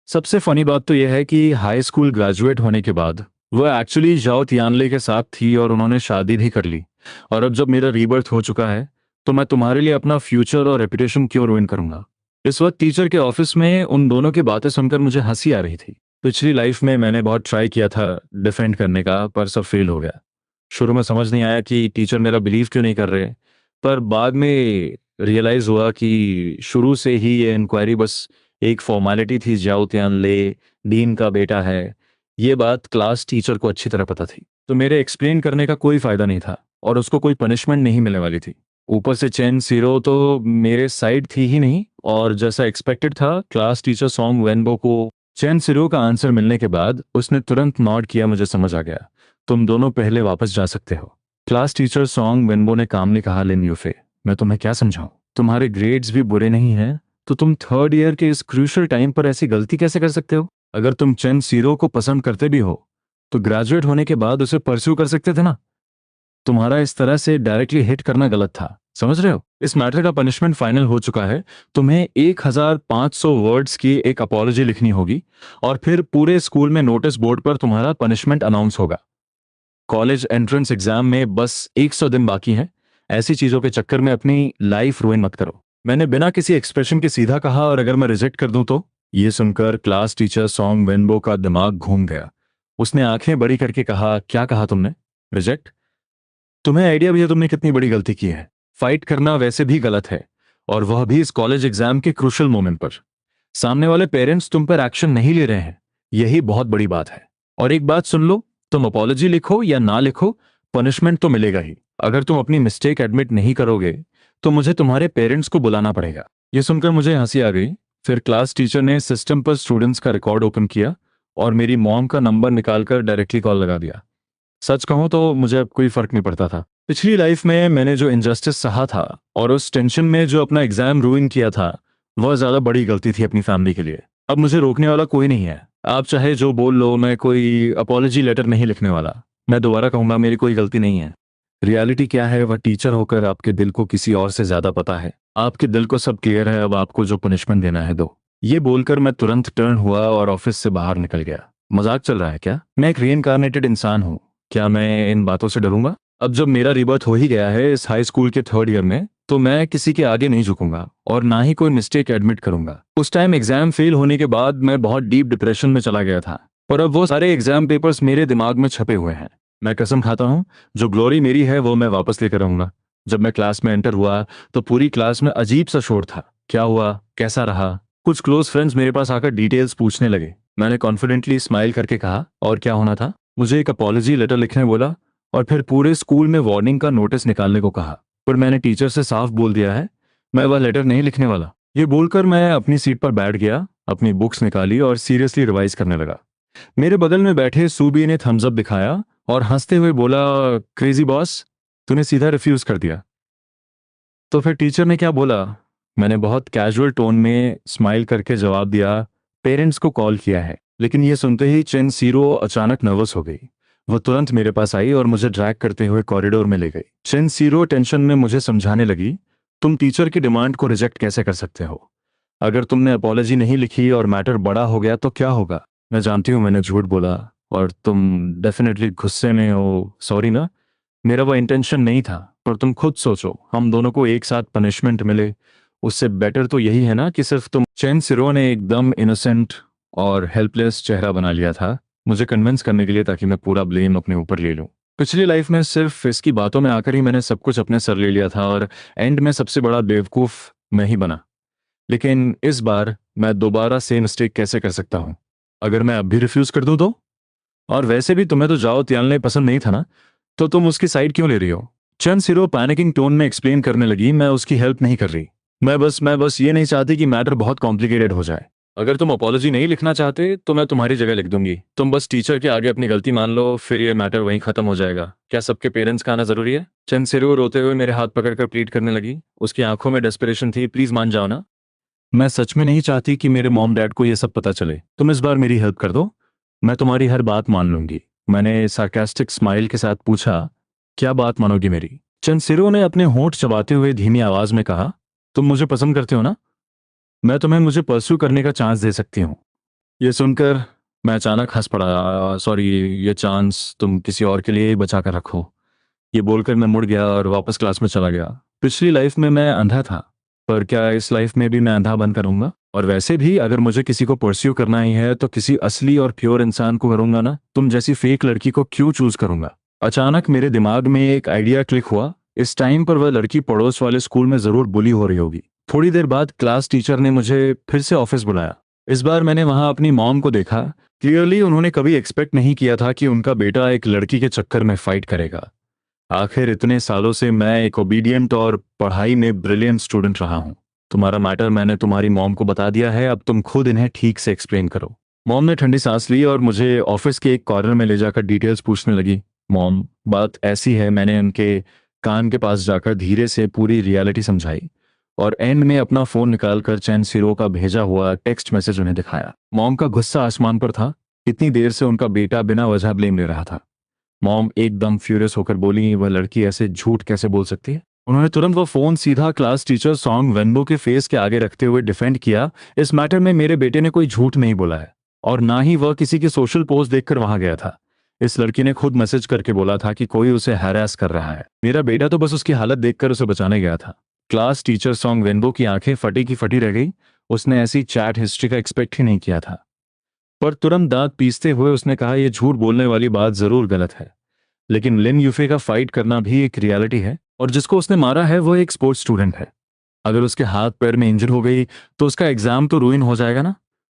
सबसे फनी बात तो यह है कि हाई स्कूल ग्रेजुएट होने के बाद वो एक्चुअली जाओ तियानले के साथ थी और उन्होंने शादी भी कर ली। और अब जब मेरा रीबर्थ हो चुका है तो मैं तुम्हारे लिए अपना फ्यूचर और रेपुटेशन क्यों रुइन करूंगा। इस वक्त टीचर के ऑफिस में उन दोनों की बातें सुनकर मुझे हंसी आ रही थी। पिछली लाइफ में मैंने बहुत ट्राई किया था डिफेंड करने का, पर सब फेल हो गया। शुरू में समझ नहीं आया कि टीचर मेरा बिलीव क्यों नहीं कर रहे, पर बाद में रियलाइज हुआ कि शुरू से ही ये इंक्वायरी बस एक फॉर्मेलिटी थी। जाओ ले डीन का बेटा है, ये बात क्लास टीचर को अच्छी तरह पता थी, तो मेरे एक्सप्लेन करने का कोई फायदा नहीं था और उसको कोई पनिशमेंट नहीं मिलने वाली थी। ऊपर से चेन सीरो तो मेरे साइड थी ही नहीं, और जैसा एक्सपेक्टेड था क्लास टीचर सॉन्ग वेनबो को चेन सीरो का आंसर मिलने के बाद उसने तुरंत नॉड किया। मुझे समझ आ गया, तुम दोनों पहले वापस जा सकते हो। क्लास टीचर सॉन्ग वेनबो ने कामली कहा, लिन यूफे, मैं तुम्हें क्या समझाऊं, तुम्हारे ग्रेड्स भी बुरे नहीं हैं, तो तुम थर्ड ईयर के इस क्रूशियल टाइम पर ऐसी गलती कैसे कर सकते हो। अगर तुम चेन सीरो को पसंद करते भी हो तो ग्रेजुएट होने के बाद उसे परस्यू कर सकते थे ना। तुम्हारा इस तरह से डायरेक्टली हिट करना गलत था, समझ रहे हो। इस मैटर का पनिशमेंट फाइनल हो चुका है। तुम्हें 1500 वर्ड्स की एक अपॉलॉजी लिखनी होगी और फिर पूरे स्कूल में नोटिस बोर्ड पर तुम्हारा पनिशमेंट अनाउंस होगा। कॉलेज एंट्रेंस एग्जाम में बस 100 दिन बाकी हैं। ऐसी चीजों के चक्कर में अपनी लाइफ रुइन मत करो। मैंने बिना किसी एक्सप्रेशन के सीधा कहा, और अगर मैं रिजेक्ट कर दूं तो। ये सुनकर क्लास टीचर सॉन्ग वेनबो का दिमाग घूम गया। उसने आंखें बड़ी करके कहा, क्या कहा तुमने, रिजेक्ट? तुम्हें आइडिया भी है तुमने कितनी बड़ी गलती की है। फाइट करना वैसे भी गलत है, और वह भी इस कॉलेज एग्जाम के क्रूशियल मोमेंट पर। सामने वाले पेरेंट्स तुम पर एक्शन नहीं ले रहे हैं, यही बहुत बड़ी बात है। और एक बात सुन लो, तुम अपॉलॉजी लिखो या ना लिखो, पनिशमेंट तो मिलेगा ही। अगर तुम अपनी मिस्टेक एडमिट नहीं करोगे तो मुझे तुम्हारे पेरेंट्स को बुलाना पड़ेगा। ये सुनकर मुझे हंसी आ गई। फिर क्लास टीचर ने सिस्टम पर स्टूडेंट्स का रिकॉर्ड ओपन किया और मेरी मॉम का नंबर निकालकर डायरेक्टली कॉल लगा दिया। सच कहूं तो मुझे अब कोई फर्क नहीं पड़ता था। पिछली लाइफ में मैंने जो इनजस्टिस सहा था और उस टेंशन में जो अपना एग्जाम रूइन किया था, वह ज्यादा बड़ी गलती थी अपनी फैमिली के लिए। अब मुझे रोकने वाला कोई नहीं है। आप चाहे जो बोल लो, मैं कोई अपॉलॉजी लेटर नहीं लिखने वाला। मैं दोबारा कहूंगा, मेरी कोई गलती नहीं है। रियलिटी क्या है, वह टीचर होकर आपके दिल को किसी और से ज्यादा पता है। आपके दिल को सब क्लियर है, अब आपको जो पनिशमेंट देना है दो। ये बोलकर मैं तुरंत टर्न हुआ और ऑफिस से बाहर निकल गया। मजाक चल रहा है क्या? मैं एक रीइंकार्नेटेड इंसान हूँ, क्या मैं इन बातों से डरूंगा? अब जब मेरा रिबर्थ हो ही गया है इस हाई स्कूल के थर्ड ईयर में, तो मैं किसी के आगे नहीं झुकूंगा और ना ही कोई मिस्टेक एडमिट करूंगा। उस टाइम एग्जाम फेल होने के बाद मैं बहुत डीप डिप्रेशन में चला गया था, और अब वो सारे एग्जाम पेपर्स मेरे दिमाग में छपे हुए हैं। मैं कसम खाता हूँ, जो ग्लोरी मेरी है वो मैं वापस लेकर आऊंगा। जब मैं क्लास में एंटर हुआ तो पूरी क्लास में अजीब सा शोर था। क्या हुआ, कैसा रहा? कुछ क्लोज फ्रेंड्स मेरे पास आकर डिटेल्स पूछने लगे। मैंने कॉन्फिडेंटली स्माइल करके कहा, और क्या होना था? मुझे एक अपॉलॉजी लेटर लिखने बोला और फिर पूरे स्कूल में वार्निंग का नोटिस निकालने को कहा। पर मैंने टीचर से साफ बोल दिया है, मैं वह लेटर नहीं लिखने वाला। ये बोलकर मैं अपनी सीट पर बैठ गया, अपनी बुक्स निकाली और सीरियसली रिवाइज करने लगा। मेरे बगल में बैठे सूबी ने थम्स अप दिखाया और हंसते हुए बोला, क्रेजी बॉस, तूने सीधा रिफ्यूज कर दिया। तो फिर टीचर ने क्या बोला? मैंने बहुत कैजुअल टोन में स्माइल करके जवाब दिया, पेरेंट्स को कॉल किया है। लेकिन ये सुनते ही चेन सीरो अचानक नर्वस हो गई। वह तुरंत मेरे पास आई और मुझे ड्रैग करते हुए कॉरिडोर में ले गई। चेन सीरो टेंशन में मुझे समझाने लगी, तुम टीचर की डिमांड को रिजेक्ट कैसे कर सकते हो? अगर तुमने अपॉलॉजी नहीं लिखी और मैटर बड़ा हो गया तो क्या होगा? मैं जानती हूँ मैंने झूठ बोला और तुम डेफिनेटली गुस्से में हो, सॉरी ना। मेरा वो इंटेंशन नहीं था, पर तुम खुद सोचो, हम दोनों को एक साथ पनिशमेंट मिले, उससे बेटर तो यही है ना कि सिर्फ तुम। चैन सिरो ने एकदम इनोसेंट और हेल्पलेस चेहरा बना लिया था, मुझे कन्विंस करने के लिए, ताकि मैं पूरा ब्लेम अपने ऊपर ले लूं। पिछली लाइफ में सिर्फ इसकी बातों में आकर ही मैंने सब कुछ अपने सर ले लिया था और एंड में सबसे बड़ा बेवकूफ मैं ही बना। लेकिन इस बार मैं दोबारा सेम मिस्टेक कैसे कर सकता हूँ? अगर मैं अब भी रिफ्यूज कर दूं तो? और वैसे भी तुम्हें तो जाओ त्यालने पसंद नहीं था ना, तो तुम उसकी साइड क्यों ले रही हो? चंद सिरो पैनिकिंग टोन में एक्सप्लेन करने लगी, मैं उसकी हेल्प नहीं कर रही। मैं बस ये नहीं चाहती कि मैटर बहुत कॉम्प्लिकेटेड हो जाए। अगर तुम अपॉलॉजी नहीं लिखना चाहते तो मैं तुम्हारी जगह लिख दूंगी। तुम बस टीचर के आगे अपनी गलती मान लो, फिर ये मैटर वहीं खत्म हो जाएगा। क्या सबके पेरेंट्स का आना जरूरी है? चंद सिरो रोते हुए मेरे हाथ पकड़कर प्लीड करने लगी। उसकी आंखों में डेस्परेशन थी। प्लीज मान जाओ ना, मैं सच में नहीं चाहती कि मेरे मॉम डैड को ये सब पता चले। तुम इस बार मेरी हेल्प कर दो, मैं तुम्हारी हर बात मान लूंगी। मैंने सार्कास्टिक स्माइल के साथ पूछा, क्या बात मानोगी मेरी? चंदसिरो ने अपने होंठ चबाते हुए धीमी आवाज में कहा, तुम मुझे पसंद करते हो ना? मैं तुम्हें मुझे परस्यू करने का चांस दे सकती हूँ। ये सुनकर मैं अचानक हंस पड़ा। सॉरी, ये चांस तुम किसी और के लिए ही बचा कर रखो। ये बोलकर मैं मुड़ गया और वापस क्लास में चला गया। पिछली लाइफ में मैं अंधा था, पर क्या इस लाइफ में भी मैं अंधा बन करूंगा? और वैसे भी अगर मुझे किसी को परस्यू करना ही है तो किसी असली और प्योर इंसान को करूंगा ना। तुम जैसी फेक लड़की को क्यों चूज करूंगा? अचानक मेरे दिमाग में एक आइडिया क्लिक हुआ। इस टाइम पर वह लड़की पड़ोस वाले स्कूल में जरूर बुली हो रही होगी। थोड़ी देर बाद क्लास टीचर ने मुझे फिर से ऑफिस बुलाया। इस बार मैंने वहां अपनी मॉम को देखा। क्लियरली उन्होंने कभी एक्सपेक्ट नहीं किया था कि उनका बेटा एक लड़की के चक्कर में फाइट करेगा। आखिर इतने सालों से मैं एक ओबीडियंट और पढ़ाई में ब्रिलियंट स्टूडेंट रहा हूँ। तुम्हारा मैटर मैंने तुम्हारी मॉम को बता दिया है, अब तुम खुद इन्हें ठीक से एक्सप्लेन करो। मॉम ने ठंडी सांस ली और मुझे ऑफिस के एक कॉर्नर में ले जाकर डिटेल्स पूछने लगी। मॉम, बात ऐसी है, मैंने उनके कान के पास जाकर धीरे से पूरी रियलिटी समझाई और एंड में अपना फोन निकालकर चैन सिरो का भेजा हुआ टेक्स्ट मैसेज उन्हें दिखाया। मॉम का गुस्सा आसमान पर था। इतनी देर से उनका बेटा बिना वजह ब्लेम ले रहा था। मॉम एकदम फ्यूरियस होकर बोली, वह लड़की ऐसे झूठ कैसे बोल सकती है? उन्होंने तुरंत वो फोन सीधा क्लास टीचर सॉन्ग वेनबो के फेस के आगे रखते हुए डिफेंड किया। इस मैटर में मेरे बेटे ने कोई झूठ नहीं बोला है और ना ही वह किसी की सोशल पोस्ट देखकर वहां गया था। इस लड़की ने खुद मैसेज करके बोला था कि कोई उसे हैरेस कर रहा है। मेरा बेटा तो बस उसकी हालत देखकर उसे बचाने गया था। क्लास टीचर सॉन्ग वेनबो की आंखें फटी की फटी रह गई। उसने ऐसी चैट हिस्ट्री का एक्सपेक्ट ही नहीं किया था। पर तुरंत दांत पीसते हुए उसने कहा, यह झूठ बोलने वाली बात जरूर गलत है, लेकिन लिन यूफे का फाइट करना भी एक रियलिटी है और जिसको उसने मारा है वो एक स्पोर्ट्स स्टूडेंट है। अगर उसके हाथ पैर में इंजर हो गई तो उसका एग्जाम तो रुइन हो जाएगा ना।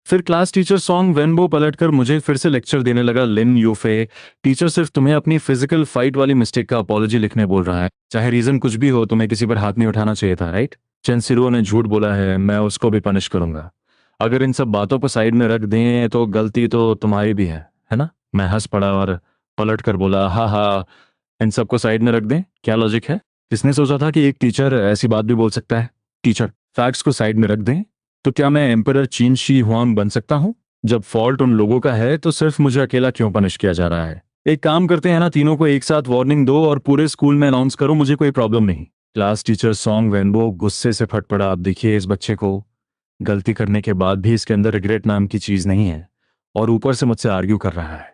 फिर क्लास टीचर सॉन्ग वेनबो पलटकर मुझे फिर से लेक्चर देने लगा। लिन यूफे, टीचर सिर्फ तुम्हें अपनी फिजिकल फाइट वाली मिस्टेक का अपॉलॉजी लिखने बोल रहा है। चाहे रीजन कुछ भी हो, तुम्हें किसी पर हाथ नहीं उठाना चाहिए था, राइट? चेंसिरो ने झूठ बोला है, मैं उसको भी पनिश करूंगा। अगर इन सब बातों को साइड में रख दें तो गलती तो तुम्हारी भी है ना? मैं हंस पड़ा और पलट कर बोला, हाँ हाँ, इन सबको साइड में रख दें, क्या लॉजिक है? किसने सोचा था कि एक टीचर ऐसी बात भी बोल सकता है? टीचर, फैक्ट्स को साइड में रख दें तो क्या मैं एम्परर चीन शी हुआंग बन सकता हूं? जब फॉल्ट उन लोगों का है तो सिर्फ मुझे अकेला क्यों पनिश किया जा रहा है? एक काम करते हैं ना, तीनों को एक साथ वार्निंग दो और पूरे स्कूल में अनाउंस करो, मुझे कोई प्रॉब्लम नहीं। क्लास टीचर सॉन्ग वेनबो गुस्से से फट पड़ा। आप देखिए, इस बच्चे को गलती करने के बाद भी इसके अंदर रिग्रेट नाम की चीज नहीं है और ऊपर से मुझसे आर्ग्यू कर रहा है।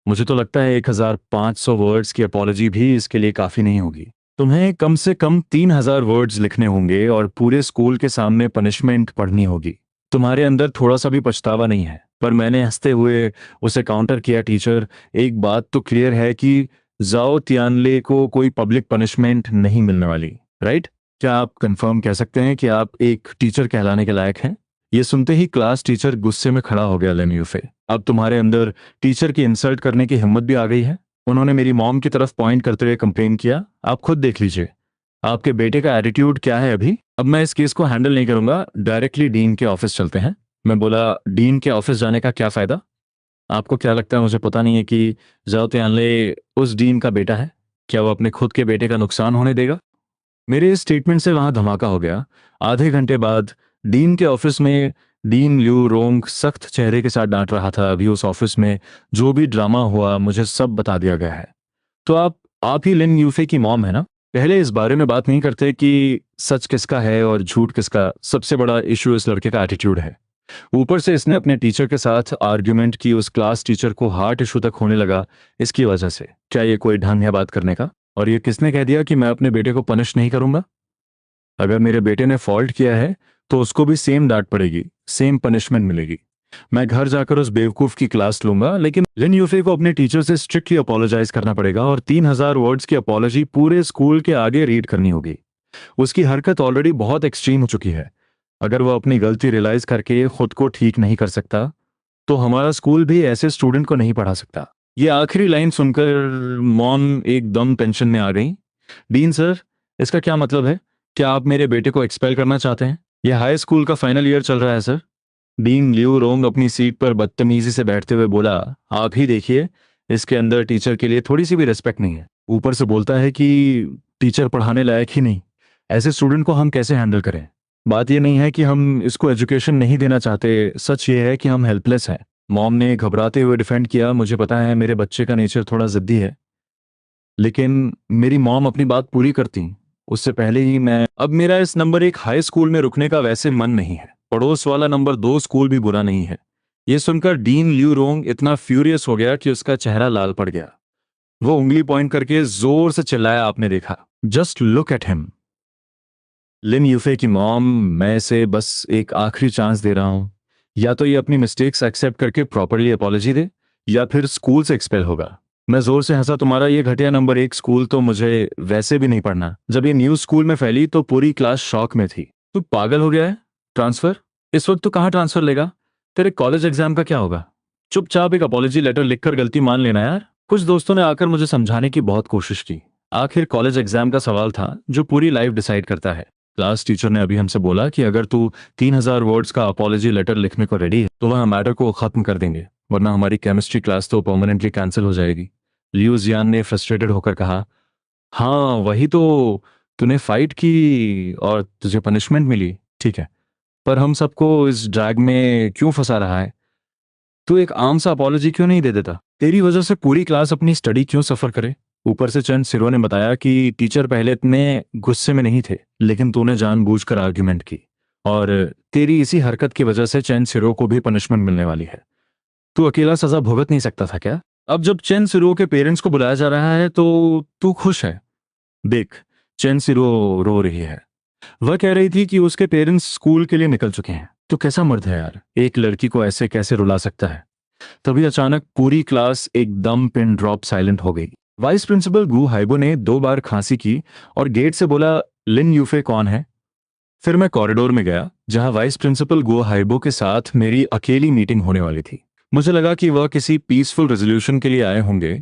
मुझे तो लगता है 1500 वर्ड्स की अपॉलॉजी भी इसके लिए काफी नहीं होगी। तुम्हें कम से कम 3000 वर्ड्स लिखने होंगे और पूरे स्कूल के सामने पनिशमेंट पढ़नी होगी। तुम्हारे अंदर थोड़ा सा भी पछतावा नहीं है? पर मैंने हंसते हुए उसे काउंटर किया, टीचर, एक बात तो क्लियर है कि जाओ तियानले को कोई पब्लिक पनिशमेंट नहीं मिलने वाली, राइट? क्या आप कंफर्म कह सकते हैं कि आप एक टीचर कहलाने के लायक हैं? ये सुनते ही क्लास टीचर गुस्से में खड़ा हो गया। लिन यूफे, अब तुम्हारे अंदर टीचर की इंसल्ट करने की हिम्मत भी आ गई है? उन्होंने मेरी मॉम की तरफ पॉइंट करते हुए कंप्लेन किया। आप खुद देख लीजिए आपके बेटे का एटीट्यूड क्या है अभी। अब मैं इस केस को हैंडल नहीं करूंगा, डायरेक्टली डीन के ऑफिस चलते हैं। मैं बोला, डीन के ऑफिस जाने का क्या फायदा? आपको क्या लगता है मुझे पता नहीं है कि जाओ तियानले उस डीन का बेटा है? क्या वो अपने खुद के बेटे का नुकसान होने देगा? मेरे इस स्टेटमेंट से वहां धमाका हो गया। आधे घंटे बाद डीन के ऑफिस में डीन ल्यू रोंग सख्त चेहरे के साथ डांट रहा था। अभी उस ऑफिस में जो भी ड्रामा हुआ मुझे सब बता दिया गया है। तो आप ही लिन यूफे की मॉम है ना? पहले इस बारे में बात नहीं करते कि सच किसका है और झूठ किसका। सबसे बड़ा इशू इस लड़के का एटीट्यूड है। ऊपर से इसने अपने टीचर के साथ आर्ग्यूमेंट की, उस क्लास टीचर को हार्ट इशू तक होने लगा इसकी वजह से। क्या ये कोई ढंग है बात करने का? और ये किसने कह दिया कि मैं अपने बेटे को पनिश नहीं करूंगा? अगर मेरे बेटे ने फॉल्ट किया है तो उसको भी सेम डांट पड़ेगी, सेम पनिशमेंट मिलेगी। मैं घर जाकर उस बेवकूफ की क्लास लूंगा, लेकिन लिन यूफे को अपने टीचर से स्ट्रिक्टली अपोलोजाइज करना पड़ेगा और 3000 वर्ड्स की अपोलॉजी पूरे स्कूल के आगे रीड करनी होगी। उसकी हरकत ऑलरेडी बहुत एक्सट्रीम हो चुकी है। अगर वो अपनी गलती रियलाइज करके खुद को ठीक नहीं कर सकता तो हमारा स्कूल भी ऐसे स्टूडेंट को नहीं पढ़ा सकता। ये आखिरी लाइन सुनकर मॉम एकदम टेंशन में आ गई। डीन सर, इसका क्या मतलब है? क्या आप मेरे बेटे को एक्सपेल करना चाहते हैं? यह हाई स्कूल का फाइनल ईयर चल रहा है सर। डीन ल्यू रोंग अपनी सीट पर बदतमीजी से बैठते हुए बोला, आप ही देखिए, इसके अंदर टीचर के लिए थोड़ी सी भी रिस्पेक्ट नहीं है। ऊपर से बोलता है कि टीचर पढ़ाने लायक ही नहीं। ऐसे स्टूडेंट को हम कैसे हैंडल करें? बात यह नहीं है कि हम इसको एजुकेशन नहीं देना चाहते, सच ये है कि हम हेल्पलेस हैं। मॉम ने घबराते हुए डिफेंड किया, मुझे पता है मेरे बच्चे का नेचर थोड़ा जिद्दी है, लेकिन मेरी मॉम अपनी बात पूरी करती उससे पहले ही मैं। अब मेरा इस नंबर 1 हाई स्कूल में रुकने का वैसे मन नहीं है। पड़ोस वाला नंबर 2 स्कूल भी बुरा नहीं है, ये सुनकर डीन ल्यू रोंग इतना फ्यूरियस हो गया कि उसका चेहरा लाल पड़ गया। वो उंगली पॉइंट करके जोर से चिल्लाया, आपने देखा? Just look at him. Lin Yufei की मॉम, मैं इसे बस एक आखिरी चांस दे रहा हूं। या तो ये अपनी मिस्टेक्स एक्सेप्ट करके प्रॉपरली अपॉलॉजी दे, या फिर स्कूल से एक्सपेल होगा। मैं जोर से हंसा, तुम्हारा ये घटिया नंबर 1 स्कूल तो मुझे वैसे भी नहीं पढ़ना। जब ये न्यूज स्कूल में फैली तो पूरी क्लास शॉक में थी। तू पागल हो गया है? ट्रांसफर? इस वक्त तो कहाँ ट्रांसफर लेगा? तेरे कॉलेज एग्जाम का क्या होगा? चुपचाप एक अपॉलॉजी लेटर लिखकर गलती मान लेना यार। कुछ दोस्तों ने आकर मुझे समझाने की बहुत कोशिश की। आखिर कॉलेज एग्जाम का सवाल था जो पूरी लाइफ डिसाइड करता है। क्लास टीचर ने अभी हमसे बोला कि अगर तू 3,000 वर्ड्स का अपॉलॉजी लेटर लिखने को रेडी है तो वह मैटर को खत्म कर देंगे, वरना हमारी केमिस्ट्री क्लास तो परमानेंटली कैंसिल हो जाएगी। लियू जियान ने फ्रस्ट्रेटेड होकर कहा, हाँ वही तो, तूने फाइट की और तुझे पनिशमेंट मिली, ठीक है, पर हम सबको इस ड्रैग में क्यों फंसा रहा है? तू एक आम सा अपॉलॉजी क्यों नहीं दे देता? तेरी वजह से पूरी क्लास अपनी स्टडी क्यों सफर करे? ऊपर से चंद सिरो ने बताया कि टीचर पहले इतने गुस्से में नहीं थे, लेकिन तूने जानबूझकर आर्ग्यूमेंट की, और तेरी इसी हरकत की वजह से चंद सिरो को भी पनिशमेंट मिलने वाली है। तू अकेला सजा भुगत नहीं सकता था क्या? अब जब चेन सिरो के पेरेंट्स को बुलाया जा रहा है तो तू खुश है? देख, चेन सिरो रो रही है। वह कह रही थी कि उसके पेरेंट्स स्कूल के लिए निकल चुके हैं। तू कैसा मर्द है यार, एक लड़की को ऐसे कैसे रुला सकता है? तभी अचानक पूरी क्लास एकदम पिन ड्रॉप साइलेंट हो गई। वाइस प्रिंसिपल गु हाइबो ने 2 बार खांसी की और गेट से बोला, लिन यूफे कौन है? फिर मैं कॉरिडोर में गया जहां वाइस प्रिंसिपल गो हाइबो के साथ मेरी अकेली मीटिंग होने वाली थी। मुझे लगा कि वह किसी पीसफुल रेजोल्यूशन के लिए आए होंगे,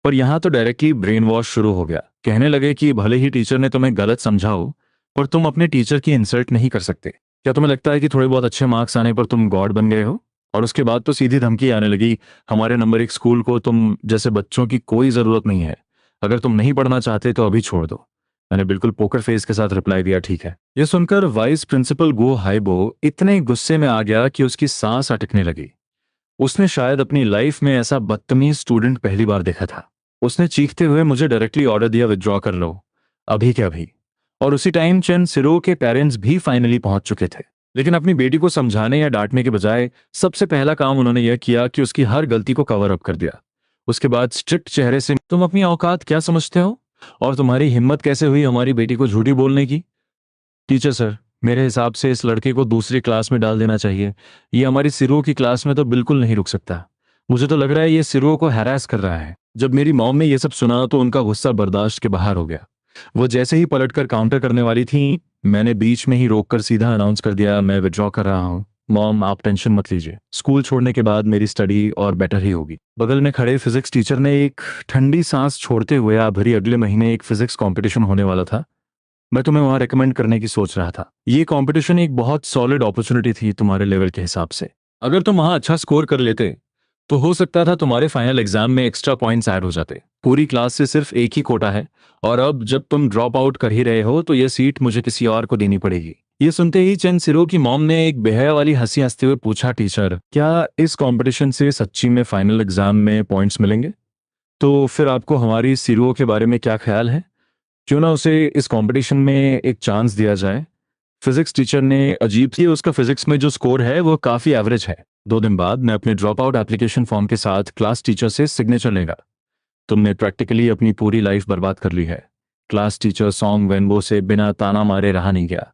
पर यहां तो डायरेक्टली ब्रेन वॉश शुरू हो गया। कहने लगे कि भले ही टीचर ने तुम्हें गलत समझा हो, पर तुम अपने टीचर की इंसल्ट नहीं कर सकते। क्या तुम्हें लगता है कि थोड़े बहुत अच्छे मार्क्स आने पर तुम गॉड बन गए हो? और उसके बाद तो सीधी धमकी आने लगी, हमारे नंबर 1 स्कूल को तुम जैसे बच्चों की कोई जरूरत नहीं है। अगर तुम नहीं पढ़ना चाहते तो अभी छोड़ दो। मैंने बिल्कुल पोकर फेस के साथ रिप्लाई दिया, ठीक है। यह सुनकर वाइस प्रिंसिपल गो हाइबो इतने गुस्से में आ गया कि उसकी सांस अटकने लगी। उसने शायद अपनी लाइफ में ऐसा बदतमीज स्टूडेंट पहली बार देखा था। उसने चीखते हुए मुझे डायरेक्टली ऑर्डर दिया, विथड्रॉ कर लो, अभी के अभी। और उसी टाइम चंद सिरो के पेरेंट्स भी फाइनली पहुंच चुके थे। लेकिन अपनी बेटी को समझाने या डांटने के बजाय सबसे पहला काम उन्होंने यह किया कि उसकी हर गलती को कवर अप कर दिया। उसके बाद स्ट्रिक्ट चेहरे से, तुम अपनी औकात क्या समझते हो, और तुम्हारी हिम्मत कैसे हुई हमारी बेटी को झूठी बोलने की? टीचर सर, मेरे हिसाब से इस लड़के को दूसरी क्लास में डाल देना चाहिए। ये हमारी सिरो की क्लास में तो बिल्कुल नहीं रुक सकता। मुझे तो लग रहा है ये सिरो को हैरास कर रहा है। जब मेरी मॉम ने ये सब सुना तो उनका गुस्सा बर्दाश्त के बाहर हो गया। वो जैसे ही पलटकर काउंटर करने वाली थी, मैंने बीच में ही रोककर सीधा अनाउंस कर दिया, मैं विड्रॉ कर रहा हूँ। मॉम, आप टेंशन मत लीजिए, स्कूल छोड़ने के बाद मेरी स्टडी और बेटर ही होगी। बगल में खड़े फिजिक्स टीचर ने एक ठंडी सांस छोड़ते हुए, आप भरी अगले महीने एक फिजिक्स कंपटीशन होने वाला था, मैं तुम्हें वहां रेकमेंड करने की सोच रहा था। ये कंपटीशन एक बहुत सॉलिड अपॉर्चुनिटी थी तुम्हारे लेवल के हिसाब से। अगर तुम वहां अच्छा स्कोर कर लेते तो हो सकता था तुम्हारे फाइनल एग्जाम में एक्स्ट्रा पॉइंट्स ऐड हो जाते। पूरी क्लास से सिर्फ एक ही कोटा है, और अब जब तुम ड्रॉप आउट कर ही रहे हो तो यह सीट मुझे किसी और को देनी पड़ेगी। ये सुनते ही चंद सिरो की मॉम ने एक बेहया वाली हंसी हंसते हुए पूछा, टीचर, क्या इस कंपटीशन से सच्ची में फाइनल एग्जाम में पॉइंट्स मिलेंगे? तो फिर आपको हमारी सिरो के बारे में क्या ख्याल है? क्यों ना उसे इस कंपटीशन में एक चांस दिया जाए? फिजिक्स टीचर ने अजीब सी, उसका फिजिक्स में जो स्कोर है वो काफी एवरेज है। 2 दिन बाद मैं अपने ड्रॉप आउट एप्लीकेशन फॉर्म के साथ क्लास टीचर से सिग्नेचर लेगा। तुमने प्रैक्टिकली अपनी पूरी लाइफ बर्बाद कर ली है। क्लास टीचर सॉन्ग वेनबो से बिना ताना मारे रहा नहीं गया।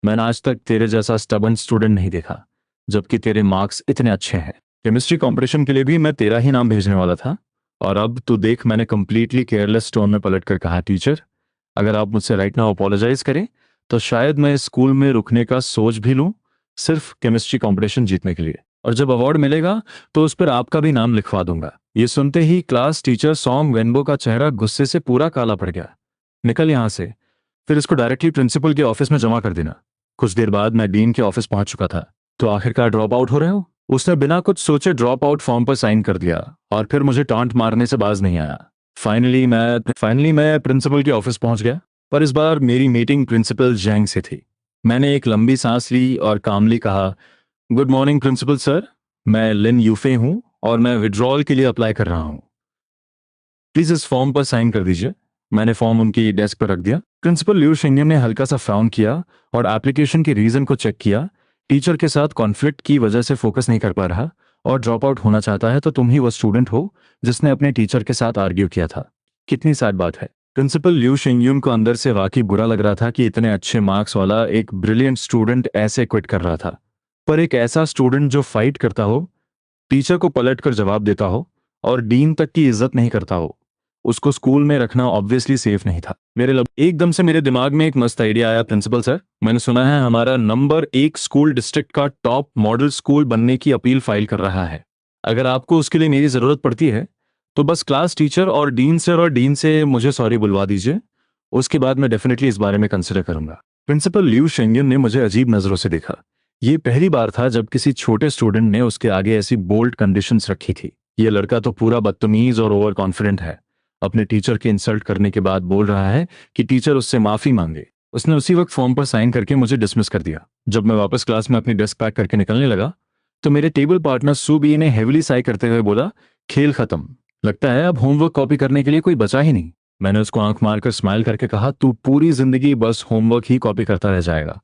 मैंने आज तक तेरे जैसा स्टबन स्टूडेंट नहीं देखा, जबकि तेरे मार्क्स इतने अच्छे हैं। केमिस्ट्री कंपटीशन के लिए भी मैं तेरा ही नाम भेजने वाला था, और अब तू देख, मैंने कंप्लीटली केयरलेस टोन में पलटकर कहा, टीचर, अगर आप मुझसे राइट नाउ अपोलोजाइज करें तो शायद मैं स्कूल में रुकने का सोच भी लूं, सिर्फ केमिस्ट्री कंपटीशन जीतने के लिए। और जब अवार्ड मिलेगा तो उस पर आपका भी नाम लिखवा दूंगा। ये सुनते ही क्लास टीचर सॉन्ग वेनबो का चेहरा गुस्से से पूरा काला पड़ गया। निकल यहां से, फिर इसको डायरेक्टली प्रिंसिपल के ऑफिस में जमा कर देना। कुछ देर बाद मैं डीन के ऑफिस पहुंच चुका था। तो आखिरकार ड्रॉप आउट हो रहे हो? उसने बिना कुछ सोचे ड्रॉप आउट फॉर्म पर साइन कर दिया, और फिर मुझे टांट मारने से बाज नहीं आया। फाइनली मैं प्रिंसिपल के ऑफिस पहुंच गया, पर इस बार मेरी मीटिंग प्रिंसिपल जैंग से थी। मैंने एक लंबी सांस ली और कामली कहा, गुड मॉर्निंग प्रिंसिपल सर, मैं लिन यूफे हूं और मैं विड्रॉल के लिए अप्लाई कर रहा हूं। प्लीज इस फॉर्म पर साइन कर दीजिए। मैंने फॉर्म उनकी डेस्क पर रख दिया। प्रिंसिपल लिू शिंगम ने हल्का सा फ्राउन किया और एप्लीकेशन के रीजन को चेक किया, टीचर के साथ कॉन्फ्लिक्ट की वजह से फोकस नहीं कर पा रहा और ड्रॉप आउट होना चाहता है, तो तुम ही वो स्टूडेंट हो जिसने अपने टीचर के साथ आर्ग्यू किया था। कितनी सैड बात है। प्रिंसिपल लिू शिंगयून को अंदर से वाकई बुरा लग रहा था कि इतने अच्छे मार्क्स वाला एक ब्रिलियंट स्टूडेंट ऐसे क्विट कर रहा था। पर एक ऐसा स्टूडेंट जो फाइट करता हो, टीचर को पलट कर जवाब देता हो और डीन तक की इज्जत नहीं करता हो, उसको स्कूल में रखना ऑब्वियसली सेफ नहीं था। एकदम से मेरे दिमाग में एक मस्त आइडिया आया। प्रिंसिपल सर, मैंने सुना है हमारा नंबर 1 स्कूल डिस्ट्रिक्ट का टॉप मॉडल स्कूल बनने की अपील फाइल कर रहा है। अगर आपको उसके लिए मेरी जरूरत पड़ती है तो बस क्लास टीचर और डीन सर और डीन से मुझे सॉरी बुलवा दीजिए। उसके बाद मैं डेफिनेटली इस बारे में कंसिडर करूंगा। प्रिंसिपल लिू शेंगन ने मुझे अजीब नजरों से देखा। ये पहली बार था जब किसी छोटे स्टूडेंट ने उसके आगे ऐसी बोल्ड कंडीशंस रखी थी। ये लड़का तो पूरा बदतमीज और ओवर कॉन्फिडेंट है। अपने टीचर के इंसल्ट करने के बाद बोल रहा है कि टीचर उससे माफी मांगे। उसने उसी वक्त फॉर्म पर साइन करके मुझे डिसमिस कर दिया। जब मैं वापस क्लास में अपनी डेस्क पैक करके निकलने लगा तो मेरे टेबल पार्टनर सू बी ने हेविली साई करते हुए बोला, खेल खत्म, लगता है अब होमवर्क कॉपी करने के लिए कोई बचा ही नहीं। मैंने उसको आंख मारकर स्माइल करके कहा, तू पूरी जिंदगी बस होमवर्क ही कॉपी करता रह जाएगा,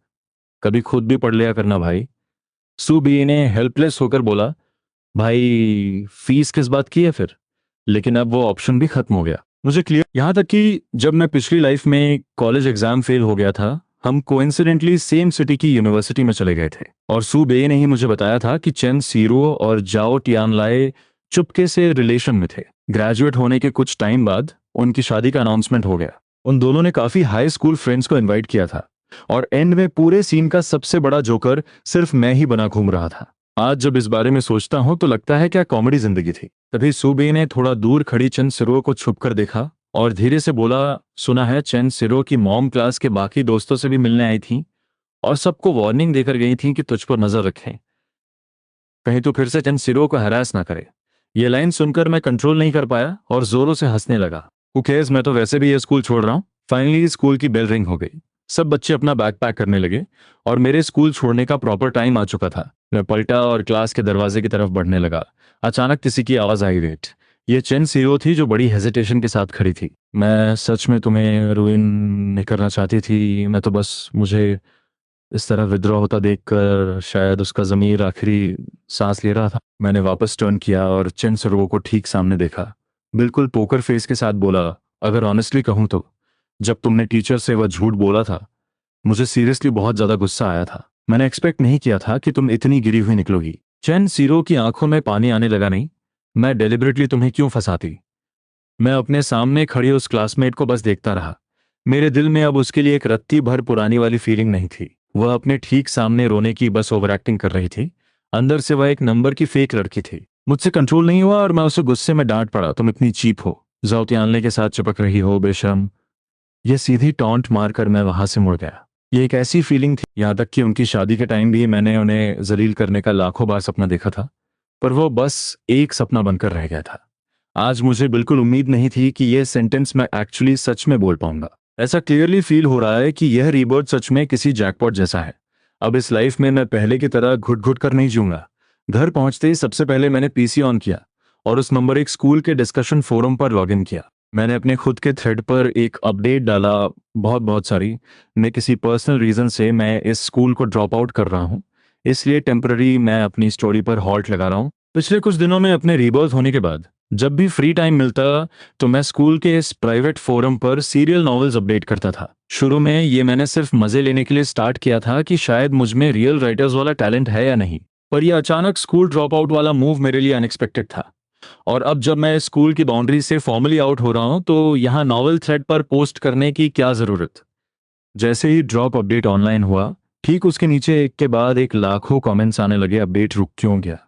कभी खुद भी पढ़ लिया करना भाई। सू बी ने हेल्पलेस होकर बोला, भाई फीस किस बात की है फिर? लेकिन अब वो ऑप्शन भी खत्म हो गया। मुझे क्लियर, यहाँ तक कि जब मैं पिछली लाइफ में कॉलेज एग्जाम फेल हो गया था, हम कोइंसिडेंटली सेम सिटी की यूनिवर्सिटी में चले गए थे और सू बे ने ही मुझे बताया था कि चेन सीरो और जाओ टियानलाए चुपके से रिलेशन में थे। ग्रेजुएट होने के कुछ टाइम बाद उनकी शादी का अनाउंसमेंट हो गया। उन दोनों ने काफी हाई स्कूल फ्रेंड्स को इनवाइट किया था और एंड में पूरे सीन का सबसे बड़ा जोकर सिर्फ मैं ही बना घूम रहा था। आज जब इस बारे में सोचता हूं तो लगता है क्या कॉमेडी जिंदगी थी। तभी सूबे ने थोड़ा दूर खड़ी चेन सिरो को छुपकर देखा और धीरे से बोला, सुना है चेन सिरो की मॉम क्लास के बाकी दोस्तों से भी मिलने आई थी और सबको वार्निंग देकर गई थी कि तुझ पर नजर रखें, कहीं तो फिर से चेन सिरो को हरास ना करे। ये लाइन सुनकर मैं कंट्रोल नहीं कर पाया और जोरों से हंसने लगा। हू केयर्स, मैं तो वैसे भी ये स्कूल छोड़ रहा हूँ। फाइनली स्कूल की बेल रिंग हो गई। सब बच्चे अपना बैग पैक करने लगे और मेरे स्कूल छोड़ने का प्रॉपर टाइम आ चुका था। मैं पलटा और क्लास के दरवाजे की तरफ बढ़ने लगा। अचानक किसी की आवाज आई, वेट। ये चेन सीरो थी जो बड़ी हेजिटेशन के साथ खड़ी थी। मैं सच में तुम्हें रुइन नहीं करना चाहती थी, मैं तो बस मुझे इस तरह विद्रोह होता देखकर शायद उसका ज़मीर आखिरी सांस ले रहा था। मैंने वापस टर्न किया और चेन सिरो को ठीक सामने देखा। बिल्कुल पोकर फेस के साथ बोला, अगर ऑनेस्टली कहूँ तो जब तुमने टीचर से वह झूठ बोला था, मुझे सीरियसली बहुत ज्यादा गुस्सा आया था। मैंने एक्सपेक्ट नहीं किया था कि तुम इतनी गिरी हुई निकलोगी। चेन सीरो की आंखों में पानी आने लगा। नहीं, मैं डेलिबरेटली तुम्हें क्यों फंसाती? मैं अपने सामने खड़ी उस क्लासमेट को बस देखता रहा। मेरे दिल में अब उसके लिए एक रत्ती भर पुरानी वाली फीलिंग नहीं थी। वह अपने ठीक सामने रोने की बस ओवर एक्टिंग कर रही थी। अंदर से वह एक नंबर की फेक लड़की थी। मुझसे कंट्रोल नहीं हुआ और मैं उसे गुस्से में डांट पड़ा, तुम इतनी चीप हो, जाओ त्यानले के साथ चिपक रही हो बेशर्म। यह सीधी टॉन्ट मारकर मैं वहां से मुड़ गया। ये एक ऐसी फीलिंग थी, यहाँ तक कि उनकी शादी के टाइम भी मैंने उन्हें जलील करने का लाखों बार सपना देखा था, पर वो बस एक सपना बनकर रह गया था। आज मुझे बिल्कुल उम्मीद नहीं थी कि यह सेंटेंस मैं एक्चुअली सच में बोल पाऊंगा। ऐसा क्लियरली फील हो रहा है कि यह रीबर्थ सच में किसी जैकपॉट जैसा है। अब इस लाइफ में मैं पहले की तरह घुट घुट कर नहीं जीऊंगा। घर पहुंचते ही सबसे पहले मैंने पीसी ऑन किया और उस नंबर 1 स्कूल के डिस्कशन फोरम पर लॉगिन किया। मैंने अपने खुद के थ्रेड पर एक अपडेट डाला, बहुत बहुत सारी। मैं किसी पर्सनल रीजन से मैं इस स्कूल को ड्रॉप आउट कर रहा हूँ, इसलिए टेम्पररी मैं अपनी स्टोरी पर हॉल्ट लगा रहा हूँ। पिछले कुछ दिनों में अपने रीबर्थ होने के बाद जब भी फ्री टाइम मिलता तो मैं स्कूल के इस प्राइवेट फोरम पर सीरियल नॉवेल्स अपडेट करता था। शुरू में ये मैंने सिर्फ मजे लेने के लिए स्टार्ट किया था कि शायद मुझ में रियल राइटर्स वाला टैलेंट है या नहीं, पर यह अचानक स्कूल ड्रॉप आउट वाला मूव मेरे लिए अनएक्सपेक्टेड था। और अब जब मैं स्कूल की बाउंड्री से फॉर्मली आउट हो रहा हूं तो यहाँ नॉवल थ्रेड पर पोस्ट करने की क्या जरूरत। जैसे ही ड्रॉप अपडेट ऑनलाइन हुआ, ठीक उसके नीचे एक के बाद एक लाखों कमेंट्स आने लगे, अपडेट रुक क्यों गया,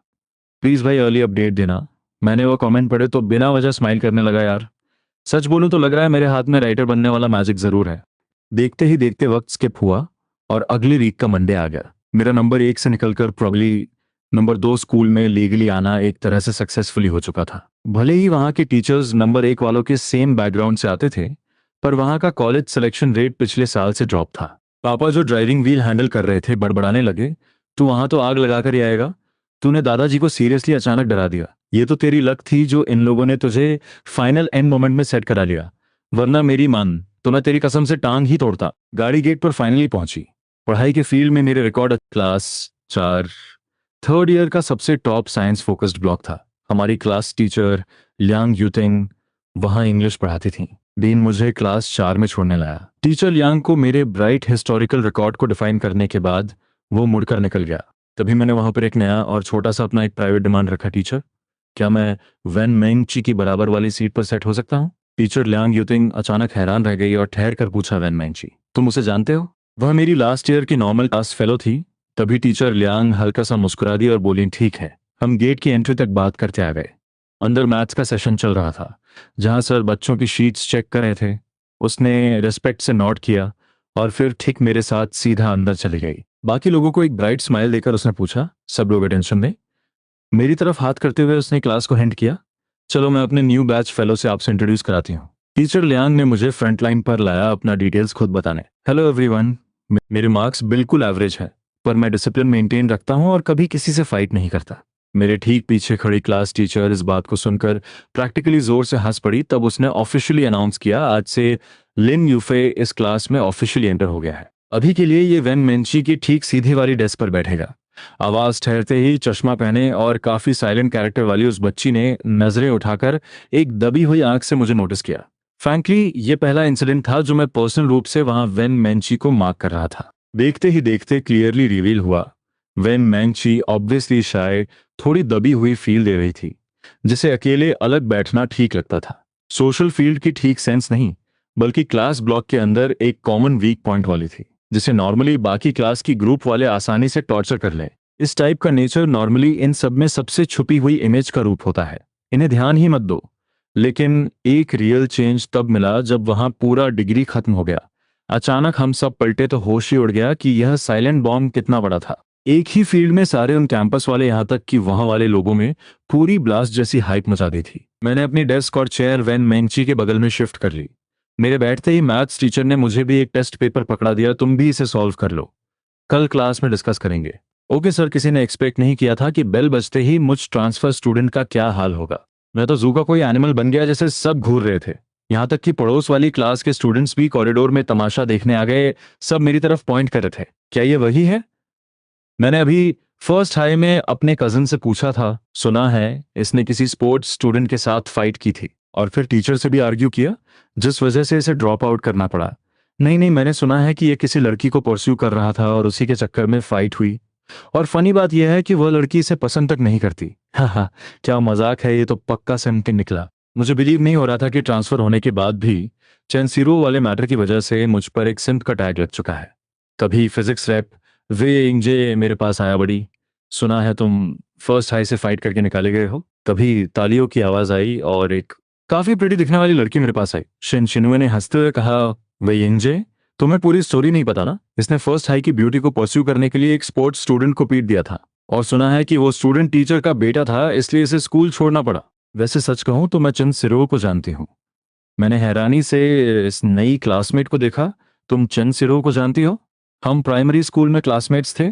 प्लीज भाई अर्ली अपडेट देना। मैंने वो कमेंट पढ़े तो बिना वजह स्माइल करने लगा। यार सच बोलूं तो लग रहा है मेरे हाथ में राइटर बनने वाला मैजिक जरूर है। देखते ही देखते वक्त स्किप हुआ और अगली वीक का मंडे आ गया। मेरा नंबर 1 से निकलकर प्रॉब्ली नंबर 2 स्कूल में लीगली आना एक तरह से सक्सेसफुली हो चुका था। भले ही वहाँ के टीचर्स नंबर 1 वालों के सेम बैकग्राउंड से आते थे, पर वहाँ का कॉलेज सिलेक्शन रेट पिछले साल से ड्रॉप था। पापा जो ड्राइविंग व्हील हैंडल कर रहे थे बड़बड़ाने लगे, तू वहां तो आग लगाकर ही आएगा, तूने दादाजी को सीरियसली अचानक डरा दिया। ये तो तेरी लक थी जो इन लोगों ने तुझे फाइनल एंड मोमेंट में सेट करा लिया, वरना मेरी मान तो मैं तेरी कसम से टांग ही तोड़ता। गाड़ी गेट पर फाइनली पहुंची। पढ़ाई के फील्ड में मेरे रिकॉर्ड क्लास 4। थर्ड ईयर का सबसे टॉप साइंस फोकस्ड ब्लॉक था। हमारी क्लास टीचर लियांग यूटिंग वहाँ इंग्लिश पढ़ाती थी। डीन मुझे क्लास 4 में छोड़ने लाया। टीचर लियांग को मेरे ब्राइट हिस्टोरिकल रिकॉर्ड को डिफाइन करने के बाद वो मुड़कर निकल गया। तभी मैंने वहाँ पर एक नया और छोटा सा अपना एक प्राइवेट डिमांड रखा, टीचर क्या मैं वैन मेंगची की बराबर वाली सीट पर सेट हो सकता हूँ? टीचर लियांग यूटिंग अचानक हैरान रह गई और ठहर कर पूछा, वैन मेंगची तुम उसे जानते हो? वह मेरी लास्ट ईयर की नॉर्मल क्लास फेलो थी। तभी टीचर लियांग हल्का सा मुस्कुरा दी और बोली, ठीक है। हम गेट की एंट्री तक बात करते आ गए। अंदर मैथ्स का सेशन चल रहा था जहां सर बच्चों की शीट्स चेक कर रहे थे। उसने रिस्पेक्ट से नोट किया और फिर ठीक मेरे साथ सीधा अंदर चली गई। बाकी लोगों को एक ब्राइट स्माइल देकर उसने पूछा, सब लोग अटेंशन दें। मेरी तरफ हाथ करते हुए उसने क्लास को हिंट किया, चलो मैं अपने न्यू बैच फेलो से आपसे इंट्रोड्यूस कराती हूँ। टीचर लियांग ने मुझे फ्रंट लाइन पर लाया अपना डिटेल्स खुद बताने। हेलो एवरीवन, मेरे मार्क्स बिल्कुल एवरेज है, पर मैं डिसिप्लिन मेंटेन रखता हूँ और कभी किसी से फाइट नहीं करता। मेरे ठीक पीछे खड़ी क्लास टीचर इस बात को सुनकर प्रैक्टिकली जोर से हंस पड़ी। तब उसने ऑफिशियली अनाउंस किया, आज से लिन यूफे इस क्लास में ऑफिशियली एंटर हो गया है। अभी के लिए ये वैन मेंची की ठीक सीधी वाली डेस्क पर बैठेगा। आवाज ठहरते ही चश्मा पहने और काफी साइलेंट कैरेक्टर वाली उस बच्ची ने नजरें उठाकर एक दबी हुई आंख से मुझे नोटिस किया। फ्रैंकली ये पहला इंसिडेंट था जो मैं पर्सनल रूप से वहां वेन मैंची को मार्क कर रहा था। देखते ही देखते क्लियरली रिवील हुआ, वेन मैंची ऑब्वियसली शायद थोड़ी दबी हुई फील दे रही थी, जिसे अकेले अलग बैठना ठीक लगता था। सोशल फील्ड की ठीक सेंस नहीं, बल्कि क्लास ब्लॉक के अंदर एक कॉमन वीक पॉइंट वाली थी, जिसे नॉर्मली बाकी क्लास की ग्रुप वाले आसानी से टॉर्चर कर ले। इस टाइप का नेचर नॉर्मली इन सब में सबसे छुपी हुई इमेज का रूप होता है, इन्हें ध्यान ही मत दो। लेकिन एक रियल चेंज तब मिला जब वहां पूरा डिग्री खत्म हो गया। अचानक हम सब पलटे तो होश ही उड़ गया कि यह साइलेंट बॉम्ब कितना बड़ा था। एक ही फील्ड में सारे उन कैंपस वाले, यहाँ तक कि वहां वाले लोगों में पूरी ब्लास्ट जैसी हाइप मचा दी थी। मैंने अपनी डेस्क और चेयर वैन मेंची के बगल में शिफ्ट कर ली। मेरे बैठते ही मैथ्स टीचर ने मुझे भी एक टेस्ट पेपर पकड़ा दिया, तुम भी इसे सॉल्व कर लो, कल क्लास में डिस्कस करेंगे। Okay sir. किसी ने एक्सपेक्ट नहीं किया था कि बेल बजते ही मुझ ट्रांसफर स्टूडेंट का क्या हाल होगा। मैं तो जू का कोई एनिमल बन गया जैसे सब घूर रहे थे। यहाँ तक कि पड़ोस वाली क्लास के स्टूडेंट्स भी कॉरिडोर में तमाशा देखने आ गए। सब मेरी तरफ पॉइंट कर रहे थे। क्या ये वही है? मैंने अभी फर्स्ट हाई में अपने कजन से पूछा था, सुना है इसने किसी स्पोर्ट्स स्टूडेंट के साथ फाइट की थी और फिर टीचर से भी आर्ग्यू किया, जिस वजह से इसे ड्रॉप आउट करना पड़ा। नहीं नहीं, मैंने सुना है कि ये किसी लड़की को परस्यू कर रहा था और उसी के चक्कर में फाइट हुई। और फनी बात यह है कि वह लड़की इसे पसंद तक नहीं करती। हाँ, क्या मजाक है, ये तो पक्का सिम्पिंग निकला। मुझे बिलीव नहीं हो रहा था कि ट्रांसफर होने के बाद भी चेंसिरो वाले मैटर की वजह से मुझ पर एक सिम्प का टैग लग चुका है। तभी फिजिक्स रैप वे इंजे मेरे पास आया, बड़ी सुना है तुम फर्स्ट हाई से फाइट करके निकाले गए हो। तभी तालियों की आवाज आई और एक काफी प्रिटी दिखने वाली लड़की मेरे पास आई। शिनुए ने हंसते हुए कहा, वे इंजे तुम्हें पूरी स्टोरी नहीं पता ना। इसने फर्स्ट हाई की ब्यूटी को परस्यू करने के लिए एक स्पोर्ट्स स्टूडेंट को पीट दिया था और सुना है कि वो स्टूडेंट टीचर का बेटा था, इसलिए इसे स्कूल छोड़ना पड़ा। वैसे सच कहूं तो मैं चंद सिरो को जानती हूँ। मैंने हैरानी से इस नई क्लासमेट को देखा। तुम चंद सिरो को जानती हो? हम प्राइमरी स्कूल में क्लासमेट्स थे।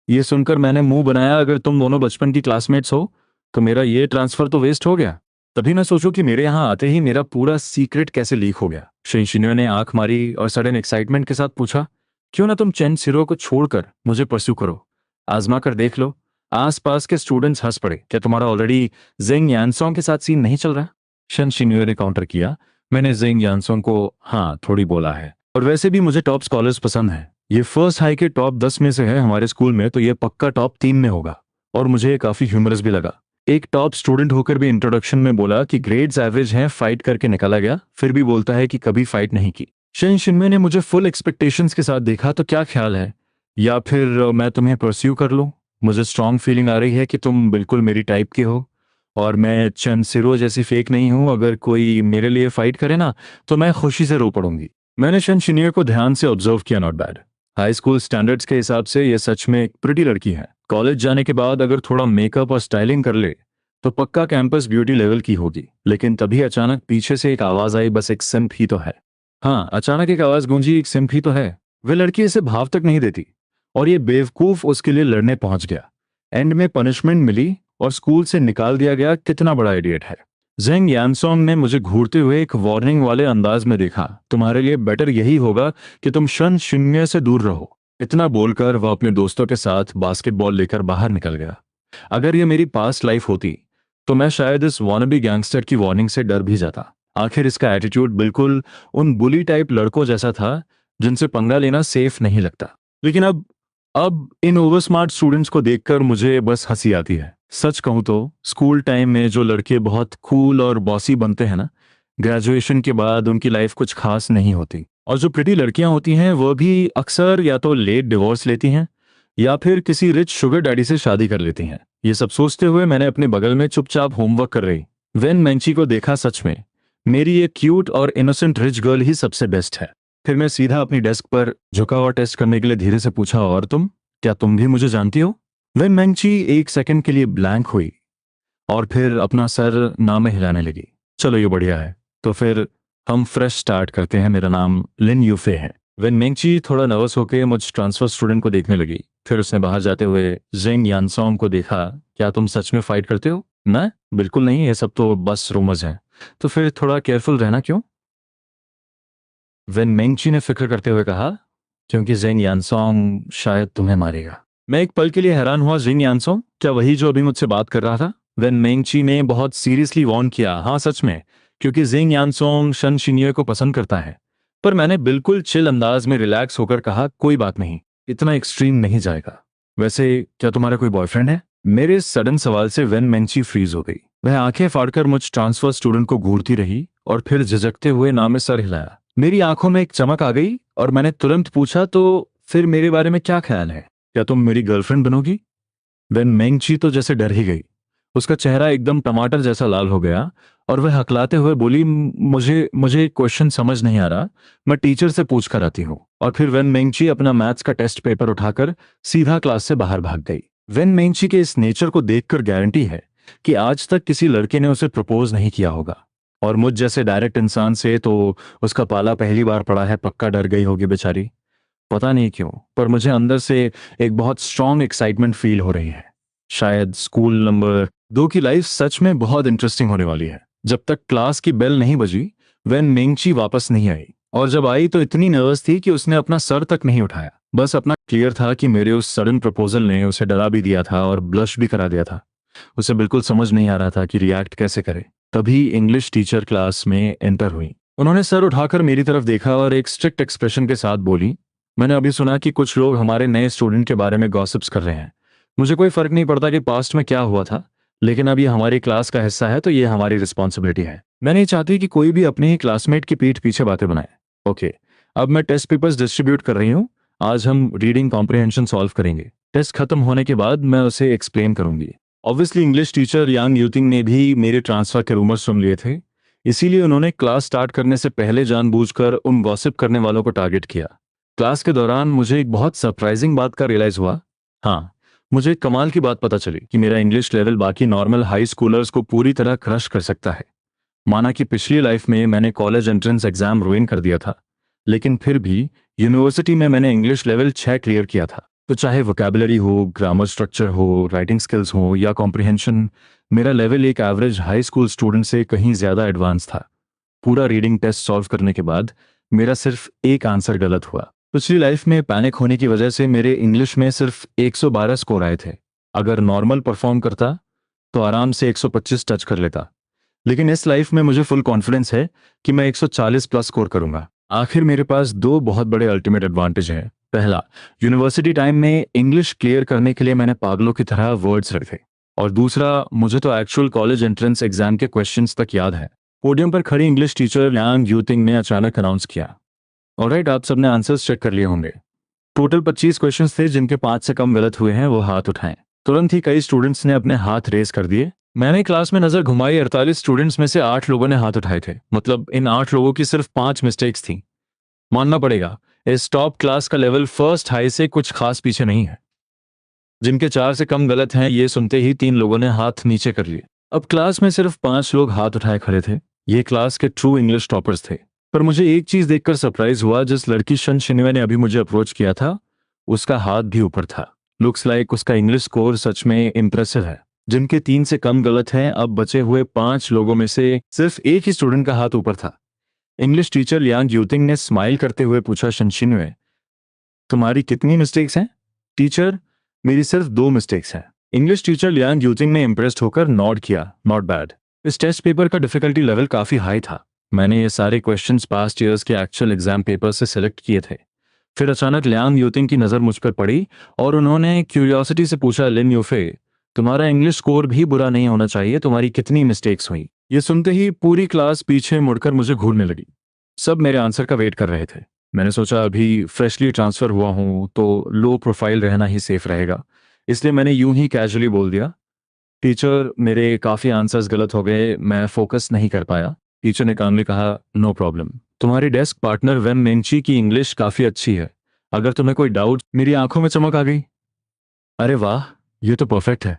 ये सुनकर मैंने मुंह बनाया, अगर तुम दोनों बचपन की क्लासमेट्स हो तो मेरा ये ट्रांसफर तो वेस्ट हो गया। तभी मैं सोचूं कि मेरे यहाँ आते ही मेरा पूरा सीक्रेट कैसे लीक हो गया। शिन्यो ने आंख मारी और सडन एक्साइटमेंट के साथ पूछा, क्यों ना तुम चेन सिरो को छोड़कर मुझे परस्यू करो, आजमा कर देख लो। आसपास के स्टूडेंट्स हंस पड़े। क्या तुम्हारा ऑलरेडी जेंग यानसोंग के साथ सीन नहीं चल रहा? शिन्यो ने काउंटर किया, मैंने जेंग यानसोंग को हाँ थोड़ी बोला है, और वैसे भी मुझे टॉप स्कॉलर्स पसंद है। ये फर्स्ट हाई के टॉप 10 में से है हमारे स्कूल में, तो ये पक्का टॉप 3 में होगा। और मुझे काफी ह्यूमरस भी लगा। एक टॉप स्टूडेंट होकर भी इंट्रोडक्शन में बोला कि ग्रेड्स एवरेज हैं, फाइट करके निकाला गया, फिर भी बोलता है कि कभी फाइट नहीं की। शिन्मे ने मुझे फुल एक्सपेक्टेशंस के साथ देखा, तो क्या ख्याल है, या फिर मैं तुम्हें परस्यू कर लूं? मुझे स्ट्रांग फीलिंग आ रही है कि तुम बिल्कुल मेरी टाइप के हो और मैं चंसिरो जैसी फेक नहीं हूं। अगर कोई मेरे लिए फाइट करे ना तो मैं खुशी से रो पड़ूंगी। मैंने शिन्यो को ध्यान से ऑब्जर्व किया। Not bad. High school standards के हिसाब से ये सच में एक प्रिटी लड़की है। कॉलेज जाने के बाद अगर थोड़ा मेकअप और स्टाइलिंग कर ले तो पक्का कैंपस ब्यूटी लेवल की होगी। लेकिन तभी अचानक पीछे से एक आवाज आई, बस एक सिम्प ही तो है। हाँ, अचानक एक आवाज गूंजी, एक सिम्प ही तो है। वह लड़की इसे भाव तक नहीं देती और ये बेवकूफ उसके लिए लड़ने पहुंच गया। एंड में पनिशमेंट मिली और स्कूल से निकाल दिया गया। कितना बड़ा इडियट है। जेंग यानसोंग ने मुझे घूरते हुए एक वार्निंग वाले अंदाज में देखा, तुम्हारे लिए बेटर यही होगा कि तुम शिन्यो से दूर रहो। इतना बोलकर वह अपने दोस्तों के साथ बास्केटबॉल लेकर बाहर निकल गया। अगर ये मेरी पास्ट लाइफ होती तो मैं शायद इस वानबी गैंगस्टर की वार्निंग से डर भी जाता। आखिर इसका एटीट्यूड बिल्कुल उन बुली टाइप लड़कों जैसा था जिनसे पंगा लेना सेफ नहीं लगता। लेकिन अब इन ओवर स्मार्ट स्टूडेंट्स को देखकर मुझे बस हंसी आती है। सच कहूं तो स्कूल टाइम में जो लड़के बहुत कूल और बॉसी बनते हैं ना, ग्रेजुएशन के बाद उनकी लाइफ कुछ खास नहीं होती। और जो प्रिटी लड़कियां होती हैं वो भी अक्सर या तो लेट डिवोर्स लेती हैं या फिर किसी रिच शुगर डैडी से शादी कर लेती हैं। ये सब सोचते हुए मैंने अपने बगल में चुपचाप होमवर्क कर रही वेन मेंची को देखा। सच में मेरी ये क्यूट और इनोसेंट रिच गर्ल ही सबसे बेस्ट है। फिर मैं सीधा अपनी डेस्क पर झुका और टेस्ट करने के लिए धीरे से पूछा, और तुम, क्या तुम भी मुझे जानती हो? वेन मेंची एक सेकंड के लिए ब्लैंक हुई और फिर अपना सर ना में हिलाने लगी। चलो ये बढ़िया है, तो फिर हम फ्रेश स्टार्ट करते हैं। मेरा नाम लिन यूफे है। वेन मेंची थोड़ा नर्वस होकर मुझ ट्रांसफर स्टूडेंट को देखने लगी। फिर उसने बाहर जाते हुए जेंग यानसोंग को देखा। क्या तुम सच में फाइट करते हो? ना, बिल्कुल नहीं, ये सब तो बस रूमर्स हैं। तो फिर थोड़ा केयरफुल रहना क्यों? वेन मेंची ने फिक्र करते हुए कहा, क्योंकि जेंग यानसोंग शायद तुम्हें मारेगा। मैं एक पल के लिए हैरान हुआ। जेंग यानसोंग? क्या वही जो अभी मुझसे बात कर रहा था? वेन मेंची ने बहुत सीरियसली वार्न किया। हाँ सच में, क्योंकि जेंग यानसोंग शन शिन्ये को पसंद करता है। पर मैंने बिल्कुल चिल अंदाज में रिलैक्स होकर कहा, कोई बात नहीं, इतना एक्सट्रीम नहीं जाएगा। वैसे क्या तुम्हारा कोई बॉयफ्रेंड है? मेरे इस सडन सवाल से वेन मेंची फ्रीज हो गई। वह आंखें फाड़कर मुझ ट्रांसफर स्टूडेंट को घूरती रही और फिर झिझकते हुए ना में सर हिलाया। मेरी आंखों में एक चमक आ गई और मैंने तुरंत पूछा, तो फिर मेरे बारे में क्या ख्याल है? क्या तुम मेरी गर्लफ्रेंड बनोगी? वेन मेंची तो जैसे डर ही गई। उसका चेहरा एकदम टमाटर जैसा लाल हो गया और वह हकलाते हुए बोली, मुझे क्वेश्चन समझ नहीं आ रहा, मैं टीचर से पूछ कर आती हूँ। और फिर वेन मेंची अपना मैथ्स का टेस्ट पेपर उठाकर सीधा क्लास से बाहर भाग गई। वेन मेंची के इस नेचर को देखकर गारंटी है कि आज तक किसी लड़के ने उसे प्रपोज नहीं किया होगा। और मुझ जैसे डायरेक्ट इंसान से तो उसका पाला पहली बार पड़ा है। पक्का डर गई होगी बेचारी। पता नहीं क्यों, पर मुझे अंदर से एक बहुत स्ट्रांग एक्साइटमेंट फील हो रही है। शायद स्कूल नंबर 2 की लाइफ सच में बहुत इंटरेस्टिंग होने वाली है। जब तक क्लास की बेल नहीं बजी वेन मेंची वापस नहीं आई, और जब आई तो इतनी नर्वस थी कि उसने अपना सर तक नहीं उठाया। बस अपना क्लियर था कि मेरे उस सडन प्रपोजल ने उसे डरा भी दिया था और ब्लश भी करा दिया था। उसे बिल्कुल समझ नहीं आ रहा था कि रिएक्ट कैसे करे। तभी इंग्लिश टीचर क्लास में एंटर हुई। उन्होंने सर उठाकर मेरी तरफ देखा और एक स्ट्रिक्ट एक्सप्रेशन के साथ बोली, मैंने अभी सुना कि कुछ लोग हमारे नए स्टूडेंट के बारे में गॉसिप्स कर रहे हैं। मुझे कोई फर्क नहीं पड़ता कि पास्ट में क्या हुआ था, लेकिन अब ये हमारी क्लास का हिस्सा है तो ये हमारी रिस्पॉन्सिबिलिटी है। मैं नहीं चाहती कि कोई भी अपने ही क्लासमेट की पीठ पीछे बातें बनाए। ओके, अब मैं टेस्ट पेपर्स डिस्ट्रीब्यूट कर रही हूँ। आज हम रीडिंग कॉम्प्रिहेंशन सॉल्व करेंगे। टेस्ट खत्म होने के बाद मैं उसे एक्सप्लेन करूंगी। ऑब्वियसली इंग्लिश टीचर यांग यूतिंग ने भी मेरे ट्रांसफर के रूमर्स सुन लिए थे, इसीलिए उन्होंने क्लास स्टार्ट करने से पहले जानबूझकर उन गॉसिप करने वालों को टारगेट किया। क्लास के दौरान मुझे एक बहुत सरप्राइजिंग बात का रियलाइज हुआ। हाँ, मुझे एक कमाल की बात पता चली कि मेरा इंग्लिश लेवल बाकी नॉर्मल हाई स्कूलर्स को पूरी तरह क्रश कर सकता है। माना कि पिछली लाइफ में मैंने कॉलेज एंट्रेंस एग्जाम रुइन कर दिया था, लेकिन फिर भी यूनिवर्सिटी में मैंने इंग्लिश लेवल 6 क्लियर किया था। तो चाहे वोकैबुलरी हो, ग्रामर स्ट्रक्चर हो, राइटिंग स्किल्स हो या कॉम्प्रिहेंशन, मेरा लेवल एक एवरेज हाई स्कूल स्टूडेंट से कहीं ज्यादा एडवांस था। पूरा रीडिंग टेस्ट सॉल्व करने के बाद मेरा सिर्फ एक आंसर गलत हुआ। पिछली लाइफ में पैनिक होने की वजह से मेरे इंग्लिश में सिर्फ 112 स्कोर आए थे। अगर नॉर्मल परफॉर्म करता तो आराम से 125 टच कर लेता, लेकिन इस लाइफ में मुझे फुल कॉन्फिडेंस है कि मैं 140 प्लस स्कोर करूंगा। आखिर मेरे पास दो बहुत बड़े अल्टीमेट एडवांटेज हैं। पहला, यूनिवर्सिटी टाइम में इंग्लिश क्लियर करने के लिए मैंने पागलों की तरह वर्ड्स रखे, और दूसरा, मुझे तो एक्चुअल कॉलेज एंट्रेंस एग्जाम के क्वेश्चंस तक याद है। पोडियम पर खड़ी इंग्लिश टीचर यांग यूतिंग ने अचानक अनाउंस किया, ऑलराइट, आप सबने आंसर्स चेक कर लिए होंगे। टोटल 25 क्वेश्चंस थे, जिनके 5 से कम गलत हुए हैं वो हाथ उठाएं। तुरंत ही कई स्टूडेंट्स ने अपने हाथ रेस कर दिए। मैंने क्लास में नजर घुमाई, 48 स्टूडेंट्स में से 8 लोगों ने हाथ उठाए थे। मतलब इन 8 लोगों की सिर्फ 5 मिस्टेक्स थी। मानना पड़ेगा, इस टॉप क्लास का लेवल फर्स्ट हाई से कुछ खास पीछे नहीं है। जिनके 4 से कम गलत हैं, ये सुनते ही 3 लोगों ने हाथ नीचे कर लिए। अब क्लास में सिर्फ 5 लोग हाथ उठाए खड़े थे। ये क्लास के ट्रू इंग्लिश टॉपर्स थे। पर मुझे एक चीज देखकर सरप्राइज हुआ, जिस लड़की शन शिनवे ने अभी मुझे अप्रोच किया था उसका हाथ भी ऊपर था। लुक्स लाइक उसका इंग्लिश स्कोर सच में इंप्रेसिव है। जिनके 3 से कम गलत हैं, अब बचे हुए 5 लोगों में से सिर्फ एक ही स्टूडेंट का हाथ ऊपर था। इंग्लिश टीचर यांग यूतिंग ने स्माइल करते हुए पूछा, शन शिनवे, तुम्हारी कितनी मिस्टेक्स हैं? टीचर, मेरी सिर्फ 2 मिस्टेक्स हैं। इंग्लिश टीचर लियांग यूतिंग ने इम्प्रेस्ड होकर नॉड किया, नॉट बैड। इस टेस्ट पेपर का डिफिकल्टी लेवल काफ़ी हाई था। मैंने ये सारे क्वेश्चंस पास्ट ईयर्स के एक्चुअल एग्जाम पेपर से सिलेक्ट किए थे। फिर अचानक लियांग यूतिंग की नज़र मुझ पर पड़ी और उन्होंने क्यूरियोसिटी से पूछा, लिन यूफे, तुम्हारा इंग्लिश स्कोर भी बुरा नहीं होना चाहिए, तुम्हारी कितनी मिस्टेक्स हुई? ये सुनते ही पूरी क्लास पीछे मुड़कर मुझे घूरने लगी। सब मेरे आंसर का वेट कर रहे थे। मैंने सोचा अभी फ्रेशली ट्रांसफ़र हुआ हूँ तो लो प्रोफाइल रहना ही सेफ रहेगा, इसलिए मैंने यूं ही कैजुअली बोल दिया, टीचर मेरे काफ़ी आंसर्स गलत हो गए, मैं फोकस नहीं कर पाया। टीचर ने कामली कहा, नो प्रॉब्लम, तुम्हारी डेस्क पार्टनर वेन मेंची की इंग्लिश काफ़ी अच्छी है, अगर तुम्हें कोई डाउट। मेरी आंखों में चमक आ गई। अरे वाह, ये तो परफेक्ट है,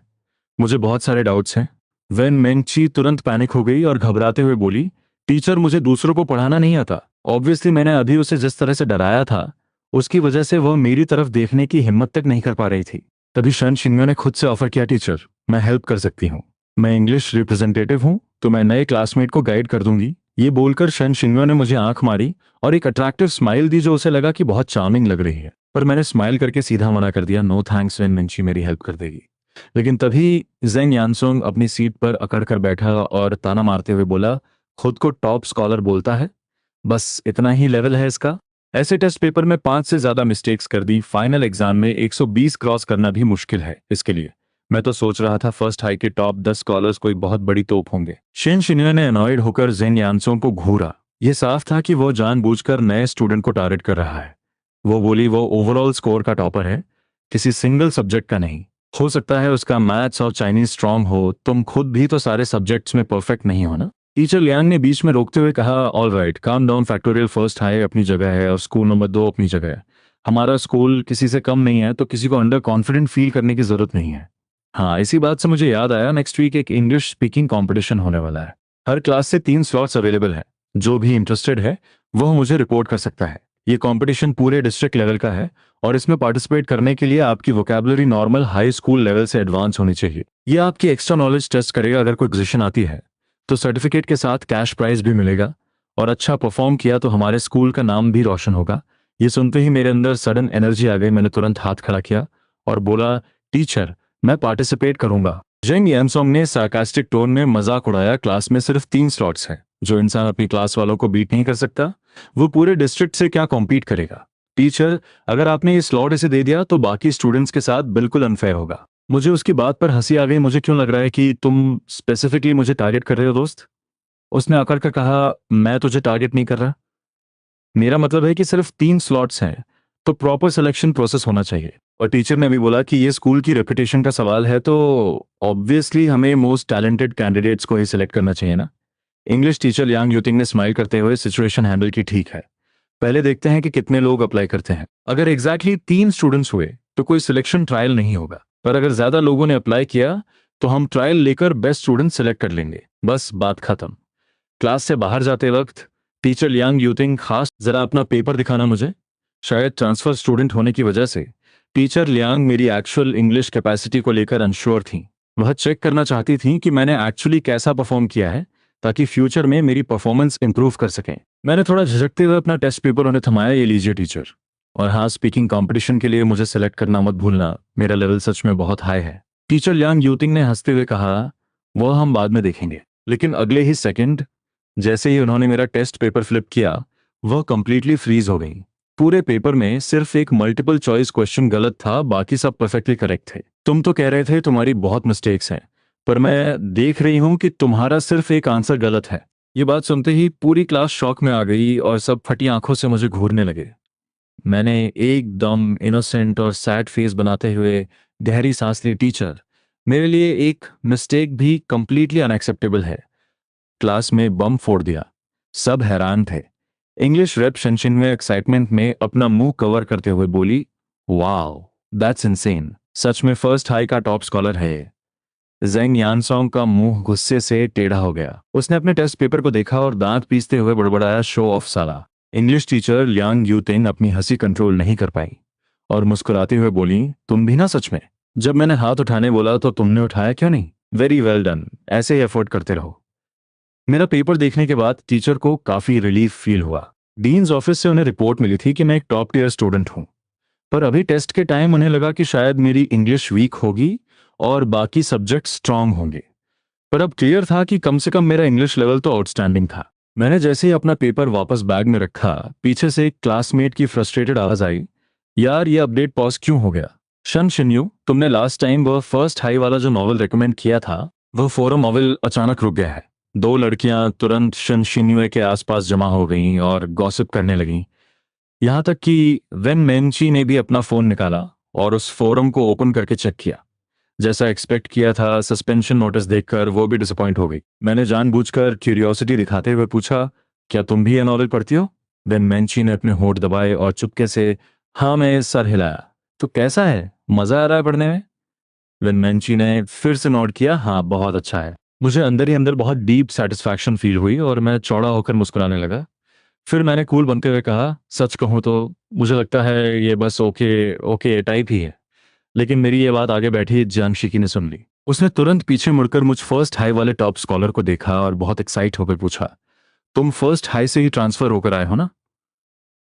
मुझे बहुत सारे डाउट्स हैं। वेन मेंची तुरंत पैनिक हो गई और घबराते हुए बोली, टीचर मुझे दूसरों को पढ़ाना नहीं आता। ऑब्वियसली मैंने अभी उसे जिस तरह से डराया था उसकी वजह से वह मेरी तरफ देखने की हिम्मत तक नहीं कर पा रही थी। तभी शन शिन्यो ने खुद से ऑफर किया, टीचर मैं हेल्प कर सकती हूँ, मैं इंग्लिश रिप्रेजेंटेटिव हूँ तो मैं नए क्लासमेट को गाइड कर दूंगी। ये बोलकर शन शिन्यो ने मुझे आंख मारी और एक अट्रैक्टिव स्माइल दी जो उसे लगा कि बहुत चार्मिंग लग रही है, पर मैंने स्माइल करके सीधा मना कर दिया, नो थैंक्स, वेन मेंची मेरी हेल्प कर देगी। लेकिन तभी जेंग यानसोंग अपनी सीट पर अकड़ कर बैठा और ताना मारते हुए बोला, खुद को टॉप स्कॉलर बोलता है, बस इतना ही लेवल है इसका। ऐसे टेस्ट पेपर में 5 से ज्यादा मिस्टेक्स कर दी, फाइनल एग्जाम में 120 क्रॉस करना भी मुश्किल है इसके लिए। मैं तो सोच रहा था फर्स्ट हाई के टॉप 10 स्कॉलर्स कोई बहुत बड़ी तोप होंगे। शेन शिन्यो ने अनॉयड होकर जेन यानसोंग को घूरा। यह साफ था कि वो जानबूझकर नए स्टूडेंट को टारगेट कर रहा है। वो बोली, वो ओवरऑल स्कोर का टॉपर है, किसी सिंगल सब्जेक्ट का नहीं। हो सकता है उसका मैथ्स और चाइनीज स्ट्रांग हो, तुम खुद भी तो सारे सब्जेक्ट्स में परफेक्ट नहीं हो ना। टीचर लियांग ने बीच में रोकते हुए कहा, all right, calm down, factorial first high अपनी जगह है और स्कूल नंबर 2 अपनी जगह है। हमारा स्कूल किसी से कम नहीं है तो किसी को अंडर कॉन्फिडेंट फील करने की जरूरत नहीं है। हाँ, इसी बात से मुझे याद आया, नेक्स्ट वीक एक इंग्लिश स्पीकिंग कंपटीशन होने वाला है। हर क्लास से 3 स्लॉट्स अवेलेबल है, जो भी इंटरेस्टेड है वह मुझे रिपोर्ट कर सकता है। ये कंपटीशन पूरे डिस्ट्रिक्ट लेवल का है और इसमें पार्टिसिपेट करने के लिए आपकी vocabulary normal high school level से एडवांस होनी चाहिए। ये आपकी एक्स्ट्रा नॉलेज टेस्ट करेगा, अगर कोई पोजीशन आती है तो सर्टिफिकेट के साथ कैश प्राइज भी मिलेगा और अच्छा परफॉर्म किया तो हमारे स्कूल का नाम भी रोशन होगा। ये सुनते ही मेरे अंदर सडन एनर्जी आ गई। मैंने तुरंत हाथ खड़ा किया और बोला, टीचर मैं पार्टिसिपेट करूंगा। जेंग यानसोंग ने सार्कास्टिक टोन में मजाक उड़ाया, क्लास में सिर्फ 3 स्लॉट्स हैं, जो इंसान अपनी क्लास वालों को बीट नहीं कर सकता वो पूरे डिस्ट्रिक्ट से क्या कॉम्पीट करेगा। टीचर, अगर आपने ये स्लॉट इसे दे दिया तो बाकी स्टूडेंट्स के साथ बिल्कुल अनफेयर होगा। मुझे उसकी बात पर हंसी आ गई। मुझे क्यों लग रहा है कि तुम स्पेसिफिकली मुझे टारगेट कर रहे हो दोस्त? उसने आकर कर कहा, मैं तुझे टारगेट नहीं कर रहा, मेरा मतलब है कि सिर्फ 3 स्लॉट्स हैं तो प्रॉपर सिलेक्शन प्रोसेस होना चाहिए। और टीचर ने भी बोला कि ये स्कूल की रेपुटेशन का सवाल है तो ऑब्वियसली हमें मोस्ट टैलेंटेड कैंडिडेट्स को ही सिलेक्ट करना चाहिए ना। इंग्लिश टीचर लियांग यूतिंग ने स्माइल करते हुए सिचुएशन हैंडल की, ठीक है, पहले देखते हैं कि कितने लोग अप्लाई करते हैं। अगर एग्जैक्टली 3 स्टूडेंट्स हुए तो कोई सिलेक्शन ट्रायल नहीं होगा, पर अगर ज्यादा लोगों ने अप्लाई किया तो हम ट्रायल लेकर बेस्ट स्टूडेंट सिलेक्ट कर लेंगे, बस बात खत्म। क्लास से बाहर जाते वक्त टीचर लियांग यूतिंग, खास जरा अपना पेपर दिखाना मुझे। शायद ट्रांसफर स्टूडेंट होने की वजह से टीचर लियांग मेरी एक्चुअल इंग्लिश कैपेसिटी को लेकर अनश्योर थी। वह चेक करना चाहती थी कि मैंने एक्चुअली कैसा परफॉर्म किया है ताकि फ्यूचर में मेरी परफॉर्मेंस इंप्रूव कर सकें। मैंने थोड़ा झिझकते हुए अपना टेस्ट पेपर उन्हें थमाया, ये लीजिए टीचर, और हाँ, स्पीकिंग कंपटीशन के लिए मुझे सेलेक्ट करना मत भूलना, मेरा लेवल सच में बहुत हाई है। टीचर लियांग यूतिंग ने हंसते हुए कहा, वह हम बाद में देखेंगे। लेकिन अगले ही सेकंड जैसे ही उन्होंने मेरा टेस्ट पेपर फ्लिप किया, वह कंप्लीटली फ्रीज हो गई। पूरे पेपर में सिर्फ एक मल्टीपल चॉइस क्वेश्चन गलत था, बाकी सब परफेक्टली करेक्ट थे। तुम तो कह रहे थे तुम्हारी बहुत मिस्टेक्स हैं, पर मैं देख रही हूं कि तुम्हारा सिर्फ एक आंसर गलत है। ये बात सुनते ही पूरी क्लास शॉक में आ गई और सब फटी आंखों से मुझे घूरने लगे। मैंने एकदम इनोसेंट और सैड फेस बनाते हुए गहरी सांस ली, टीचर मेरे लिए एक मिस्टेक भी कंप्लीटली अनएक्सेप्टेबल है। क्लास में बम फोड़ दिया। सब हैरान थे। इंग्लिश रेप शनशिन में एक्साइटमेंट में अपना मुंह कवर करते हुए बोली, वाओ दैट्स इनसेन, सच में फर्स्ट हाई का टॉप स्कॉलर है ये। जेंग यानसोंग का मुंह गुस्से से टेढ़ा हो गया। उसने अपने टेस्ट पेपर को देखा और दांत पीसते हुए बड़बड़ाया, शो ऑफ साला। इंग्लिश टीचर लियांग यूतिंग अपनी हंसी कंट्रोल नहीं कर पाई और मुस्कुराते हुए बोली, तुम भी ना सच में, जब मैंने हाथ उठाने बोला तो तुमने उठाया क्यों नहीं? वेरी वेल डन, ऐसे ही एफर्ट करते रहो। मेरा पेपर देखने के बाद टीचर को काफी रिलीफ फील हुआ। डीन्स ऑफिस से उन्हें रिपोर्ट मिली थी कि मैं एक टॉप टियर स्टूडेंट हूं, पर अभी टेस्ट के टाइम उन्हें लगा कि शायद मेरी इंग्लिश वीक होगी और बाकी सब्जेक्ट स्ट्रांग होंगे। पर अब क्लियर था कि कम से कम मेरा इंग्लिश लेवल तो आउटस्टैंडिंग था। मैंने जैसे ही अपना पेपर वापस बैग में रखा, पीछे से एक क्लासमेट की फ्रस्ट्रेटेड आवाज आई, यार ये अपडेट पॉज क्यों हो गया? शन शिन्यू, तुमने लास्ट टाइम वह फर्स्ट हाई वाला जो नॉवल रेकमेंड किया था, वह फोरम नॉवल अचानक रुक गया है। दो लड़कियां तुरंत शन शिन्यू के आसपास जमा हो गईं और गॉसिप करने लगीं। यहाँ तक कि वेन मेनची ने भी अपना फोन निकाला और उस फोरम को ओपन करके चेक किया। जैसा एक्सपेक्ट किया था, सस्पेंशन नोटिस देखकर वो भी डिसअपॉइंट हो गई। मैंने जानबूझकर क्यूरियोसिटी दिखाते हुए पूछा, क्या तुम भी ये नॉवल पढ़ती हो? वेन मेंची ने अपने होंठ दबाए और चुपके से हाँ में सर हिलाया। तो कैसा है, मजा आ रहा है पढ़ने में? वेन मेंची ने फिर से नोट किया, हाँ बहुत अच्छा है। मुझे अंदर ही अंदर बहुत डीप सेटिस्फैक्शन फील हुई और मैं चौड़ा होकर मुस्कुराने लगा। फिर मैंने कूल बनते हुए कहा, सच कहूँ तो मुझे लगता है ये बस ओके ओके टाइप ही है। लेकिन मेरी ये बात आगे बैठी जानशिकी ने सुन ली। उसने तुरंत पीछे मुड़कर मुझ फर्स्ट हाई वाले टॉप स्कॉलर को देखा और बहुत एक्साइट होकर पूछा, तुम फर्स्ट हाई से ही ट्रांसफर होकर आए हो ना?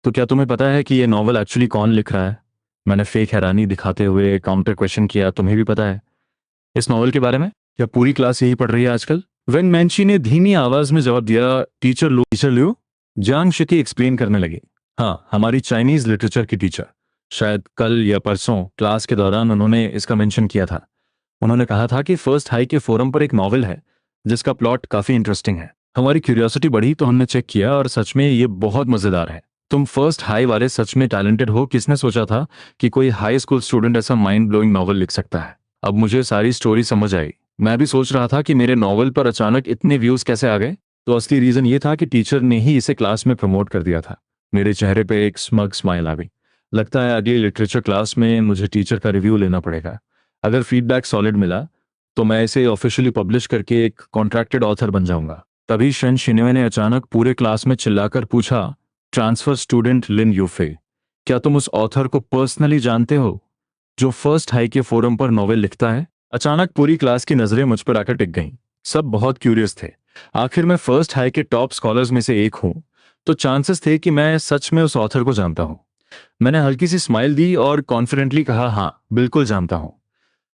तो क्या तुम्हें पता है कि ये नॉवल एक्चुअली कौन लिख रहा है? मैंने फेक हैरानी दिखाते हुए काउंटर क्वेश्चन किया, तुम्हें भी पता है इस नॉवल के बारे में? क्या पूरी क्लास यही पढ़ रही है आजकल? वेन मैंची ने धीमी आवाज में जवाब दिया, टीचर लियो। जांग शिकी एक्सप्लेन करने लगे, हाँ हमारी चाइनीज लिटरेचर की टीचर। शायद कल या परसों क्लास के दौरान उन्होंने इसका मेंशन किया था। उन्होंने कहा था कि फर्स्ट हाई के फोरम पर एक नॉवल है जिसका प्लॉट काफी इंटरेस्टिंग है। हमारी क्यूरियोसिटी बढ़ी तो हमने चेक किया और सच में ये बहुत मजेदार है। तुम फर्स्ट हाई वाले सच में टैलेंटेड हो। किसने सोचा था कि कोई हाई स्कूल स्टूडेंट ऐसा माइंड ब्लोइंग नॉवल लिख सकता है? अब मुझे सारी स्टोरी समझ आई। मैं भी सोच रहा था कि मेरे नॉवल पर अचानक इतने व्यूज कैसे आ गए। तो असली रीजन ये था कि टीचर ने ही इसे क्लास में प्रमोट कर दिया था। मेरे चेहरे पे एक स्मग स्माइल आ गई। लगता है अगली लिटरेचर क्लास में मुझे टीचर का रिव्यू लेना पड़ेगा। अगर फीडबैक सॉलिड मिला तो मैं इसे ऑफिशियली पब्लिश करके एक कॉन्ट्रैक्टेड ऑथर बन जाऊंगा। तभी शन शिनवे ने अचानक पूरे क्लास में चिल्लाकर पूछा, ट्रांसफर स्टूडेंट लिन यूफे, क्या तुम उस ऑथर को पर्सनली जानते हो जो फर्स्ट हाई के फोरम पर नॉवेल लिखता है? अचानक पूरी क्लास की नजरें मुझ पर आकर टिक गईं। सब बहुत क्यूरियस थे। आखिर मैं फर्स्ट हाई के टॉप स्कॉलर्स में से एक हूं, तो चांसेस थे कि मैं सच में उस ऑथर को जानता हूं। मैंने हल्की सी स्माइल दी और कॉन्फिडेंटली कहा, हाँ बिल्कुल जानता हूं।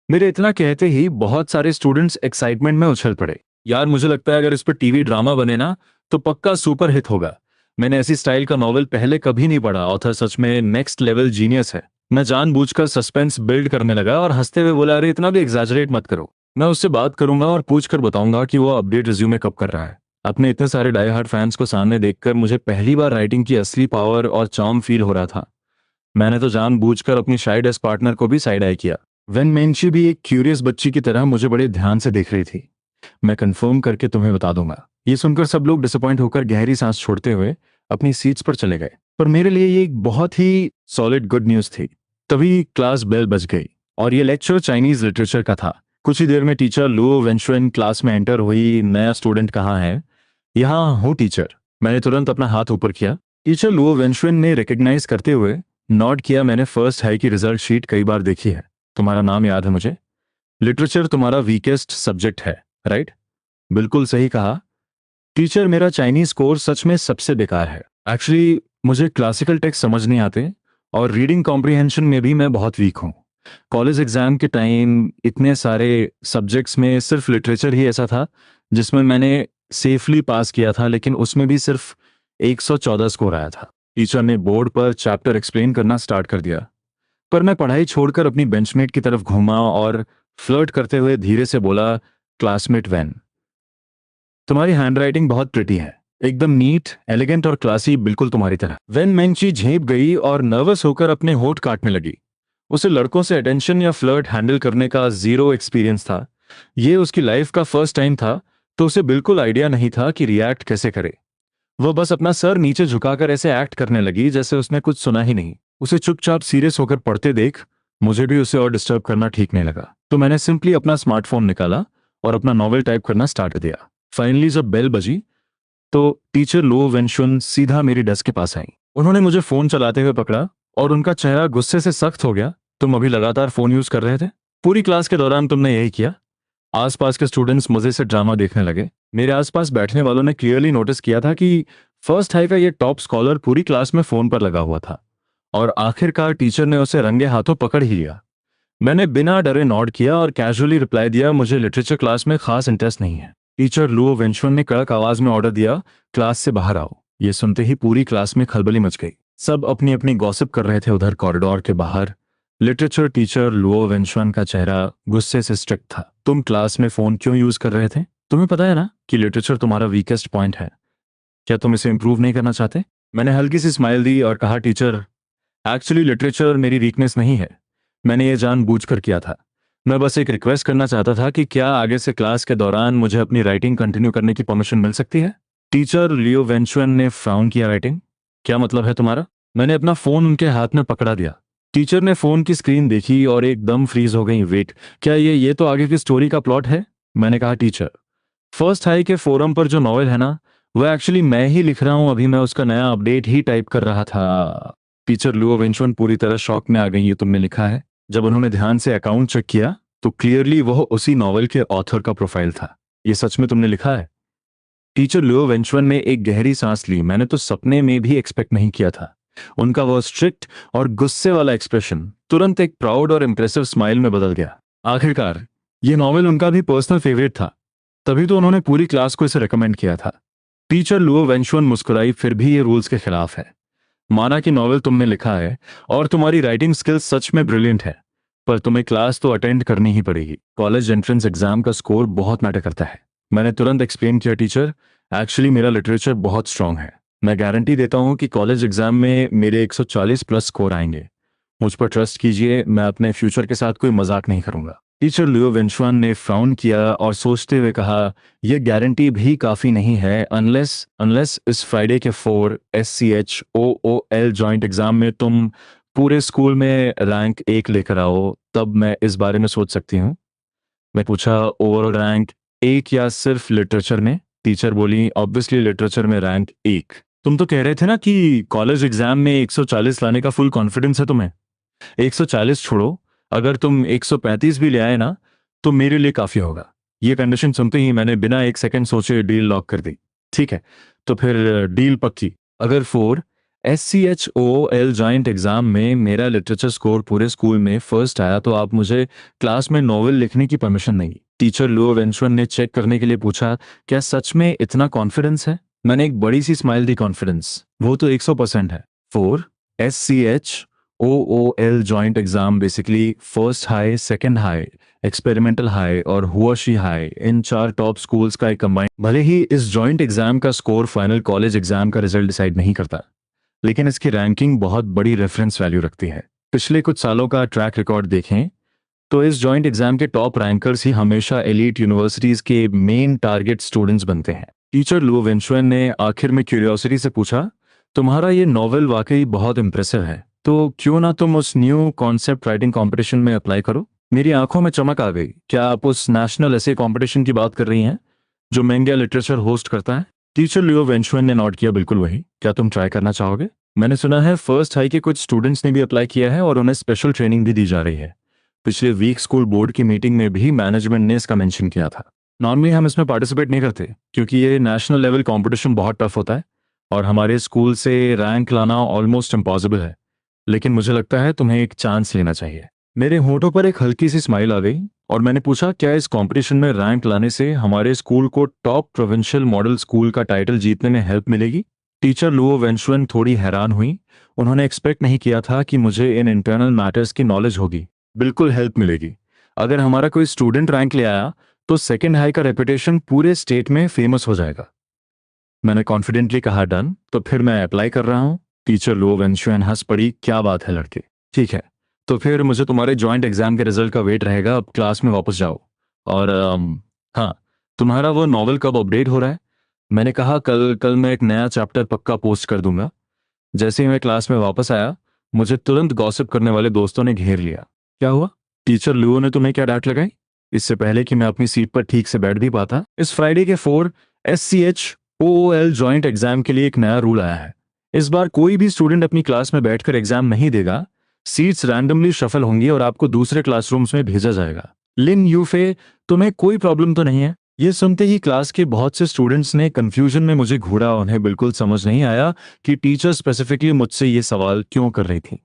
मेरे इतना कहते ही बहुत सारे स्टूडेंट्स एक्साइटमेंट में उछल पड़े। यार मुझे लगता है अगर इस पर टीवी ड्रामा बने ना तो पक्का सुपर हिट होगा। मैंने ऐसी स्टाइल का नॉवल पहले कभी नहीं पढ़ा। ऑथर सच में नेक्स्ट लेवल जीनियस है। मैं जानबूझकर सस्पेंस बिल्ड करने लगा और हंसते हुए बोला, अरे इतना भी एग्जैजरेट मत करो। मैं उससे बात करूंगा और पूछ कर बताऊंगा कि वो अपडेट रिज्यूमे कब कर रहा है। अपने इतने सारे डाई हार्ड फैंस को सामने देखकर मुझे पहली बार राइटिंग की असली पावर और चार्म फील हो रहा था। मैंने तो जानबूझकर अपनी शाई डेस्क पार्टनर को भी साइड आई किया। वेन मेंशी भी एक क्यूरियस बच्ची की तरह मुझे बड़े ध्यान से देख रही थी। मैं कंफर्म करके तुम्हें बता दूंगा। ये सुनकर सब लोग डिसअपॉइंट होकर गहरी सांस छोड़ते हुए अपनी सीट्स पर चले गए। पर मेरे लिए ये एक बहुत ही सॉलिड गुड न्यूज थी। तभी क्लास बेल बज गई और ये लेक्चर चाइनीज लिटरेचर का था। कुछ ही देर में टीचर लुओ वेंशुएन क्लास में एंटर हुई। नया स्टूडेंट कहाँ है? यहाँ हूँ टीचर। मैंने तुरंत अपना हाथ ऊपर किया। टीचर लुओ वेंशुएन ने रिकग्नाइज करते हुए नॉट किया। मैंने फर्स्ट हाई की रिजल्ट शीट कई बार देखी है। तुम्हारा नाम याद है मुझे। लिटरेचर तुम्हारा वीकेस्ट सब्जेक्ट है, राइट? बिल्कुल सही कहा टीचर। मेरा चाइनीज कोर्स सच में सबसे बेकार है। एक्चुअली मुझे क्लासिकल टेक्स्ट समझ नहीं आते और रीडिंग कॉम्प्रिहेंशन में भी मैं बहुत वीक हूँ। कॉलेज एग्जाम के टाइम इतने सारे सब्जेक्ट्स में सिर्फ लिटरेचर ही ऐसा था जिसमें मैंने सेफली पास किया था, लेकिन उसमें भी सिर्फ 114 स्कोर आया था। टीचर ने बोर्ड पर चैप्टर एक्सप्लेन करना स्टार्ट कर दिया, पर मैं पढ़ाई छोड़कर अपनी बेंचमेट की तरफ घूमा और फ्लर्ट करते हुए धीरे से बोला, क्लासमेट वैन, तुम्हारी हैंडराइटिंग बहुत प्रिटी है, एकदम नीट, एलिगेंट और क्लासी, बिल्कुल तुम्हारी तरह। वेन मेंची झेप गई और नर्वस होकर अपने होठ काटने लगी। उसे लड़कों से अटेंशन या फ्लर्ट हैंडल करने का जीरो एक्सपीरियंस था। ये उसकी लाइफ का फर्स्ट टाइम था, तो उसे बिल्कुल आइडिया नहीं था कि रिएक्ट कैसे करे। वह बस अपना सर नीचे झुकाकर ऐसे एक्ट करने लगी जैसे उसने कुछ सुना ही नहीं। उसे चुपचाप सीरियस होकर पढ़ते देख मुझे भी उसे और डिस्टर्ब करना ठीक नहीं लगा, तो मैंने सिंपली अपना स्मार्टफोन निकाला और अपना नॉवेल टाइप करना स्टार्ट कर दिया। फाइनली जब बेल बजी तो टीचर लो वेंशुन सीधा मेरी डेस्क के पास आई। उन्होंने मुझे फोन चलाते हुए पकड़ा और उनका चेहरा गुस्से से सख्त हो गया। तुम अभी लगातार फोन यूज कर रहे थे? पूरी क्लास के दौरान तुमने यही किया। आसपास के स्टूडेंट्स मजे से ड्रामा देखने लगे। मेरे आसपास बैठने वालों ने क्लियरली नोटिस किया था कि फर्स्ट हाई का ये टॉप स्कॉलर पूरी क्लास में फोन पर लगा हुआ था और आखिरकार टीचर ने उसे रंगे हाथों पकड़ ही लिया। मैंने बिना डरे नॉड किया और कैजुअली रिप्लाई दिया, मुझे लिटरेचर क्लास में खास इंटरेस्ट नहीं है। टीचर लुओ वेंशुन ने कड़क आवाज में ऑर्डर दिया, क्लास से बाहर आओ। ये सुनते ही पूरी क्लास में खलबली मच गई। सब अपनी अपनी गॉसिप कर रहे थे उधर कॉरिडोर के बाहर। लिटरेचर टीचर लुओ वेंशुन का चेहरा गुस्से से स्ट्रिक्ट था। तुम क्लास में फोन क्यों यूज कर रहे थे? तुम्हें पता है ना कि लिटरेचर तुम्हारा वीकेस्ट पॉइंट है। क्या तुम इसे इंप्रूव नहीं करना चाहते? मैंने हल्की सी स्माइल दी और कहा, टीचर एक्चुअली लिटरेचर मेरी वीकनेस नहीं है, मैंने ये जानबूझकर किया था। मैं बस एक रिक्वेस्ट करना चाहता था कि क्या आगे से क्लास के दौरान मुझे अपनी राइटिंग कंटिन्यू करने की परमिशन मिल सकती है? टीचर लियो वेंचुअन ने फ्राउन किया। राइटिंग? क्या मतलब है तुम्हारा? मैंने अपना फोन उनके हाथ में पकड़ा दिया। टीचर ने फोन की स्क्रीन देखी और एकदम फ्रीज हो गई। वेट, क्या ये तो आगे की स्टोरी का प्लॉट है? मैंने कहा, टीचर फर्स्ट हाई के फोरम पर जो नॉवेल है ना, वो एक्चुअली मैं ही लिख रहा हूं। अभी मैं उसका नया अपडेट ही टाइप कर रहा था। टीचर लुओ वेंचुअन पूरी तरह शॉक में आ गई। ये तुमने लिखा है? जब उन्होंने ध्यान से अकाउंट चेक किया तो क्लियरली वह उसी नॉवेल के ऑथर का प्रोफाइल था। ये सच में तुमने लिखा है? टीचर लुओ वेंचुअन ने एक गहरी सांस ली। मैंने तो सपने में भी एक्सपेक्ट नहीं किया था। उनका वह स्ट्रिक्ट और गुस्से वाला एक्सप्रेशन तुरंत एक प्राउड और इंप्रेसिव स्माइल में बदल गया। आखिरकार ये नॉवेल उनका भी पर्सनल फेवरेट था, तभी तो उन्होंने पूरी क्लास को इसे रिकमेंड किया था। टीचर लुओ वेंचुअन मुस्कुराई। फिर भी ये रूल्स के खिलाफ है। माना कि नॉवेल तुमने लिखा है और तुम्हारी राइटिंग स्किल्स सच में ब्रिलियंट है, पर तुम्हें क्लास तो अटेंड करनी ही पड़ेगी। कॉलेज एंट्रेंस एग्जाम का स्कोर बहुत मैटर करता है। मैंने तुरंत एक्सप्लेन किया, टीचर एक्चुअली मेरा लिटरेचर बहुत स्ट्रांग है। मैं गारंटी देता हूँ कि कॉलेज एग्जाम में मेरे 140 प्लस स्कोर आएंगे। मुझ पर ट्रस्ट कीजिए, मैं अपने फ्यूचर के साथ कोई मजाक नहीं करूंगा। टीचर लियो वेंचुआन ने फ्राउन किया और सोचते हुए कहा, यह गारंटी भी काफी नहीं है। अनलेस इस फ्राइडे के 4 SCHOOL जॉइंट एग्जाम में तुम पूरे स्कूल में रैंक 1 लेकर आओ, तब मैं इस बारे में सोच सकती हूँ। मैं पूछा, ओवरऑल रैंक 1 या सिर्फ लिटरेचर में? टीचर बोली, ऑब्वियसली लिटरेचर में रैंक 1। तुम तो कह रहे थे ना कि कॉलेज एग्जाम में 140 लाने का फुल कॉन्फिडेंस है तुम्हें। 140 छोड़ो, अगर तुम 135 भी ले आए ना तो मेरे लिए काफी होगा। ये कंडीशन सुनते ही मैंने बिना एक सेकंड सोचे डील लॉक कर दी। ठीक है, तो फिर डील पक्की। अगर 4 SCHOOL जॉइंट एग्जाम में मेरा लिटरेचर स्कोर पूरे स्कूल में फर्स्ट आया तो आप मुझे क्लास में नॉवेल लिखने की परमिशन देंगी? टीचर लुओ वेंचुअन ने चेक करने के लिए पूछा, क्या सच में इतना कॉन्फिडेंस है? मैंने एक बड़ी सी स्माइल दी। कॉन्फिडेंस वो तो 100% है। 4 SCHOOL joint exam basically first high, second high, experimental high और हुआशी हाई, इन 4 टॉप स्कूल्स का एक कंबाइन। भले ही इस जॉइंट एग्जाम का स्कोर फाइनल कॉलेज एग्जाम का रिजल्ट डिसाइड नहीं करता, लेकिन इसकी रैंकिंग बहुत बड़ी रेफरेंस वैल्यू रखती है। पिछले कुछ सालों का ट्रैक रिकॉर्ड देखें तो इस जॉइंट एग्जाम के टॉप रैंकर्स ही हमेशा एलीट यूनिवर्सिटीज के मेन टारगेट स्टूडेंट्स बनते हैं। टीचर लुओ वेंचुअन ने आखिर में क्यूरियोसिटी से पूछा, तुम्हारा ये नॉवेल वाकई बहुत इंप्रेसिव है, तो क्यों ना तुम उस न्यू कॉन्सेप्ट राइटिंग कंपटीशन में अप्लाई करो? मेरी आंखों में चमक आ गई। क्या आप उस नेशनल ऐसे कंपटीशन की बात कर रही हैं जो महंगा लिटरेचर होस्ट करता है? टीचर लियो वेंचुअन ने नोट किया, बिल्कुल वही। क्या तुम ट्राई करना चाहोगे? मैंने सुना है फर्स्ट हाई के कुछ स्टूडेंट्स ने भी अप्लाई किया है और उन्हें स्पेशल ट्रेनिंग भी दी जा रही है। पिछले वीक स्कूल बोर्ड की मीटिंग में भी मैनेजमेंट ने इसका मेंशन किया था। नॉर्मली हम इसमें पार्टिसिपेट नहीं करते क्योंकि ये नेशनल लेवल कंपटीशन बहुत टफ होता है और हमारे स्कूल से रैंक लाना ऑलमोस्ट इम्पॉसिबल है, लेकिन मुझे लगता है तुम्हें एक चांस लेना चाहिए। मेरे होठों पर एक हल्की सी स्माइल आ गई और मैंने पूछा, क्या इस कंपटीशन में रैंक लाने से हमारे स्कूल को टॉप प्रोविंशियल मॉडल स्कूल का टाइटल जीतने में हेल्प मिलेगी? टीचर लुओ वेंचुअन थोड़ी हैरान हुई। उन्होंने एक्सपेक्ट नहीं किया था कि मुझे इन इंटरनल मैटर्स की नॉलेज होगी। बिल्कुल हेल्प मिलेगी। अगर हमारा कोई स्टूडेंट रैंक ले आया तो सेकेंड हाई का रेपुटेशन पूरे स्टेट में फेमस हो जाएगा। मैंने कॉन्फिडेंटली कहा, डन, तो फिर मैं अप्लाई कर रहा हूं। टीचर लुओ वेंचुअन हंस पड़ी, क्या बात है लड़के, ठीक है, तो फिर मुझे तुम्हारे जॉइंट एग्जाम के रिजल्ट का वेट रहेगा। अब क्लास में वापस जाओ। और हाँ, तुम्हारा वो नॉवल कब अपडेट हो रहा है? मैंने कहा, कल मैं एक नया चैप्टर पक्का पोस्ट कर दूंगा। जैसे ही मैं क्लास में वापस आया मुझे तुरंत गॉसिप करने वाले दोस्तों ने घेर लिया। क्या हुआ? टीचर लुओ ने तुम्हें क्या डांट लगाई? इससे पहले कि मैं अपनी सीट पर ठीक से बैठ भी पाता, इस फ्राइडे के 4 SCHOOL जॉइंट एग्जाम के लिए एक नया रूल आया है। इस बार कोई भी स्टूडेंट अपनी क्लास में बैठकर एग्जाम नहीं देगा। सीट्स रैंडमली शफल होंगी और आपको दूसरे क्लासरूम्स में भेजा जाएगा। लिन यूफे, तुम्हें कोई प्रॉब्लम तो नहीं है? ये सुनते ही क्लास के बहुत से स्टूडेंट्स ने कंफ्यूजन में मुझे घूरा। उन्हें बिल्कुल समझ नहीं आया कि टीचर स्पेसिफिकली मुझसे ये सवाल क्यों कर रही थी।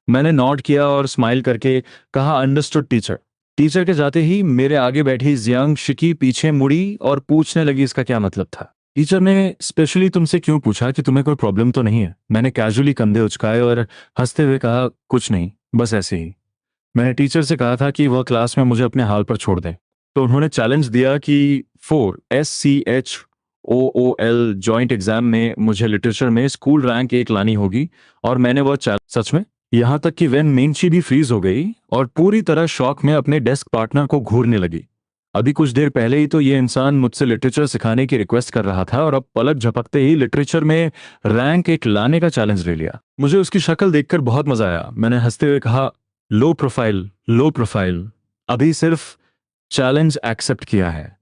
मैंने नोट किया और स्माइल करके कहा, अंडरस्टूड टीचर। टीचर के जाते ही मेरे आगे बैठी जियांग शिकी पीछे मुड़ी और पूछने लगी इसका क्या मतलब था। टीचर ने स्पेशली तुमसे क्यों पूछा कि तुम्हें कोई प्रॉब्लम तो नहीं है? मैंने कैजुअली कंधे उचकाए और हंसते हुए कहा, कुछ नहीं, बस ऐसे ही। मैंने टीचर से कहा था कि वह क्लास में मुझे अपने हाल पर छोड़ दें। तो उन्होंने चैलेंज दिया कि 4 SCHOOL जॉइंट एग्जाम में मुझे लिटरेचर में स्कूल रैंक 1 लानी होगी। और मैंने वह सच में, यहाँ तक कि वेन मेंची भी फ्रीज हो गई और पूरी तरह शॉक में अपने डेस्क पार्टनर को घूरने लगी। अभी कुछ देर पहले ही तो ये इंसान मुझसे लिटरेचर सिखाने की रिक्वेस्ट कर रहा था और अब पलक झपकते ही लिटरेचर में रैंक 1 लाने का चैलेंज ले लिया। मुझे उसकी शक्ल देखकर बहुत मजा आया। मैंने हंसते हुए कहा, लो प्रोफाइल, लो प्रोफाइल, अभी सिर्फ चैलेंज एक्सेप्ट किया है,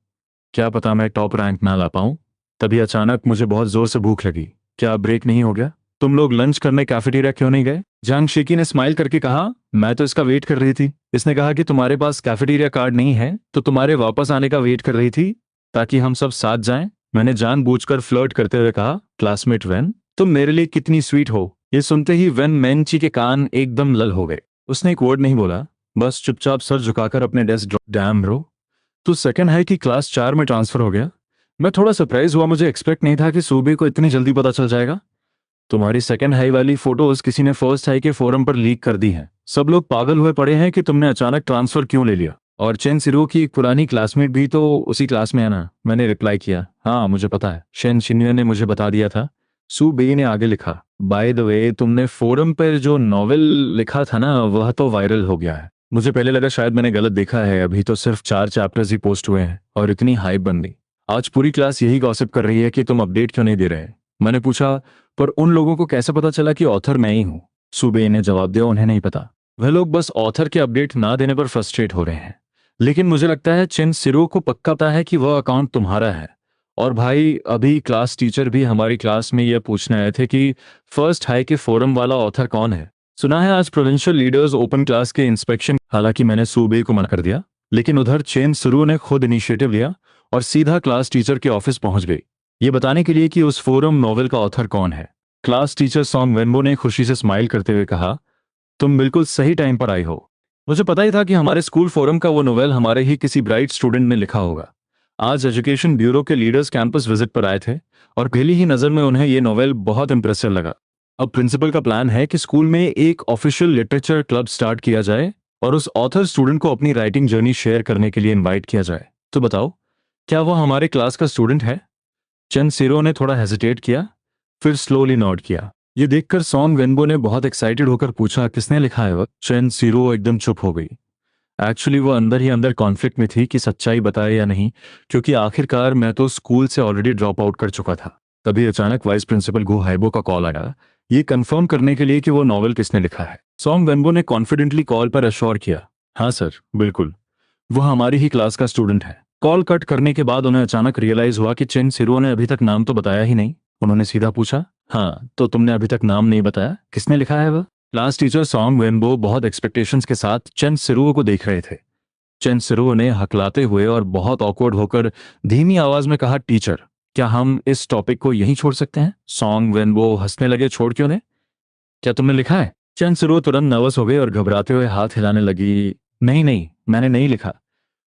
क्या पता मैं टॉप रैंक ना ला पाऊं। तभी अचानक मुझे बहुत जोर से भूख लगी। क्या ब्रेक नहीं हो गया? तुम लोग लंच करने कैफेटेरिया क्यों नहीं गए? जांग शेकी ने स्माइल करके कहा, मैं तो इसका वेट कर रही थी। इसने कहा कि तुम्हारे पास कैफेटेरिया कार्ड नहीं है तो तुम्हारे वापस आने का वेट कर रही थी ताकि हम सब साथ जाएं। मैंने जानबूझकर फ्लर्ट करते हुए कहा, क्लासमेट वेन, तुम मेरे लिए कितनी स्वीट हो। ये सुनते ही वेन मेंची के कान एकदम लल हो गए। उसने एक वर्ड नहीं बोला, बस चुपचाप सर झुकाकर अपने डेस्क डैम ब्रो, तो सेकंड हाई की क्लास 4 में ट्रांसफर हो गया। मैं थोड़ा सरप्राइज हुआ, मुझे एक्सपेक्ट नहीं था कि सूबे को इतनी जल्दी पता चल जाएगा। तुम्हारी सेकंड हाई वाली फोटोज किसी ने फर्स्ट हाई के फोरम पर लीक कर दी हैं। सब लोग पागल हुए पड़े हैं कि तुमने अचानक ट्रांसफर क्यों ले लिया। और चेन सिरो की एक पुरानी क्लासमेट भी तो उसी क्लास में है ना? मैंने रिप्लाई किया, हाँ मुझे पता है, शेन शिन्या ने मुझे बता दिया था। सू बे ने आगे लिखा, बाय द वे तुमने फोरम पर जो नॉवेल लिखा था ना वह तो वायरल हो गया है। मुझे पहले लगा शायद मैंने गलत देखा है, अभी तो सिर्फ 4 चैप्टर्स ही पोस्ट हुए हैं और इतनी हाइप बन गई। आज पूरी क्लास यही गॉसिप कर रही है कि तुम अपडेट क्यों नहीं दे रहे। मैंने पूछा, पर उन लोगों को कैसे पता चला कि ऑथर मैं ही हूँ? सुबे ने जवाब दिया, उन्हें नहीं पता। वह लोग बस ऑथर के अपडेट ना देने पर फ्रस्ट्रेट हो रहे हैं। लेकिन मुझे लगता है चिन सिरो को पक्का पता है कि वह अकाउंट तुम्हारा है। और भाई अभी क्लास टीचर भी हमारी क्लास में यह पूछने आए थे कि फर्स्ट हाई के फोरम वाला ऑथर कौन है। सुना है आज प्रोविंशियल लीडर्स ओपन क्लास के इंस्पेक्शन। हालांकि मैंने सूबे को मना कर दिया, लेकिन उधर चेन सिरो ने खुद इनिशिएटिव लिया और सीधा क्लास टीचर के ऑफिस पहुंच गई, ये बताने के लिए कि उस फोरम नॉवेल का ऑथर कौन है। क्लास टीचर सॉन्ग वेनबो ने खुशी से स्माइल करते हुए कहा, तुम बिल्कुल सही टाइम पर आई हो। मुझे पता ही था कि हमारे स्कूल फोरम का वो नोवेल हमारे ही किसी ब्राइट स्टूडेंट ने लिखा होगा। आज एजुकेशन ब्यूरो के लीडर्स कैंपस विजिट पर आए थे और पहली ही नजर में उन्हें ये नोवेल बहुत इंप्रेसिव लगा। अब प्रिंसिपल का प्लान है कि स्कूल में एक ऑफिशियल लिटरेचर क्लब स्टार्ट किया जाए और उस ऑथर स्टूडेंट को अपनी राइटिंग जर्नी शेयर करने के लिए इन्वाइट किया जाए। तो बताओ, क्या वो हमारे क्लास का स्टूडेंट है? चेन सिरो ने थोड़ा हेजिटेट किया, फिर स्लोली नोट किया। ये देखकर सॉन्ग वेनबो ने बहुत एक्साइटेड होकर पूछा, किसने लिखा है? वह चेन सिरो एकदम चुप हो गई। एक्चुअली वो अंदर ही अंदर कॉन्फ्लिक्ट में थी कि सच्चाई बताए या नहीं, क्योंकि आखिरकार मैं तो स्कूल से ऑलरेडी ड्रॉप आउट कर चुका था। तभी अचानक वाइस प्रिंसिपल गो हाइबो का कॉल आया, ये कंफर्म करने के लिए कि वो नॉवेल किसने लिखा है। सॉन्ग वेनबो ने कॉन्फिडेंटली कॉल पर अश्योर किया, हाँ सर बिल्कुल, वो हमारी ही क्लास का स्टूडेंट है। कॉल कट करने के बाद उन्हें अचानक रियलाइज हुआ कि चेन सिरो ने अभी तक नाम तो बताया ही नहीं। उन्होंने सीधा पूछा, हाँ तो तुमने अभी तक नाम नहीं बताया, किसने लिखा है वह? क्लास टीचर सॉन्ग वेनबो बहुत एक्सपेक्टेशंस के साथ चेन सिरो को देख रहे थे। चेन सिरो ने हकलाते हुए और बहुत ऑकवर्ड होकर धीमी आवाज में कहा, टीचर क्या हम इस टॉपिक को यहीं छोड़ सकते हैं? सॉन्ग वेनबो हंसने लगे, छोड़ क्यों ने, क्या तुमने लिखा है? चेन सिरो तुरंत नर्वस हो गई और घबराते हुए हाथ हिलाने लगी, नहीं नहीं मैंने नहीं लिखा।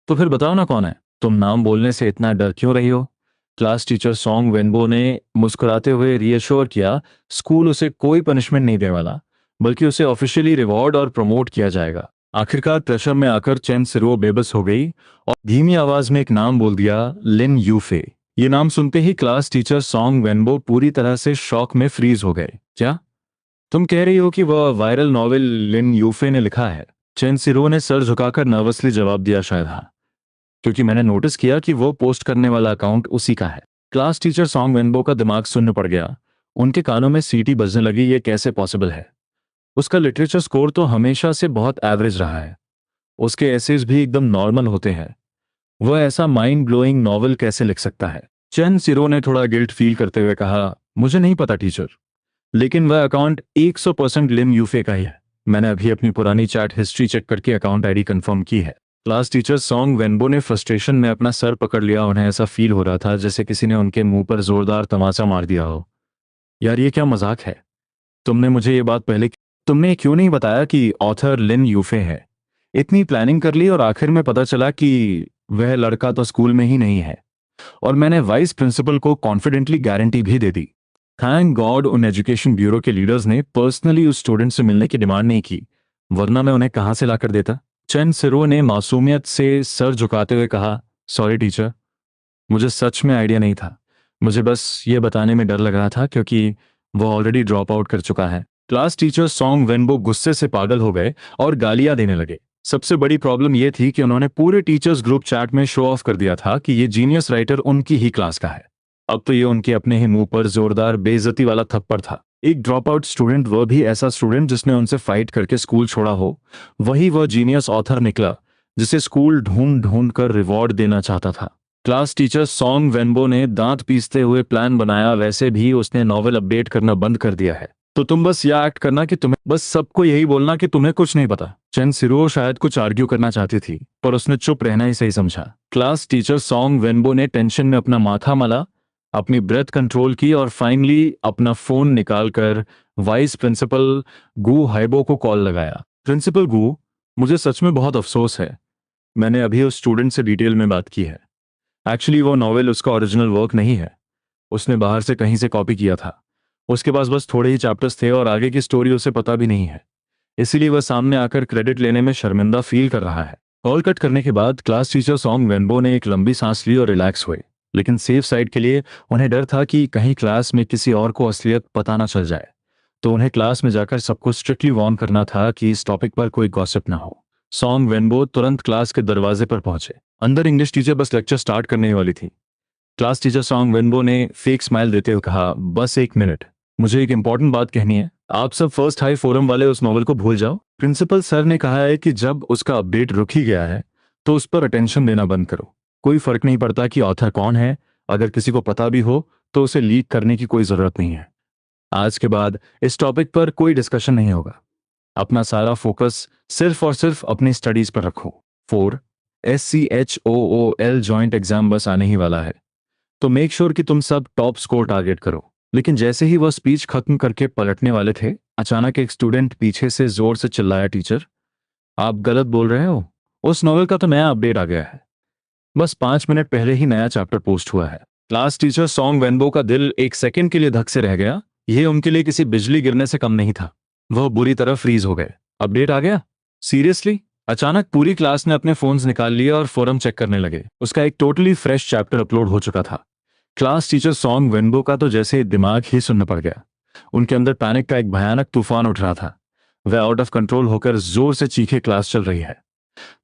तो फिर बताओ ना कौन है? तुम नाम बोलने से इतना डर क्यों रही हो? क्लास टीचर सॉन्ग वेनबो ने मुस्कुराते हुए रीअश्योर किया, स्कूल उसे कोई पनिशमेंट नहीं देने वाला, बल्कि उसे ऑफिशियली रिवॉर्ड और प्रमोट किया जाएगा। आखिरकार प्रेशर में आकर चेन सिरो बेबस हो गई और धीमी आवाज में एक नाम बोल दिया, लिन यूफे। ये नाम सुनते ही क्लास टीचर सॉन्ग वेनबो पूरी तरह से शॉक में फ्रीज हो गए। क्या तुम कह रही हो कि वह वायरल नॉवेल लिन यूफे ने लिखा है? चेन सिरो ने सर झुकाकर नर्वसली जवाब दिया, शायद हाँ, क्योंकि मैंने नोटिस किया कि वो पोस्ट करने वाला अकाउंट उसी का है। क्लास टीचर सॉन्ग वेनबो का दिमाग सुन्न पड़ गया, उनके कानों में सीटी बजने लगी, ये कैसे पॉसिबल है? उसका लिटरेचर स्कोर तो हमेशा से बहुत एवरेज रहा है, उसके एसेज भी एकदम नॉर्मल होते हैं, वह ऐसा माइंड ब्लोइंग नॉवल कैसे लिख सकता है? चेन सिरो ने थोड़ा गिल्ट फील करते हुए कहा, मुझे नहीं पता टीचर, लेकिन वह अकाउंट 100% लिम यूफे का ही है। मैंने अभी अपनी पुरानी चैट हिस्ट्री चेक करके अकाउंट आईडी कंफर्म की है। क्लास टीचर सॉन्ग वेनबो ने फ्रस्ट्रेशन में अपना सर पकड़ लिया। उन्हें ऐसा फील हो रहा था जैसे किसी ने उनके मुंह पर जोरदार तमाचा मार दिया हो। यार ये क्या मजाक है? तुमने मुझे ये बात पहले तुमने क्यों नहीं बताया कि ऑथर लिन यूफे है? इतनी प्लानिंग कर ली और आखिर में पता चला कि वह लड़का तो स्कूल में ही नहीं है। और मैंने वाइस प्रिंसिपल को कॉन्फिडेंटली गारंटी भी दे दी। थैंक गॉड उन एजुकेशन ब्यूरो के लीडर्स ने पर्सनली उस स्टूडेंट से मिलने की डिमांड नहीं की, वरना मैं उन्हें कहां से ला कर देता। चेन सिरो ने मासूमियत से सर झुकाते हुए कहा, सॉरी टीचर, मुझे सच में आइडिया नहीं था। मुझे बस ये बताने में डर लग रहा था क्योंकि वो ऑलरेडी ड्रॉप आउट कर चुका है। क्लास टीचर सॉन्ग वेनबो गुस्से से पागल हो गए और गालियां देने लगे। सबसे बड़ी प्रॉब्लम यह थी कि उन्होंने पूरे टीचर्स ग्रुप चैट में शो ऑफ कर दिया था कि ये जीनियस राइटर उनकी ही क्लास का है। अब तो ये उनके अपने ही मुंह पर जोरदार बेइज्जती वाला थप्पड़ था। एक ड्रॉप आउट स्टूडेंट, वह भी ऐसा स्टूडेंट जिसने उनसे फाइट करके स्कूल छोड़ा हो, वही वह जीनियस ऑथर निकला जिसे स्कूल ढूंढ ढूंढ कर रिवॉर्ड देना चाहता था। क्लास टीचर सॉन्ग वेनबो ने दांत पीसते हुए प्लान बनाया। वैसे भी उसने नॉवेल अपडेट करना बंद कर दिया है, तो तुम बस यह एक्ट करना कि तुम्हें बस सबको यही बोलना कि तुम्हें कुछ नहीं पता। चेन सिरो शायद कुछ आर्ग्यू करना चाहती थी, पर उसने चुप रहना ही सही समझा। क्लास टीचर सॉन्ग वेनबो ने टेंशन में अपना माथा मला, अपनी ब्रेथ कंट्रोल की और फाइनली अपना फोन निकालकर वाइस प्रिंसिपल गू हाइबो को कॉल लगाया। प्रिंसिपल गू, मुझे सच में बहुत अफसोस है, मैंने अभी उस स्टूडेंट से डिटेल में बात की है। एक्चुअली वो नॉवेल उसका ओरिजिनल वर्क नहीं है, उसने बाहर से कहीं से कॉपी किया था। उसके पास बस थोड़े ही चैप्टर्स थे और आगे की स्टोरी उसे पता भी नहीं है, इसीलिए वह सामने आकर क्रेडिट लेने में शर्मिंदा फील कर रहा है। कॉल कट करने के बाद क्लास टीचर सॉन्ग वेनबो ने एक लंबी सांस ली और रिलैक्स हुए, लेकिन सेफ साइड के लिए उन्हें डर था कि कहीं क्लास में किसी और को असलियत पता ना चल जाए, तो उन्हें क्लास में जाकर सबको स्ट्रिक्टली वार्न करना था कि इस टॉपिक पर कोई गॉसिप ना हो। सॉन्ग वेनबो तुरंत क्लास के दरवाजे पर पहुंचे। अंदर इंग्लिश टीचर बस लेक्चर स्टार्ट करने वाली थी। क्लास टीचर सॉन्ग वेनबो ने फेक स्माइल देते हुए कहा, बस एक मिनट, मुझे एक इंपॉर्टेंट बात कहनी है। आप सब फर्स्ट हाई फोरम वाले उस नॉवल को भूल जाओ। प्रिंसिपल सर ने कहा है कि जब उसका अपडेट रुक ही गया है तो उस पर अटेंशन देना बंद करो। कोई फर्क नहीं पड़ता कि ऑथर कौन है, अगर किसी को पता भी हो तो उसे लीक करने की कोई जरूरत नहीं है। आज के बाद इस टॉपिक पर कोई डिस्कशन नहीं होगा। अपना सारा फोकस सिर्फ और सिर्फ अपनी स्टडीज पर रखो। 4 SCHOOL जॉइंट एग्जाम बस आने ही वाला है, तो मेक श्योर कि तुम सब टॉप स्कोर टारगेट करो। लेकिन जैसे ही वह स्पीच खत्म करके पलटने वाले थे, अचानक एक स्टूडेंट पीछे से जोर से चिल्लाया, टीचर आप गलत बोल रहे हो, उस नॉवेल का तो नया अपडेट आ गया है, बस 5 मिनट पहले ही नया चैप्टर पोस्ट हुआ है। क्लास टीचर सॉन्ग वेनबो का दिल एक सेकंड के लिए धक से रह गया। यह उनके लिए किसी बिजली गिरने से कम नहीं था। वह बुरी तरह फ्रीज हो गए। अपडेट आ गया? सीरियसली? अचानक पूरी क्लास ने अपने फोन्स निकाल लिए और फोरम चेक करने लगे। उसका एक टोटली फ्रेश चैप्टर अपलोड हो चुका था। क्लास टीचर सॉन्ग वेनबो का तो जैसे दिमाग ही सुन्न पड़ गया। उनके अंदर पैनिक का एक भयानक तूफान उठ रहा था। वह आउट ऑफ कंट्रोल होकर जोर से चीखे, क्लास चल रही है,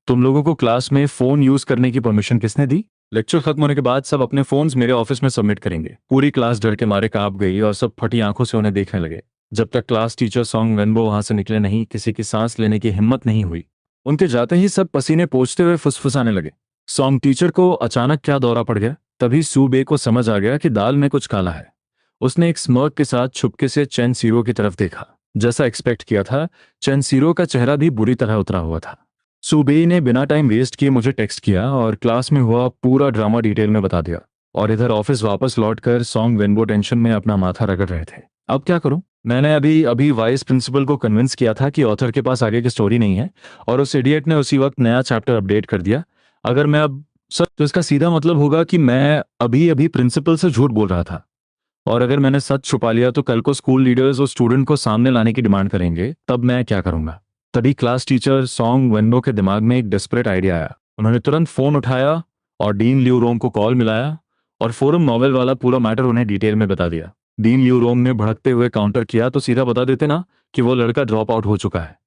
तुम लोगों को क्लास में फोन यूज करने की परमिशन किसने दी? लेक्चर खत्म होने के बाद सब अपने फोन्स मेरे ऑफिस में सबमिट करेंगे। पूरी क्लास डर के मारे कांप गई और सब फटी आंखों से उन्हें देखने लगे। जब तक क्लास टीचर सॉन्ग वेनबो वहां से निकले नहीं, किसी की सांस लेने की हिम्मत नहीं हुई। उनके जाते ही सब पसीने पोंछते हुए फुसफुसाने लगे। सॉन्ग टीचर को अचानक क्या दौरा पड़ गया? तभी सूबे को समझ आ गया कि दाल में कुछ काला है। उसने एक स्मर्क के साथ छुपके से चेन सीरो की तरफ देखा। जैसा एक्सपेक्ट किया था, चेन सीरो का चेहरा भी बुरी तरह उतरा हुआ था। सूबे ने बिना टाइम वेस्ट किए मुझे टेक्स्ट किया और क्लास में हुआ पूरा ड्रामा डिटेल में बता दिया। और इधर ऑफिस वापस लौटकर सॉन्ग वेनबो टेंशन में अपना माथा रगड़ रहे थे। अब क्या करूं? मैंने अभी अभी वाइस प्रिंसिपल को कन्विंस किया था कि ऑथर के पास आगे की स्टोरी नहीं है, और उस इडियट ने उसी वक्त नया चैप्टर अपडेट कर दिया। अगर मैं अब सर, तो इसका सीधा मतलब होगा कि मैं अभी अभी प्रिंसिपल से झूठ बोल रहा था। और अगर मैंने सच छुपा लिया तो कल को स्कूल लीडर्स उस स्टूडेंट को सामने लाने की डिमांड करेंगे, तब मैं क्या करूंगा? तभी क्लास टीचर सॉन्ग वेनबो के दिमाग में एक डेस्परेट आइडिया आया। उन्होंने तुरंत फोन उठाया और डीन ल्यूरोंग को कॉल मिलाया और फोरम नॉवेल वाला पूरा मैटर उन्हें डिटेल में बता दिया। डीन ल्यूरोंग ने भड़कते हुए काउंटर किया, तो सीधा बता देते ना कि वो लड़का ड्रॉप आउट हो चुका है।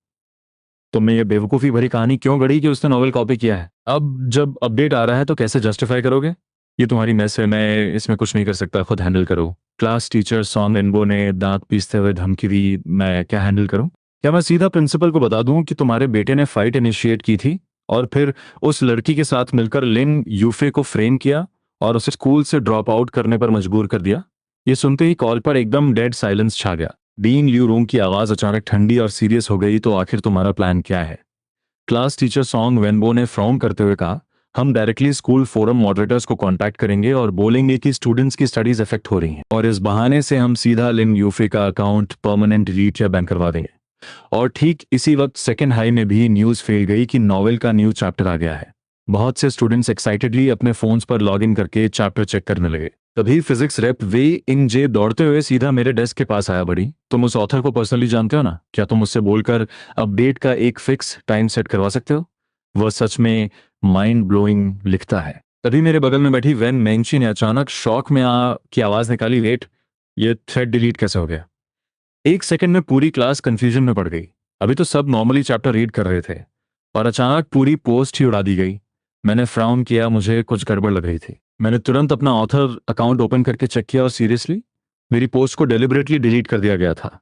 तुमने ये बेवकूफ़ी भरी कहानी क्यों गढ़ी कि उसने नॉवेल कॉपी किया है? अब जब अपडेट आ रहा है तो कैसे जस्टिफाई करोगे? ये तुम्हारी मेस है, मैं इसमें कुछ नहीं कर सकता, खुद हैंडल करो। क्लास टीचर सॉन्ग वेनबो ने दांत पीसते हुए धमकी दी, मैं क्या हैंडल करूं? क्या मैं सीधा प्रिंसिपल को बता दूं कि तुम्हारे बेटे ने फाइट इनिशिएट की थी और फिर उस लड़की के साथ मिलकर लिन यूफे को फ्रेम किया और उसे स्कूल से ड्रॉप आउट करने पर मजबूर कर दिया? ये सुनते ही कॉल पर एकदम डेड साइलेंस छा गया। डीन ल्यूरोंग की आवाज अचानक ठंडी और सीरियस हो गई, तो आखिर तुम्हारा प्लान क्या है? क्लास टीचर सॉन्ग वेनबो ने फ्राउन करते हुए कहा, हम डायरेक्टली स्कूल फोरम मॉडरेटर्स को कांटेक्ट करेंगे और बोलेंगे कि स्टूडेंट्स की स्टडीज अफेक्ट हो रही हैं और इस बहाने से हम सीधा लिन यूफे का अकाउंट परमानेंट डिलीट या बैन करवा देंगे। और ठीक इसी वक्त सेकेंड हाई में भी न्यूज़ फैल गई कि नॉवेल का न्यू चैप्टर आ गया है। बहुत से स्टूडेंट्स एक्साइटेडली अपने फोन्स पर लॉग इन करके चैप्टर चेक करने लगे। तभी फिजिक्स रेप वे इंग जे दौड़ते हुए सीधा मेरे डेस्क के पास आया। बड़ी, तुम उस ऑथर को पर्सनली जानते हो ना? क्या तुम उससे बोलकर अपडेट का एक फिक्स टाइम सेट करवा सकते हो? वह सच में माइंड ब्लोइंग लिखता है। तभी मेरे बगल में बैठी वेन मेंची ने अचानक शॉक में की आवाज निकाली, वेट, ये थ्रेड डिलीट कैसे हो गया? एक सेकंड में पूरी क्लास कंफ्यूजन में पड़ गई। अभी तो सब नॉर्मली चैप्टर रीड कर रहे थे और अचानक पूरी पोस्ट ही उड़ा दी गई। मैंने फ्राउन किया, मुझे कुछ गड़बड़ लग रही थी। मैंने तुरंत अपना ऑथर अकाउंट ओपन करके चेक किया और सीरियसली मेरी पोस्ट को डेलिबरेटली डिलीट कर दिया गया था।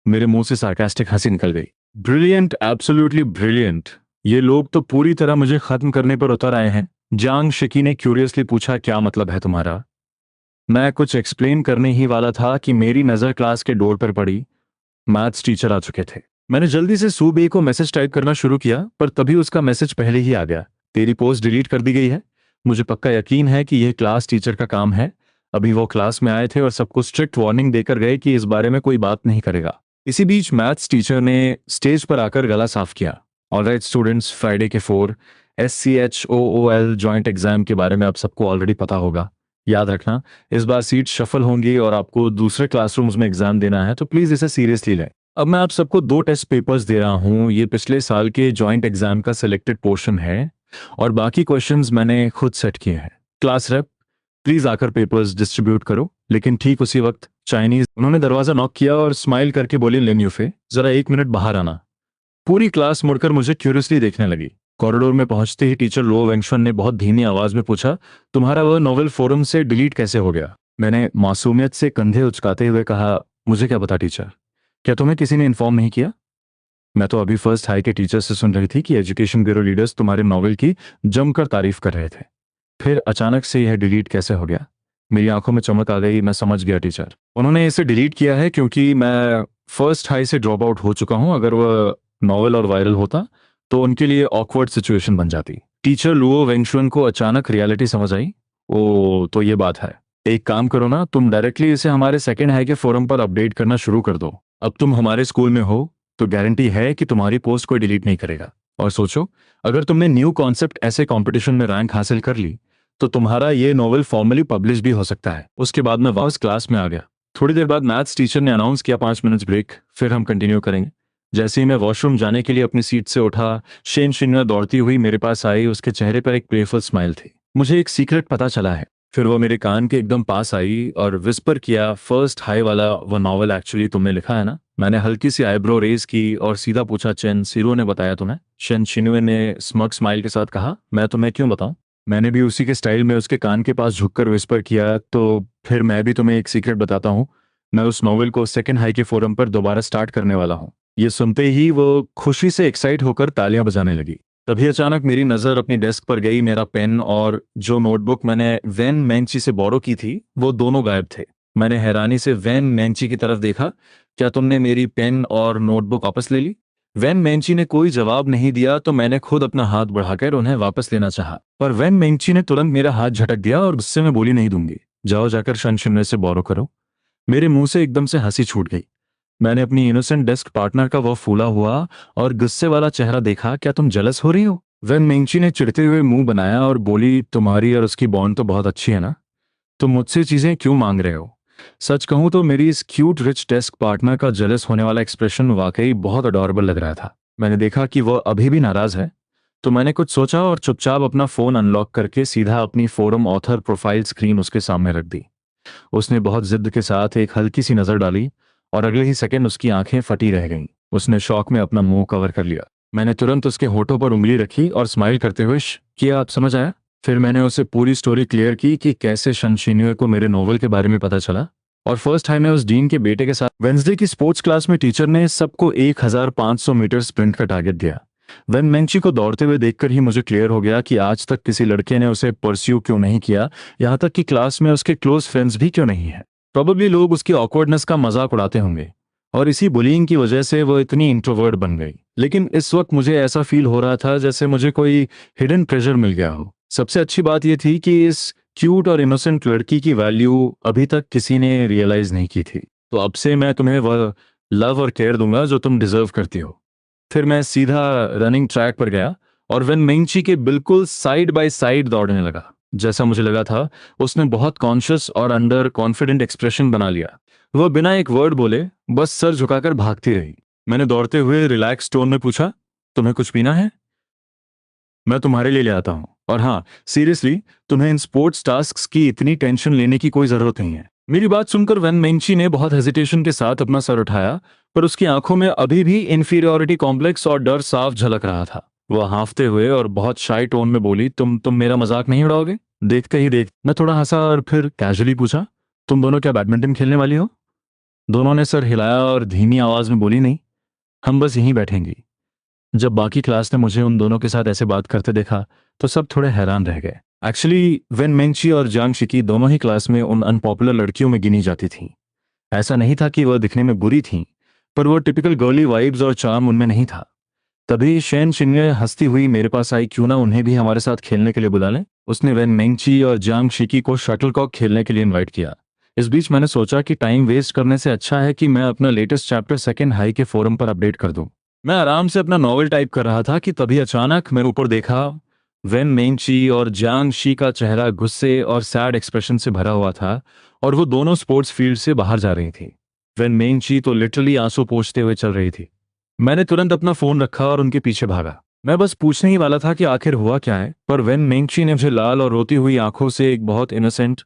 मेरे मुंह से सार्कास्टिक हंसी निकल गई। Brilliant, absolutely brilliant. ये लोग तो पूरी तरह मुझे खत्म करने पर उतर आए हैं। जांग शिकी ने क्यूरियसली पूछा, क्या मतलब है तुम्हारा? मैं कुछ एक्सप्लेन करने ही वाला था कि मेरी नजर क्लास के डोर पर पड़ी। मैथ्स टीचर आ चुके थे। मैंने जल्दी से सूबे को मैसेज टाइप करना शुरू किया, पर तभी उसका मैसेज पहले ही आ गया, तेरी पोस्ट डिलीट कर दी गई है। मुझे पक्का यकीन है कि यह क्लास टीचर का काम है। अभी वो क्लास में आए थे और सबको स्ट्रिक्ट वार्निंग देकर गए कि इस बारे में कोई बात नहीं करेगा। इसी बीच मैथ्स टीचर ने स्टेज पर आकर गला साफ किया। ऑलराइट स्टूडेंट्स, फ्राइडे के 4 SCHOOL जॉइंट एग्जाम के बारे में आप सबको ऑलरेडी पता होगा। याद रखना, इस बार सीट शफल होंगी और आपको दूसरे क्लासरूम्स में एग्जाम देना है, तो प्लीज इसे सीरियसली लें। अब मैं आप सबको 2 टेस्ट पेपर्स दे रहा हूँ। ये पिछले साल के जॉइंट एग्जाम का सिलेक्टेड पोर्शन है और बाकी क्वेश्चंस मैंने खुद सेट किए हैं। क्लास रेप, प्लीज आकर पेपर्स डिस्ट्रीब्यूट करो। लेकिन ठीक उसी वक्त चाइनीज उन्होंने दरवाजा नॉक किया और स्माइल करके बोली, लिन यूफे, जरा 1 मिनट बाहर आना। पूरी क्लास मुड़कर मुझे क्यूरियसली देखने लगी। कॉरिडोर में पहुंचते ही टीचर लो वेंगशन ने बहुत धीमी आवाज में पूछा, तुम्हारा वह नॉवेल फोरम से डिलीट कैसे हो गया? मैंने मासूमियत से कंधे उचकाते हुए कहा, मुझे क्या पता टीचर, क्या तुम्हें किसी ने इन्फॉर्म नहीं किया? मैं तो अभी फर्स्ट हाई के टीचर से सुन रही थी कि एजुकेशन ब्यूरो लीडर्स तुम्हारे नॉवेल की जमकर तारीफ कर रहे थे। फिर अचानक से यह डिलीट कैसे हो गया? मेरी आंखों में चमक आ गई। मैं समझ गया टीचर, उन्होंने इसे डिलीट किया है क्योंकि मैं फर्स्ट हाई से ड्रॉप आउट हो चुका हूं। अगर वह नॉवेल और वायरल होता तो उनके लिए ऑकवर्ड सिचुएशन बन जाती। टीचर लुओ वेंगशुन को अचानक रियलिटी समझ आई। ओ, तो ये बात है। एक काम करो ना, तुम डायरेक्टली इसे हमारे सेकेंड हाई के फोरम पर अपडेट करना शुरू कर दो। अब तुम हमारे स्कूल में हो तो गारंटी है कि तुम्हारी पोस्ट कोई डिलीट नहीं करेगा। और सोचो, अगर तुमने न्यू कॉन्सेप्ट ऐसे कंपटीशन में रैंक हासिल कर ली तो तुम्हारा ये नॉवेल फॉर्मली पब्लिश भी हो सकता है। उसके बाद मैं वापस क्लास में आ गया। थोड़ी देर बाद मैथ्स टीचर ने अनाउंस किया 5 मिनट्स ब्रेक, फिर हम कंटिन्यू करेंगे। जैसे ही मैं वॉशरूम जाने के लिए अपनी सीट से उठा, शेन शिन्या दौड़ती हुई मेरे पास आई। उसके चेहरे पर एक प्लेफुल स्माइल थी। मुझे एक सीक्रेट पता चला है। फिर वो मेरे कान के एकदम पास आई और विस्पर किया, फर्स्ट हाई वाला वो नॉवेल एक्चुअली तुमने लिखा है ना? मैंने हल्की सी आईब्रो रेज की और सीधा पूछा, चेन सीरो ने बताया तुम्हें? शेन शिन्वे ने स्मग स्माइल के साथ कहा, मैं तुम्हें क्यों बताऊं? मैंने भी उसी के स्टाइल में उसके कान के पास झुककर विस्पर किया, तो फिर मैं भी तुम्हें एक सीक्रेट बताता हूँ। मैं उस नॉवेल को सेकेंड हाई के फोरम पर दोबारा स्टार्ट करने वाला हूँ। ये सुनते ही वो खुशी से एक्साइट होकर तालियां बजाने लगी। तभी अचानक मेरी नजर अपनी डेस्क पर गई। मेरा पेन और जो नोटबुक मैंने वेन मेंची से बोरो की थी वो दोनों गायब थे। मैंने हैरानी से वेन मेंची की तरफ देखा, क्या तुमने मेरी पेन और नोटबुक वापस ले ली? वेन मेंची ने कोई जवाब नहीं दिया तो मैंने खुद अपना हाथ बढ़ाकर उन्हें वापस लेना चाहा, पर वेन मेंची ने तुरंत मेरा हाथ झटक दिया और गुस्से में बोली, नहीं दूंगी, जाओ जाकर शन शिन्वे से बोरो करो। मेरे मुंह से एकदम से हंसी छूट गई। मैंने अपनी इनोसेंट डेस्क पार्टनर का वो फूला हुआ और गुस्से वाला चेहरा देखा। क्या तुम जलस हो रही हो? वेन मेंची ने चिढ़ते हुए मुंह बनाया और बोली, तुम्हारी और उसकी बॉन्ड तो बहुत अच्छी है ना, तुम मुझसे चीजें क्यों मांग रहे हो? सच कहूं तो मेरी इस क्यूट रिच डेस्क पार्टनर का जलस होने वाला एक्सप्रेशन वाकई बहुत अडोरेबल लग रहा था। मैंने देखा कि वह अभी भी नाराज है, तो मैंने कुछ सोचा और चुपचाप अपना फोन अनलॉक करके सीधा अपनी फोरम ऑथर प्रोफाइल स्क्रीन उसके सामने रख दी। उसने बहुत जिद के साथ एक हल्की सी नजर डाली और अगले ही सेकंड उसकी आंखें फटी रह गईं। उसने शौक में अपना मुंह कवर कर लिया। मैंने तुरंत उसके होठों पर उंगली रखी और स्माइल करते हुए किया, आप समझ आया? फिर मैंने उसे पूरी स्टोरी क्लियर की कि कैसे शन शिन्वे को मेरे नॉवल के बारे में पता चला और फर्स्ट टाइम मैं उस डीन के बेटे के साथ वेंसडे की स्पोर्ट्स क्लास में टीचर ने सबको 1500 मीटर स्प्रिंट का टारगेट दिया। वेन मेंची को दौड़ते हुए देखकर ही मुझे क्लियर हो गया कि आज तक किसी लड़के ने उसे परस्यू क्यों नहीं किया, यहाँ तक कि क्लास में उसके क्लोज फ्रेंड्स भी क्यों नहीं है। प्रोबेबली लोग उसकी ऑकवर्डनेस का मजाक उड़ाते होंगे और इसी बुलिंग की वजह से वो इतनी इंट्रोवर्ट बन गई। लेकिन इस वक्त मुझे ऐसा फील हो रहा था जैसे मुझे कोई हिडन ट्रेजर मिल गया हो। सबसे अच्छी बात ये थी कि इस क्यूट और इनोसेंट लड़की की वैल्यू अभी तक किसी ने रियलाइज नहीं की थी। तो अब से मैं तुम्हें वह लव और केयर दूंगा जो तुम डिजर्व करती हो। फिर मैं सीधा रनिंग ट्रैक पर गया और वेन मेंची के बिल्कुल साइड बाय साइड दौड़ने लगा। जैसा मुझे लगा था, उसने बहुत कॉन्शियस और अंडर कॉन्फिडेंट एक्सप्रेशन बना लिया। वह बिना एक वर्ड बोले बस सर झुकाकर भागती रही। मैंने दौड़ते हुए रिलैक्स टोन में पूछा, तुम्हें कुछ पीना है? मैं तुम्हारे लिए ले आता हूँ। और हाँ, सीरियसली, तुम्हें इन स्पोर्ट्स टास्क्स की इतनी टेंशन लेने की कोई जरूरत नहीं है। मेरी बात सुनकर वेन मेंची ने बहुत हेजिटेशन के साथ अपना सर उठाया, पर उसकी आंखों में अभी भी इंफीरियोरिटी कॉम्प्लेक्स और डर साफ झलक रहा था। वह हांफते हुए और बहुत शाई टोन में बोली, तुम मेरा मजाक नहीं उड़ाओगे? देखते ही देख मैं थोड़ा हंसा और फिर कैजुअली पूछा, तुम दोनों क्या बैडमिंटन खेलने वाली हो? दोनों ने सर हिलाया और धीमी आवाज में बोली, नहीं, हम बस यहीं बैठेंगी। जब बाकी क्लास ने मुझे उन दोनों के साथ ऐसे बात करते देखा तो सब थोड़े हैरान रह गए। एक्चुअली वेन मेंची और जांग शिकी दोनों ही क्लास में उन अनपॉपुलर लड़कियों में गिनी जाती थीं। ऐसा नहीं था कि वह दिखने में बुरी थीं, पर वो टिपिकल गर्ली वाइब्स और चार्म उनमें नहीं था। तभी शेन शिन्ये हंसती हुई मेरे पास आई, क्यों ना उन्हें भी हमारे साथ खेलने के लिए बुला लें। उसने वेन मेंची और जांग शिकी को शटलकॉक खेलने के लिए इनवाइट किया। इस बीच मैंने सोचा कि टाइम वेस्ट करने से अच्छा है कि मैं अपना लेटेस्ट चैप्टर सेकेंड हाई के फोरम पर अपडेट कर दूं। मैं आराम से अपना नॉवेल टाइप कर रहा था कि तभी अचानक मैंने ऊपर देखा। वेन मेंची और जांग शी का चेहरा गुस्से और सैड एक्सप्रेशन से भरा हुआ था और वो दोनों स्पोर्ट्स फील्ड से बाहर जा रही थी। वेन मेंची तो लिटरली आंसू पोंछते हुए चल रही थी। मैंने तुरंत अपना फोन रखा और उनके पीछे भागा। मैं बस पूछने ही वाला था कि आखिर हुआ क्या है, पर वेन मेंची ने मुझे लाल और रोती हुई आंखों से एक बहुत इनोसेंट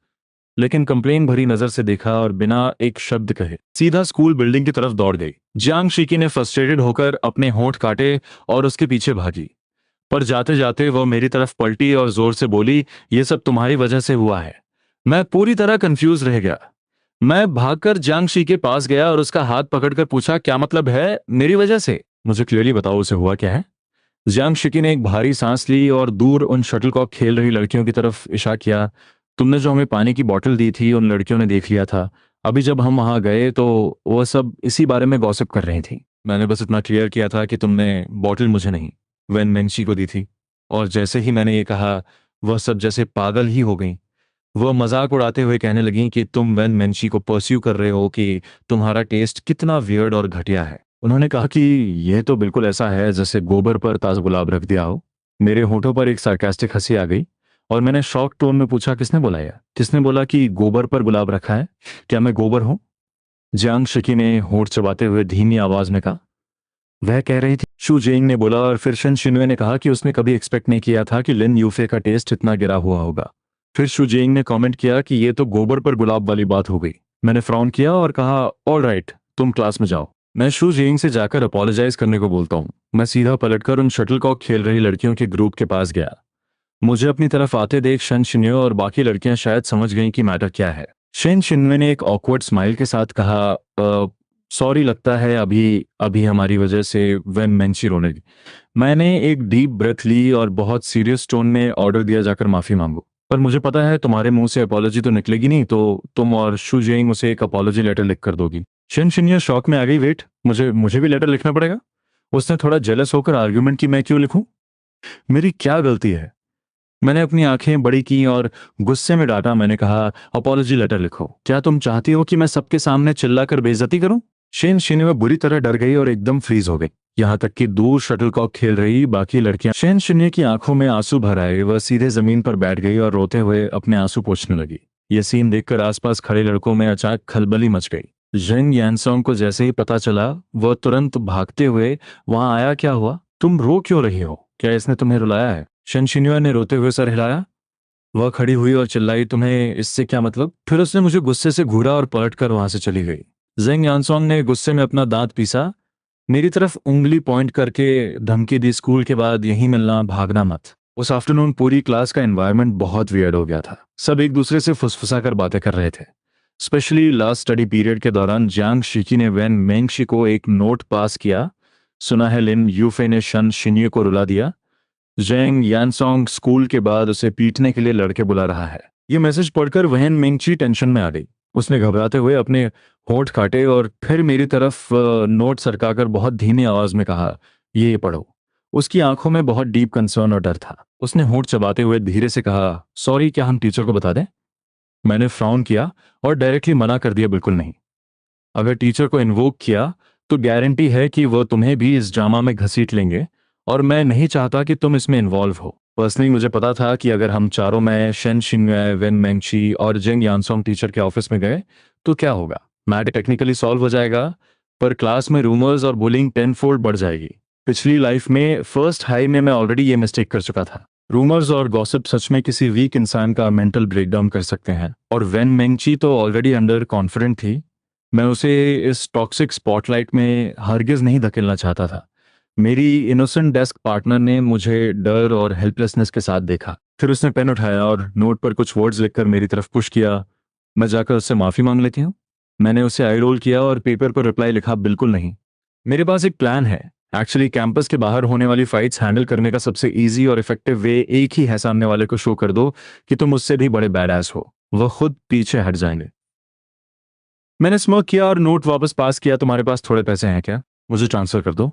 लेकिन कंप्लेन भरी नजर से देखा और बिना एक शब्द कहे सीधा स्कूल बिल्डिंग की तरफ दौड़ गई। जियांग शिकी ने फ्रस्ट्रेटेड होकर अपने होंठ काटे और उसके पीछे भागी, पर जाते जाते वह मेरी तरफ पलटी और जोर से बोली, ये सब तुम्हारी वजह से हुआ है। मैं पूरी तरह कंफ्यूज रह गया। मैं भागकर जियांग शी के पास गया और उसका हाथ पकड़कर पूछा, क्या मतलब है मेरी वजह से? मुझे क्लियरली बताओ उसे हुआ क्या है। जियांग शिकी ने एक भारी सांस ली और दूर उन शटलकॉक खेल रही लड़कियों की तरफ इशारा किया। तुमने जो हमें पानी की बोतल दी थी उन लड़कियों ने देख लिया था। अभी जब हम वहां गए तो वह सब इसी बारे में गॉसिप कर रही थी। मैंने बस इतना क्लियर किया था कि तुमने बोतल मुझे नहीं, वेन मेंची को दी थी। और जैसे ही मैंने ये कहा, वह सब जैसे पागल ही हो गई। वह मजाक उड़ाते हुए कहने लगी कि तुम वेन मेंची को परस्यू कर रहे हो, कि तुम्हारा टेस्ट कितना वियर्ड और घटिया है। उन्होंने कहा कि यह तो बिल्कुल ऐसा है जैसे गोबर पर ताजा गुलाब रख दिया हो। मेरे होठों पर एक सार्कास्टिक हंसी आ गई और मैंने शॉक टोन में पूछा, किसने बोला यह? किसने बोला कि गोबर पर गुलाब रखा है? क्या मैं गोबर हूं? जियांग शिकी ने होठ चबाते हुए धीमी आवाज में कहा। वह कह रही थी, शू जेंग ने बोला। और फिर शन शिनवे ने कहा कि उसने कभी एक्सपेक्ट नहीं किया था कि लिन यूफे का टेस्ट इतना गिरा हुआ होगा। फिर शू जेंग ने कमेंट किया कि ये तो गोबर पर गुलाब वाली बात हो गई। मैंने फ्रॉन किया और कहा, ऑल राइट, तुम क्लास में जाओ। मैं शू जेंग से जाकर अपोलोजाइज करने को बोलता हूँ। मैं सीधा पलटकर उन शटलकॉक खेल रही लड़कियों के ग्रुप के पास गया। मुझे अपनी तरफ आते देख शन शिन्यो और बाकी लड़कियां शायद समझ गईं कि मैटर क्या है। शेन शिन्वे ने एक ऑकवर्ड स्माइल के साथ कहा, सॉरी, लगता है अभी अभी हमारी वजह से वेन मेंची रोने लगी। मैंने एक डीप ब्रेथ ली और बहुत सीरियस टोन में ऑर्डर दिया, जाकर माफी मांगो। पर मुझे पता है तुम्हारे मुंह से अपॉलॉजी तो निकलेगी नहीं, तो तुम और शू जेइंग उसे एक अपॉलॉजी लेटर लिख कर दोगी। शेन शिन्यो शॉक में आ गई, वेट, मुझे मुझे भी लेटर लिखना पड़ेगा? उसने थोड़ा जेलस होकर आर्ग्यूमेंट की, मैं क्यों लिखूं? मेरी क्या गलती है? मैंने अपनी आंखें बड़ी की और गुस्से में डांटा। मैंने कहा, अपॉलॉजी लेटर लिखो। क्या तुम चाहती हो कि मैं सबके सामने चिल्लाकर बेइज्जती करूं? शेन शिन्वे बुरी तरह डर गई और एकदम फ्रीज हो गई। यहाँ तक कि दूर शटलकॉक खेल रही बाकी लड़कियां, शेन शिन्वे की आंखों में आंसू भर आए। वह सीधे जमीन पर बैठ गई और रोते हुए अपने आंसू पोंछने लगी। यह सीन देखकर आसपास खड़े लड़कों में अचानक खलबली मच गई। जेंग यानसोंग को जैसे ही पता चला, वह तुरंत भागते हुए वहां आया। क्या हुआ? तुम रो क्यों रही हो? क्या इसने तुम्हें रुलाया है? शन शिन्वे ने रोते हुए सर हिलाया। वह खड़ी हुई और चिल्लाई, तुम्हें इससे क्या मतलब? फिर उसने मुझे गुस्से से घूरा और पलटकर वहां से चली गई। जेंग यानसोंग ने गुस्से में अपना दांत पीसा, मेरी तरफ उंगली पॉइंट करके धमकी दी, स्कूल के बाद यहीं मिलना, भागना मत। उस आफ्टरनून पूरी क्लास का एनवायरनमेंट बहुत वियर्ड हो गया था। सब एक दूसरे से फुसफुसा कर बातें कर रहे थे। स्पेशली लास्ट स्टडी पीरियड के दौरान जियांग शिकी ने वेन मेंगशी को एक नोट पास किया, सुना है लिन यूफे ने शन शिन्ये को रुला दिया। जेंग यानसोंग स्कूल के बाद उसे पीटने के लिए लड़के बुला रहा है। ये मैसेज पढ़कर वेन मेंगशी टेंशन में आ गई। उसने घबराते हुए अपने होंठ काटे और फिर मेरी तरफ नोट सरकाकर बहुत धीमी आवाज में कहा, ये पढ़ो। उसकी आंखों में बहुत डीप कंसर्न और डर था। उसने होंठ चबाते हुए धीरे से कहा, सॉरी, क्या हम टीचर को बता दें? मैंने फ्राउन किया और डायरेक्टली मना कर दिया, बिल्कुल नहीं। अगर टीचर को इन्वोक किया तो गारंटी है कि वो तुम्हें भी इस ड्रामा में घसीट लेंगे, और मैं नहीं चाहता कि तुम इसमें इन्वॉल्व हो। पर्सनली मुझे पता था कि अगर हम चारों, मैं, शेन शिंगवे, वेन मेंगची और जेंग यानसोंग टीचर के ऑफिस में गए तो क्या होगा? मैटर टेक्निकली सॉल्व हो जाएगा, पर क्लास में रूमर्स और बुलिंग 10 फोल्ड बढ़ जाएगी। पिछली लाइफ में फर्स्ट हाई में मैं ऑलरेडी ये मिस्टेक कर चुका था। रूमर्स और गॉसिप सच में किसी वीक इंसान का मेंटल ब्रेकडाउन कर सकते हैं, और वेन मेंगची तो ऑलरेडी अंडर कॉन्फिडेंट थी। मैं उसे इस टॉक्सिक स्पॉटलाइट में हरगिज नहीं धकेलना चाहता था। मेरी इनोसेंट डेस्क पार्टनर ने मुझे डर और हेल्पलेसनेस के साथ देखा। फिर उसने पेन उठाया और नोट पर कुछ वर्ड्स लिखकर मेरी तरफ पुश किया। मैं जाकर उससे माफ़ी मांग लेती हूँ। मैंने उसे आई रोल किया और पेपर पर रिप्लाई लिखा, बिल्कुल नहीं। मेरे पास एक प्लान है। एक्चुअली कैंपस के बाहर होने वाली फाइट्स हैंडल करने का सबसे इजी और इफेक्टिव वे एक ही है, सामने वाले को शो कर दो कि तुम उससे भी बड़े बैडएस हो, वह खुद पीछे हट जाएंगे। मैंने स्मोक किया और नोट वापस पास किया। तुम्हारे पास थोड़े पैसे हैं क्या? मुझे ट्रांसफर कर दो।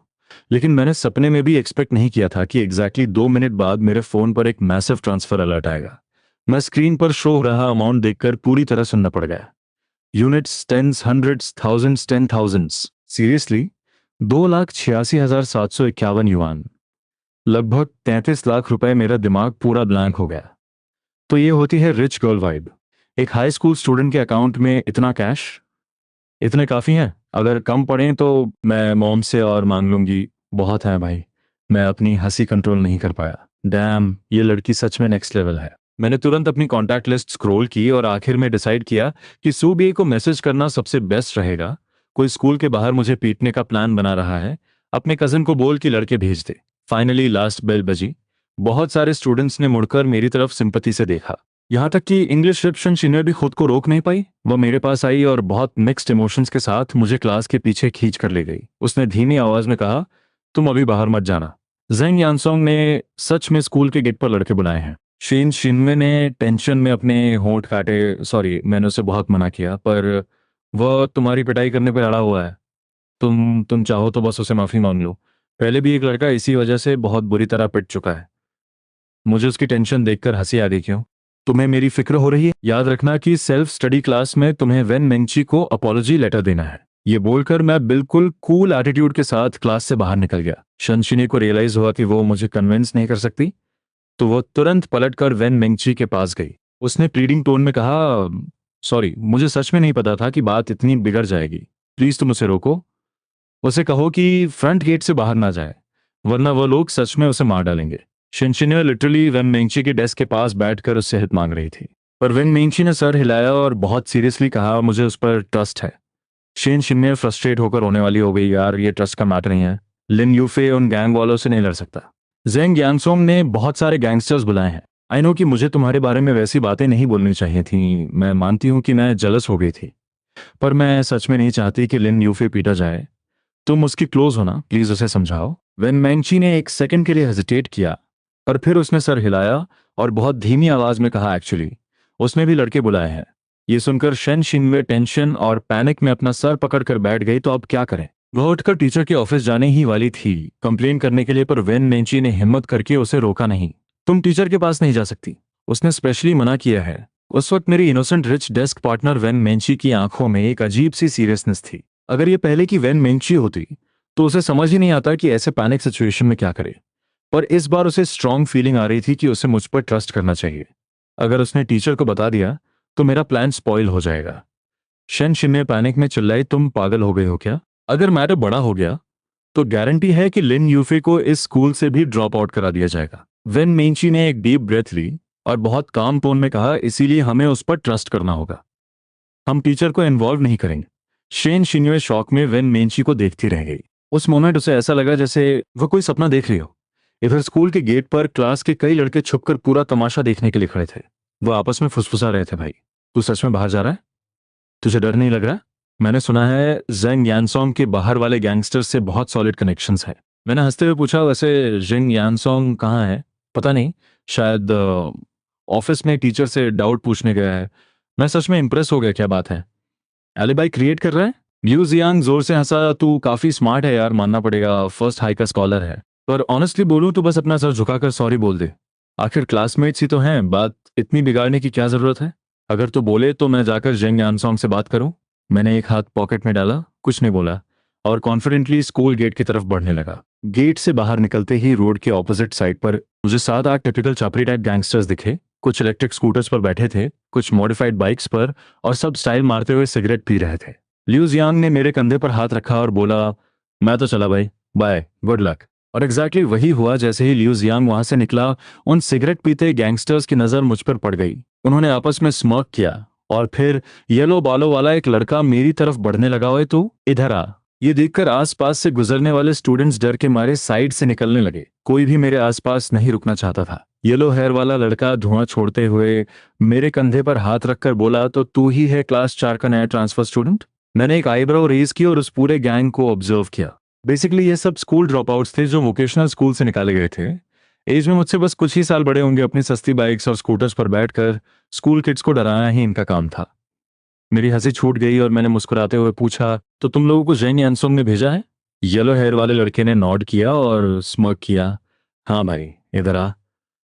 लेकिन मैंने सपने में भी एक्सपेक्ट नहीं किया था कि एग्जैक्टली 2 मिनट बाद मेरे फोन पर एक मैसिव ट्रांसफर अलर्ट आएगा। मैं स्क्रीन पर शो हो रहा अमाउंट देखकर पूरी तरह सुनना पड़ गया। Units, tens, hundreds, thousands, 10,000s। Seriously? 2,86,751 yuan, लगभग 33 लाख रुपए। मेरा दिमाग पूरा ब्लैंक हो गया। तो ये होती है रिच गर्ल वाइब। एक हाई स्कूल स्टूडेंट के अकाउंट में इतना कैश। इतने काफ़ी हैं। अगर कम पड़े तो मैं मॉम से और मांग लूंगी। बहुत है भाई। मैं अपनी हंसी कंट्रोल नहीं कर पाया। डैम, ये लड़की सच में नेक्स्ट लेवल है। मैंने तुरंत अपनी कॉन्टैक्ट लिस्ट स्क्रॉल की और आखिर में डिसाइड किया कि सूबीए को मैसेज करना सबसे बेस्ट रहेगा। कोई स्कूल के बाहर मुझे पीटने का प्लान बना रहा है, अपने कजिन को बोल कि लड़के भेज दे। फाइनली लास्ट बेल बजी। बहुत सारे स्टूडेंट्स ने मुड़कर मेरी तरफ सिंपैथी से देखा। यहाँ तक कि इंग्लिश रिसेप्शन सीनियर भी खुद को रोक नहीं पाई। वह मेरे पास आई और बहुत मिक्स्ड इमोशंस के साथ मुझे क्लास के पीछे खींच कर ले गई। उसने धीमी आवाज में कहा, तुम अभी बाहर मत जाना। जेंग यानसोंग ने सच में स्कूल के गेट पर लड़के बुलाए हैं। शेन शिनवे ने टेंशन में अपने होंठ काटे। सॉरी, मैंने उसे बहुत मना किया, पर वह तुम्हारी पिटाई करने पर अड़ा हुआ है। तुम चाहो तो बस उसे माफी मांग लो। पहले भी एक लड़का इसी वजह से बहुत बुरी तरह पिट चुका है। मुझे उसकी टेंशन देखकर हंसी आ गई। क्यों? तुम्हें मेरी फिक्र हो रही है? याद रखना कि सेल्फ स्टडी क्लास में तुम्हें वेन मेंगची को अपॉलॉजी लेटर देना है। ये बोलकर मैं बिल्कुल कूल एटीट्यूड के साथ क्लास से बाहर निकल गया। शनशिनी को रियलाइज हुआ कि वो मुझे कन्विंस नहीं कर सकती, तो वो तुरंत पलटकर वेन मेंगची के पास गई। उसने प्लीडिंग टोन में कहा, सॉरी, मुझे सच में नहीं पता था कि बात इतनी बिगड़ जाएगी। प्लीज तुम उसे रोको। उसे कहो कि फ्रंट गेट से बाहर ना जाए, वरना वो लोग सच में उसे मार डालेंगे। शिनशिनिया लिटरली वेन मेंगची के डेस्क के पास बैठकर उससे हित मांग रही थी, पर वेन मेंगची ने सर हिलाया और बहुत सीरियसली कहा, मुझे उस पर ट्रस्ट है। शेन शिन्ने फ्रस्ट्रेट होकर रोने वाली हो गई। यार, ये ट्रस्ट का मैटर नहीं है। लिन यूफे उन गैंग वालों से नहीं लड़ सकता। जेंग यानसोंग ने बहुत सारे गैंगस्टर्स बुलाए हैं। आई नो कि मुझे तुम्हारे बारे में वैसी बातें नहीं बोलनी चाहिए थी। मैं मानती हूँ कि मैं जलस हो गई थी, पर मैं सच में नहीं चाहती कि लिन यूफे पीटा जाए। तुम उसकी क्लोज हो ना, प्लीज उसे समझाओ। वेन मैंची ने एक सेकंड के लिए हेजिटेट किया, और फिर उसने सर हिलाया और बहुत धीमी आवाज में कहा, एक्चुअली उसने भी लड़के बुलाए हैं। ये सुनकर शेन शिनवे टेंशन और पैनिक में अपना सर पकड़कर बैठ गई। तो अब क्या करें? वह उठकर टीचर के ऑफिस जाने ही वाली थी कंप्लेन करने के लिए, पर वेन मेंची ने हिम्मत करके उसे रोका नहीं। तुम टीचर के पास नहीं जा सकती, उसने स्पेशली मना किया है। उस वक्त मेरी इनोसेंट रिच डेस्क पार्टनर वेन मेंची की आंखों में एक अजीब सी सीरियसनेस थी। अगर ये पहले की वेन मेंची होती तो उसे समझ ही नहीं आता कि ऐसे पैनिक सिचुएशन में क्या करे, पर इस बार उसे स्ट्रांग फीलिंग आ रही थी कि उसे मुझ पर ट्रस्ट करना चाहिए। अगर उसने टीचर को बता दिया तो मेरा प्लान स्पॉइल हो जाएगा। शेन शिन्ने पैनिक में चिल्लाई, तुम पागल हो गए हो क्या? अगर मैटर बड़ा हो गया तो गारंटी है कि लिन यूफे को इस स्कूल से भी ड्रॉप आउट करा दिया जाएगा। वेन मेंची ने एक डीप ब्रेथ ली और बहुत काम टोन में कहा, इसीलिए हमें उस पर ट्रस्ट करना होगा। हम टीचर को इन्वॉल्व नहीं करेंगे। शेन शिन्वे शॉक में वेन मेंची को देखती रह गई। उस मोमेंट उसे ऐसा लगा जैसे वह कोई सपना देख रही हो। इधर स्कूल के गेट पर क्लास के कई लड़के छुपकर पूरा तमाशा देखने के लिए खड़े थे। वो आपस में फुसफुसा रहे थे, भाई तू सच में बाहर जा रहा है? तुझे डर नहीं लग रहा? मैंने सुना है जेंग यानसोंग के बाहर वाले गैंगस्टर्स से बहुत सॉलिड कनेक्शंस है। मैंने हंसते हुए पूछा, वैसे जेंग यानसोंग कहाँ है? पता नहीं, शायद ऑफिस में टीचर से डाउट पूछने गया है। मैं सच में इंप्रेस हो गया। क्या बात है? एलिबाई क्रिएट कर रहा है? लिू जियांग जोर से हंसा। तू काफी स्मार्ट है यार, मानना पड़ेगा, फर्स्ट हाई का स्कॉलर है। पर ऑनेस्टली बोलूं तो बस अपना सर झुकाकर सॉरी बोल दे। आखिर क्लासमेट्स ही तो हैं, बात इतनी बिगाड़ने की क्या जरूरत है? अगर तू बोले तो मैं जाकर जेंग यानसोंग से बात करूं। मैंने एक हाथ पॉकेट में डाला, कुछ नहीं बोला और कॉन्फिडेंटली स्कूल गेट की तरफ बढ़ने लगा। गेट से बाहर निकलते ही रोड के ऑपोजिट साइड पर मुझे 7-8 टिपिकल छपरी टाइप गैंगस्टर्स दिखे। कुछ इलेक्ट्रिक स्कूटर्स पर बैठे थे, कुछ मॉडिफाइड बाइक्स पर, और सब स्टाइल मारते हुए सिगरेट पी रहे थे। लिू जियांग ने मेरे कंधे पर हाथ रखा और बोला, मैं तो चला भाई, बाय, गुड लक। और एग्जैक्टली वही हुआ। जैसे ही लिू जियांग वहां से निकला, उन सिगरेट पीते गैंगस्टर्स की नजर मुझ पर पड़ गई। उन्होंने आपस में स्मर्क किया और फिर येलो बालों वाला एक लड़का मेरी तरफ बढ़ने लगा। ओए तू इधर आ। ये देखकर आसपास से गुजरने वाले स्टूडेंट्स डर के मारे साइड से निकलने लगे। कोई भी मेरे आसपास नहीं रुकना चाहता था। येलो हेयर वाला लड़का धुआं छोड़ते हुए मेरे कंधे पर हाथ रखकर बोला, तो तू ही है क्लास 4 का नया ट्रांसफर स्टूडेंट? मैंने एक आईब्रो रेज की और उस पूरे गैंग को ऑब्जर्व किया। बेसिकली ये सब स्कूल ड्रॉप आउट्स थे जो वोकेशनल स्कूल से निकाले गए थे। एज में मुझसे बस कुछ ही साल बड़े होंगे। अपनी सस्ती बाइक्स और स्कूटर्स पर बैठकर स्कूल किड्स को डराना ही इनका काम था। मेरी हंसी छूट गई और मैंने मुस्कुराते हुए पूछा, तो तुम लोगों को जेंग यानसोंग ने भेजा है? येलो हेयर वाले लड़के ने नॉड किया और स्मर्क किया। हाँ भाई, इधर आ,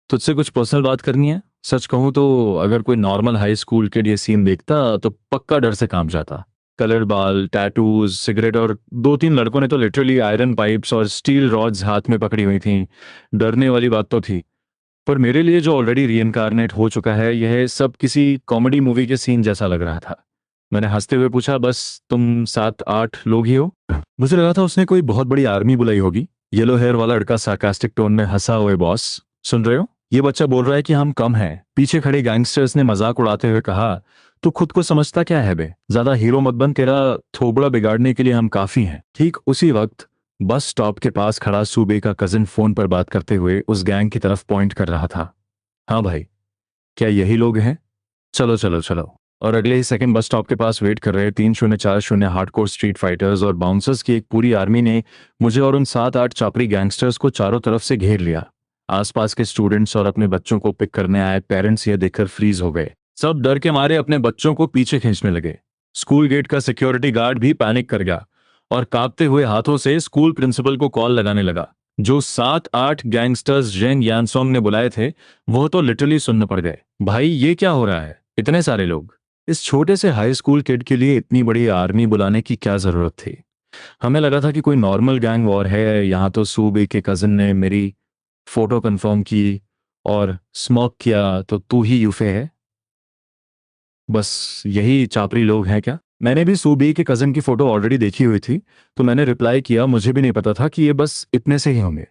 तुझसे कुछ पर्सनल बात करनी है। सच कहूं तो अगर कोई नॉर्मल हाई स्कूल किड ये सीन देखता तो पक्का डर से काम जाता। कलर बाल, टैटूज, सिगरेट और 2-3 लड़कों ने तो लिटरली आयरन पाइप्स और स्टील रॉड्स हाथ में पकड़ी हुई थी। डरने वाली बात तो थी, पर मेरे लिए जो ऑलरेडी रीइंकारनेट हो चुका है, यह सब किसी कॉमेडी मूवी के सीन जैसा लग रहा था। मैंने हंसते हुए पूछा, बस तुम 7-8 लोग ही हो? मुझे लगा था उसने कोई बहुत बड़ी आर्मी बुलाई होगी। येलो हेयर वाला लड़का सार्कास्टिक टोन में हंसा, हुए बॉस सुन रहे हो, ये बच्चा बोल रहा है कि हम कम हैं। पीछे खड़े गैंगस्टर्स ने मजाक उड़ाते हुए कहा, तू खुद को समझता क्या है बे, ज्यादा हीरो मत बन, तेरा थोबड़ा बिगाड़ने के लिए हम काफी हैं। ठीक उसी वक्त बस स्टॉप के पास खड़ा सूबे का कजिन फोन पर बात करते हुए उस गैंग की तरफ पॉइंट कर रहा था। हाँ भाई, क्या यही लोग हैं? चलो चलो चलो। और अगले ही सेकंड बस स्टॉप के पास वेट कर रहे 3040 हार्डकोर स्ट्रीट फाइटर्स और बाउंसर्स की एक पूरी आर्मी ने मुझे और उन 7-8 चापरी गैंगस्टर्स को चारों तरफ से घेर लिया। आसपास के स्टूडेंट्स और अपने बच्चों को पिक करने आए पेरेंट्स ये देखकर फ्रीज हो गए। सब डर के मारे अपने बच्चों को पीछे खींचने लगे। स्कूल गेट का सिक्योरिटी गार्ड भी पैनिक कर गया और कांपते हुए हाथों से स्कूल प्रिंसिपल को कॉल लगाने लगा। जो 7-8 गैंगस्टर्स जेंग यानसोंग ने बुलाए थे, वो तो लिटरली सुनने पड़ गए। भाई ये क्या हो रहा है, इतने सारे लोग, इस छोटे से हाई स्कूल किड के लिए इतनी बड़ी आर्मी बुलाने की क्या जरूरत थी? हमें लगा था कि कोई नॉर्मल गैंग वॉर है। यहाँ तो सूबे के कजिन ने मेरी फोटो कंफर्म की और स्मोक किया, तो तू ही यूफे है? बस यही चापरी लोग हैं क्या? मैंने भी सूबी के कजन की फोटो ऑलरेडी देखी हुई थी, तो मैंने रिप्लाई किया, मुझे भी नहीं पता था कि ये बस इतने से ही होंगे।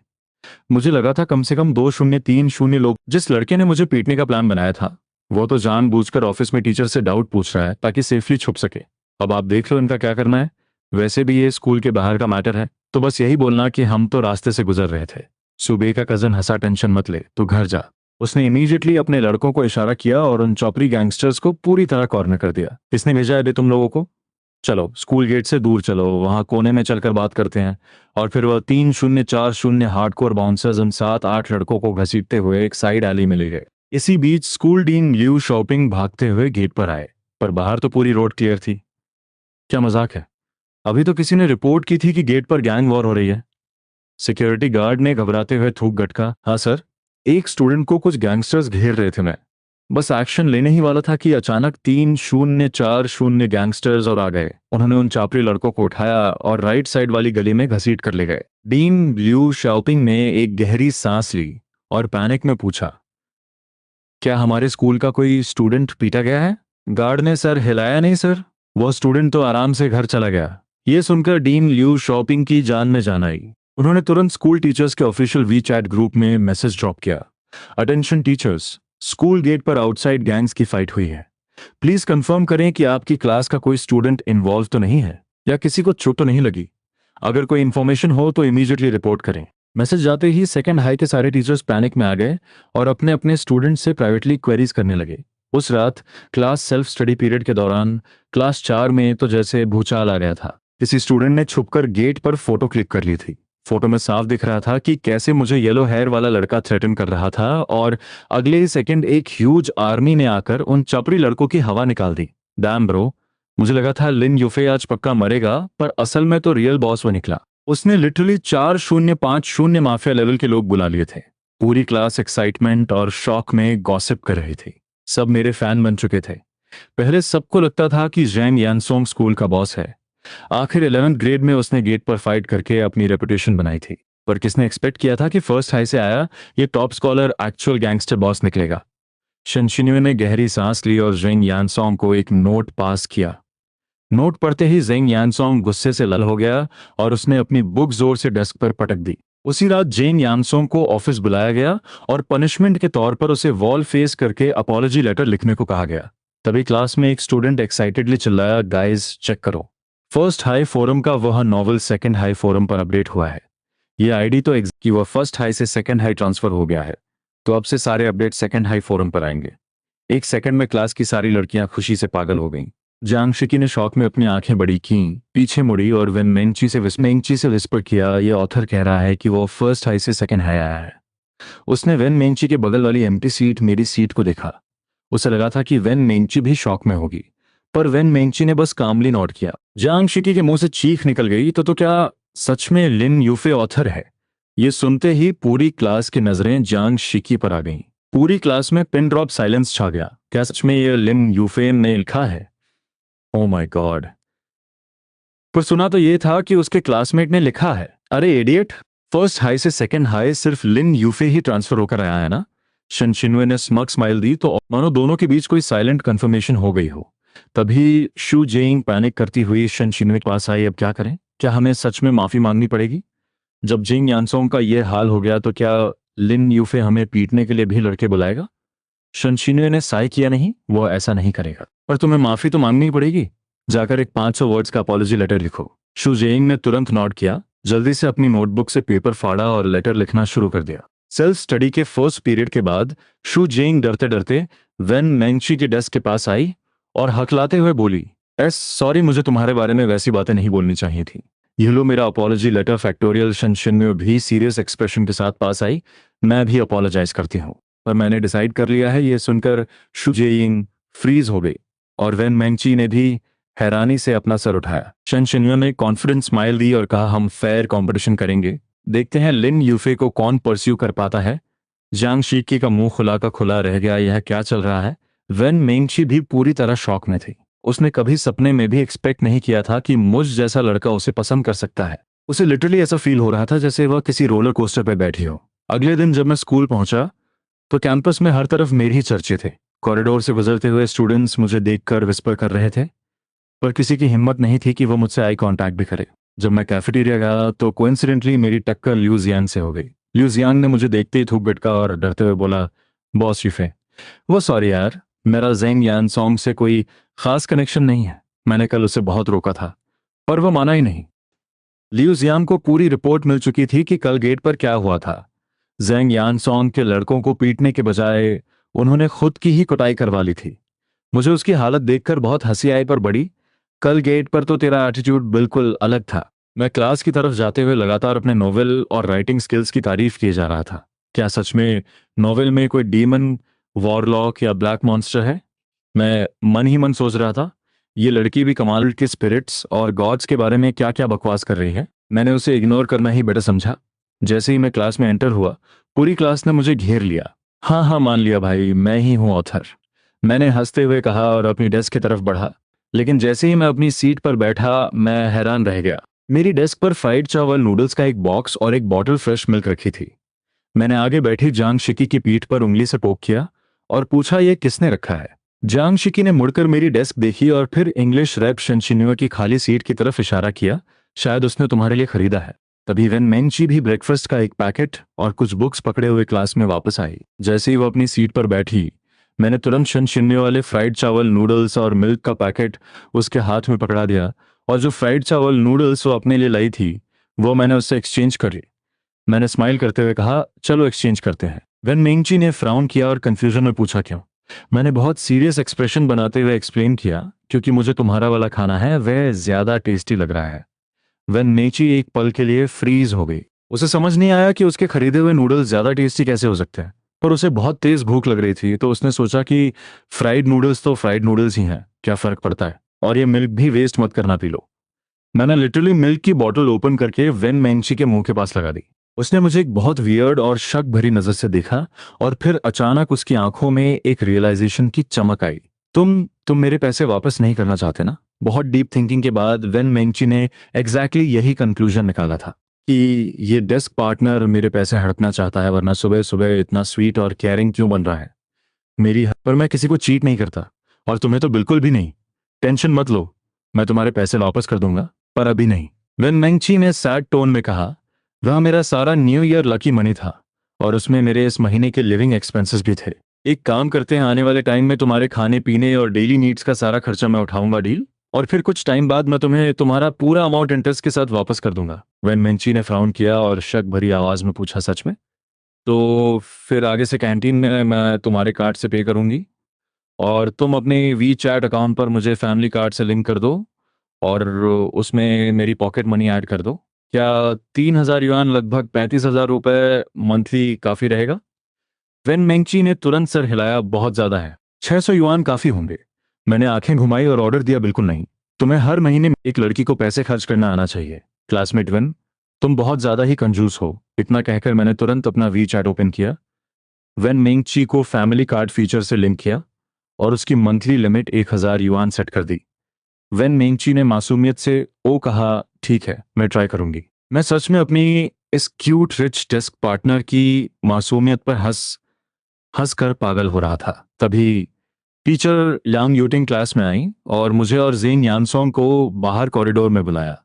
मुझे लगा था कम से कम 2-0-3-0 लोग। जिस लड़के ने मुझे पीटने का प्लान बनाया था, वो तो जानबूझकर ऑफिस में टीचर से डाउट पूछ रहा है ताकि सेफली छुप सके। अब आप देख लो इनका क्या करना है। वैसे भी ये स्कूल के बाहर का मैटर है, तो बस यही बोलना कि हम तो रास्ते से गुजर रहे थे। सुबह का कजन हंसा, टेंशन मत ले, तू घर जा। उसने इमीडिएटली अपने लड़कों को इशारा किया और उन चौपरी गैंगस्टर्स को पूरी तरह कॉर्नर कर दिया। किसने भेजा है बे तुम लोगों को? चलो स्कूल गेट से दूर चलो, वहां कोने में चलकर बात करते हैं। और फिर वह 3040 हार्डकोर बाउंसर्स उन 7-8 लड़कों को घसीटते हुए एक साइड एली में ले गए। इसी बीच स्कूल डीन लिू शॉपिंग भागते हुए गेट पर आए, पर बाहर तो पूरी रोड क्लियर थी। क्या मजाक है? अभी तो किसी ने रिपोर्ट की थी कि गेट पर गैंग वॉर हो रही है। सिक्योरिटी गार्ड ने घबराते हुए थूक गटका, हाँ सर, एक स्टूडेंट को कुछ गैंगस्टर्स घेर रहे थे। मैं बस एक्शन लेने ही वाला था कि अचानक 3040 गैंगस्टर्स और आ गए। उन्होंने उन चापरी लड़कों को उठाया और राइट साइड वाली गली में घसीट कर ले गए। डीन लिू शाओपिंग ने एक गहरी सांस ली और पैनिक में पूछा, क्या हमारे स्कूल का कोई स्टूडेंट पीटा गया है? गार्ड ने सर हिलाया, नहीं सर, वो स्टूडेंट तो आराम से घर चला गया। ये सुनकर डीन लिू शॉपिंग की जान में जान आई। उन्होंने तुरंत स्कूल टीचर्स के ऑफिशियल वी चैट ग्रुप में मैसेज ड्रॉप किया, अटेंशन टीचर्स, स्कूल गेट पर आउटसाइड गैंग्स की फाइट हुई है। प्लीज कंफर्म करें कि आपकी क्लास का कोई स्टूडेंट इन्वॉल्व तो नहीं है या किसी को चोट तो नहीं लगी। अगर कोई इन्फॉर्मेशन हो तो इमीडिएटली रिपोर्ट करें। मैसेज जाते ही सेकंड हाई के सारे टीचर्स पैनिक में आ गए और अपने अपने स्टूडेंट से प्राइवेटली क्वेरीज करने लगे। उस रात क्लास सेल्फ स्टडी पीरियड के दौरान क्लास 4 में तो जैसे भूचाल आ गया था। किसी स्टूडेंट ने छुपकर गेट पर फोटो क्लिक कर ली थी। फोटो में साफ दिख रहा था कि कैसे मुझे येलो हेयर वाला लड़का थ्रेटन कर रहा था और अगले ही सेकंड एक ह्यूज आर्मी ने आकर उन चपड़ी लड़कों की हवा निकाल दी। डैम ब्रो, मुझे लगा था लिन यूफे आज पक्का मरेगा, पर असल में तो रियल बॉस वो निकला। उसने लिटरली 4050 माफिया लेवल के लोग बुला लिए थे। पूरी क्लास एक्साइटमेंट और शॉक में गॉसिप कर रही थी। सब मेरे फैन बन चुके थे। पहले सबको लगता था कि जैंग यानसोंग स्कूल का बॉस है। आखिर 11th ग्रेड में उसने गेट पर फाइट करके अपनी रेपुटेशन बनाई थी। पर किसने एक्सपेक्ट किया था कि फर्स्ट हाई से आया ये top scholar actual gangster boss निकलेगा। शनशिन्यू ने गहरी सांस ली और जेंग यानसोंग को एक नोट पास किया। नोट पढ़ते ही जेंग यानसोंग गुस्से से लाल हो गया और उसने अपनी बुक जोर से डेस्क पर पटक दी। उसी रात जेंग यानसोंग को ऑफिस बुलाया गया और पनिशमेंट के तौर पर उसे वॉल फेस करके अपॉलॉजी लेटर लिखने को कहा गया। तभी क्लास में एक स्टूडेंट एक्साइटेडली चिल्लाया, गाइस चेक करो, फर्स्ट हाई फोरम का वह नॉवल सेकंड हाई फोरम पर अपडेट हुआ है। ये आईडी तो कि वह फर्स्ट हाई से सेकंड हाई ट्रांसफर हो गया है, तो अब से सारे अपडेट सेकंड हाई फोरम पर आएंगे। एक सेकंड में क्लास की सारी लड़कियां खुशी से पागल हो गईं। जांग शिकी ने शौक में अपनी आंखें बड़ी की, पीछे मुड़ी और मेंची से विस्पर किया, ये ऑथर कह रहा है कि वो फर्स्ट हाई से सेकंड हाई आया है। उसने वेन मेंची के बगल वाली एम्प्टी सीट, मेरी सीट को देखा। उसे लगा था कि वेन मेंची भी शॉक में होगी, पर वेन मेंची ने बस कामली नोट किया। जांग शिकी के मुंह से चीख निकल गई, तो क्या सच में लिन यूफे ऑथर है? ये सुनते ही पूरी क्लास की नजरें जांग शिकी पर आ गईं। पूरी क्लास में पिन ड्रॉप साइलेंस छा गया। क्या सच में ये लिन यूफे ने लिखा है? Oh my God. पर सुना तो ये था कि उसके क्लासमेट ने लिखा है। अरे इडियट, फर्स्ट हाई से सेकंड हाई सिर्फ लिन यूफे ही ट्रांसफर होकर आया है ना? शनशिन्वे ने स्मग स्माइल दी, तो मानो दोनों के बीच कोई साइलेंट कंफर्मेशन हो गई हो। तभी शू जेइंग पैनिक करती हुई शनशिन्वे के पास आई। अब क्या करें? क्या हमें सच में माफी मांगनी पड़ेगी? जब जिंग यानसोंग का ये हाल हो गया तो क्या लिन यूफे हमें पीटने के लिए भी लड़के बुलाएगा? शनशिन्वे ने साय किया, नहीं, वो ऐसा नहीं करेगा। पर तुम्हें माफी तो मांगनी ही पड़ेगी। जाकर एक 500 वर्ड्स का अपॉलॉजी लेटर लिखो। शू जेइंग ने तुरंत नोट किया, जल्दी से अपनी नोटबुक से पेपर फाड़ा और लेटर लिखना शुरू कर दिया। सेल्फ स्टडी के फर्स्ट पीरियड के बाद शू जेइंग डरते डरते वेन मेंची के डेस्क के पास आई और हकलाते हुए बोली, सॉरी, मुझे तुम्हारे बारे में वैसी बातें नहीं बोलनी चाहिए थी। ये लो मेरा अपॉलॉजी लेटर। फैक्टोरियल। शनशिन्वे भी सीरियस एक्सप्रेशन के साथ पास आई। मैं भी अपॉलोजाइज करती हूँ, पर मैंने डिसाइड कर लिया है। ये सुनकर शू जेइंग फ्रीज हो गई और वेन मेंची ने भी हैरानी से अपना सर उठाया। शनशिन्वे ने कॉन्फिडेंस स्माइल दी और कहा, हम फेयर कंपटीशन करेंगे, देखते हैं लिन यूफे को कौन परस्यू कर पाता है। जांग शिकी का मुंह खुला का खुला रह गया, यह क्या चल रहा है? वेन मेंची भी पूरी तरह शॉक में थी। उसने कभी सपने में भी एक्सपेक्ट नहीं किया था कि मुझ जैसा लड़का उसे पसंद कर सकता है। उसे लिटरली ऐसा फील हो रहा था जैसे वह किसी रोलर कोस्टर पर बैठी हो। अगले दिन जब मैं स्कूल पहुंचा तो कैंपस में हर तरफ मेरे ही चर्चे थे। कॉरिडोर से गुजरते हुए स्टूडेंट्स मुझे देखकर विस्पर कर रहे थे, पर किसी की हिम्मत नहीं थी कि वो मुझसे आई कांटेक्ट भी करे। जब मैं कैफेटेरिया गया तो कोइंसिडेंटली मेरी टक्कर लिू जियांग से हो गई। लिू जियांग ने मुझे देखते ही थूक बिटका और डरते हुए बोला, बॉस शिफे, वो सॉरी यार, मेरा जेंग यानसोंग से कोई खास कनेक्शन नहीं है। मैंने कल उसे बहुत रोका था, पर वो माना ही नहीं। लिू जियांग को पूरी रिपोर्ट मिल चुकी थी कि कल गेट पर क्या हुआ था। जेंग यानसोंग के लड़कों को पीटने के बजाय उन्होंने खुद की ही कुटाई करवा ली थी। मुझे उसकी हालत देखकर बहुत हंसी आई, पर बड़ी, कल गेट पर तो तेरा एटीट्यूड बिल्कुल अलग था। मैं क्लास की तरफ जाते हुए लगातार अपने नोवेल और राइटिंग स्किल्स की तारीफ किए जा रहा था। क्या सच में नोवेल में कोई डीमन, वॉरलॉक या ब्लैक मॉन्स्टर है? मैं मन ही मन सोच रहा था, ये लड़की भी कमाल के स्पिरिट्स और गॉड्स के बारे में क्या क्या बकवास कर रही है। मैंने उसे इग्नोर करना ही बेटर समझा। जैसे ही मैं क्लास में एंटर हुआ, पूरी क्लास ने मुझे घेर लिया। हाँ हाँ, मान लिया भाई, मैं ही हूँ ऑथर, मैंने हंसते हुए कहा और अपनी डेस्क की तरफ बढ़ा। लेकिन जैसे ही मैं अपनी सीट पर बैठा, मैं हैरान रह गया। मेरी डेस्क पर फ्राइड चावल, नूडल्स का एक बॉक्स और एक बॉटल फ्रेश मिल्क रखी थी। मैंने आगे बैठी जांग शिकी की पीठ पर उंगली से पोक किया और पूछा, ये किसने रखा है? जांग शिकी ने मुड़कर मेरी डेस्क देखी और फिर इंग्लिश रैप शनशिन्वे की खाली सीट की तरफ इशारा किया, शायद उसने तुम्हारे लिए खरीदा है। तभी वेन मेंची भी ब्रेकफास्ट का एक पैकेट और कुछ बुक्स पकड़े हुए क्लास में वापस आई। जैसे ही वो अपनी सीट पर बैठी, मैंने तुरंत शनशिन्वे वाले फ्राइड चावल, नूडल्स और मिल्क का पैकेट उसके हाथ में पकड़ा दिया, और जो फ्राइड चावल, नूडल्स वो अपने लिए लाई थी, वो मैंने उससे एक्सचेंज करी। मैंने स्माइल करते हुए कहा, चलो एक्सचेंज करते हैं। वेन मेंची ने फ्राउन किया और कंफ्यूजन में पूछा, क्यों? मैंने बहुत सीरियस एक्सप्रेशन बनाते हुए एक्सप्लेन किया, क्योंकि मुझे तुम्हारा वाला खाना है, वह ज्यादा टेस्टी लग रहा है। वेन मेंची एक पल के लिए फ्रीज हो गई। उसे समझ नहीं आया कि उसके खरीदे हुए नूडल्स ज्यादा टेस्टी कैसे हो सकते हैं, पर उसे बहुत तेज भूख लग रही थी, तो उसने सोचा कि फ्राइड नूडल्स तो फ्राइड नूडल्स ही हैं, क्या फर्क पड़ता है। और ये मिल्क भी वेस्ट मत करना, पी लो। मैंने लिटरली मिल्क की बॉटल ओपन करके वेन मैंची के मुंह के पास लगा दी। उसने मुझे एक बहुत वियर्ड और शक भरी नजर से देखा, और फिर अचानक उसकी आंखों में एक रियलाइजेशन की चमक आई। तुम मेरे पैसे वापस नहीं करना चाहते ना? बहुत डीप थिंकिंग के बाद वेन मैंची ने एग्जैक्टली यही कंक्लूजन निकाला था कि ये डेस्क पार्टनर मेरे पैसे हड़पना चाहता है, वरना सुबह सुबह इतना स्वीट और केयरिंग क्यों बन रहा है। पर मैं किसी को चीट नहीं करता, और तुम्हें तो बिल्कुल भी नहीं। टेंशन मत लो, मैं तुम्हारे पैसे वापस कर दूंगा, पर अभी नहीं। वेन मैंची ने सैड टोन में कहा, वह मेरा सारा न्यू ईयर लकी मनी था, और उसमें मेरे इस महीने के लिविंग एक्सपेंसेस भी थे। एक काम करते हैं, आने वाले टाइम में तुम्हारे खाने पीने और डेली नीड्स का सारा खर्चा मैं उठाऊंगा, डील? और फिर कुछ टाइम बाद मैं तुम्हें तुम्हारा पूरा अमाउंट इंटरेस्ट के साथ वापस कर दूंगा। वेन मैंची ने फ्राउन किया और शक भरी आवाज में पूछा, सच में? तो फिर आगे से कैंटीन में मैं तुम्हारे कार्ड से पे करूंगी, और तुम अपने वी चैट अकाउंट पर मुझे फैमिली कार्ड से लिंक कर दो, और उसमें मेरी पॉकेट मनी ऐड कर दो। क्या 3,000 युआन, लगभग 35,000 रुपये मंथली काफ़ी रहेगा? वेन मेंगची ने तुरंत सर हिलाया, बहुत ज़्यादा है। 600 युआन काफ़ी होंगे। मैंने आंखें घुमाई और ऑर्डर दिया, बिल्कुल नहीं। तुम्हें हर महीने एक लड़की को पैसे खर्च करना आना चाहिए, क्लासमेट वेन। तुम बहुत ज़्यादा ही कंजूस हो। इतना कहकर मैंने तुरंत अपना वी चैट ओपन किया, वेन मेंगची को फैमिली कार्ड फीचर से लिंक किया, और उसकी मंथली लिमिट 1,000 युआन सेट कर दी। वेन मेंगची ने मासूमियत से ओ कहा, ठीक है, मैं ट्राई करूंगी। मैं सच में अपनी इस क्यूट रिच डेस्क पार्टनर की मासूमियत पर हंस हंस कर पागल हो रहा था। तभी टीचर यांग यूटिंग क्लास में आई और मुझे और जेन यानसोंग को बाहर कॉरिडोर में बुलाया।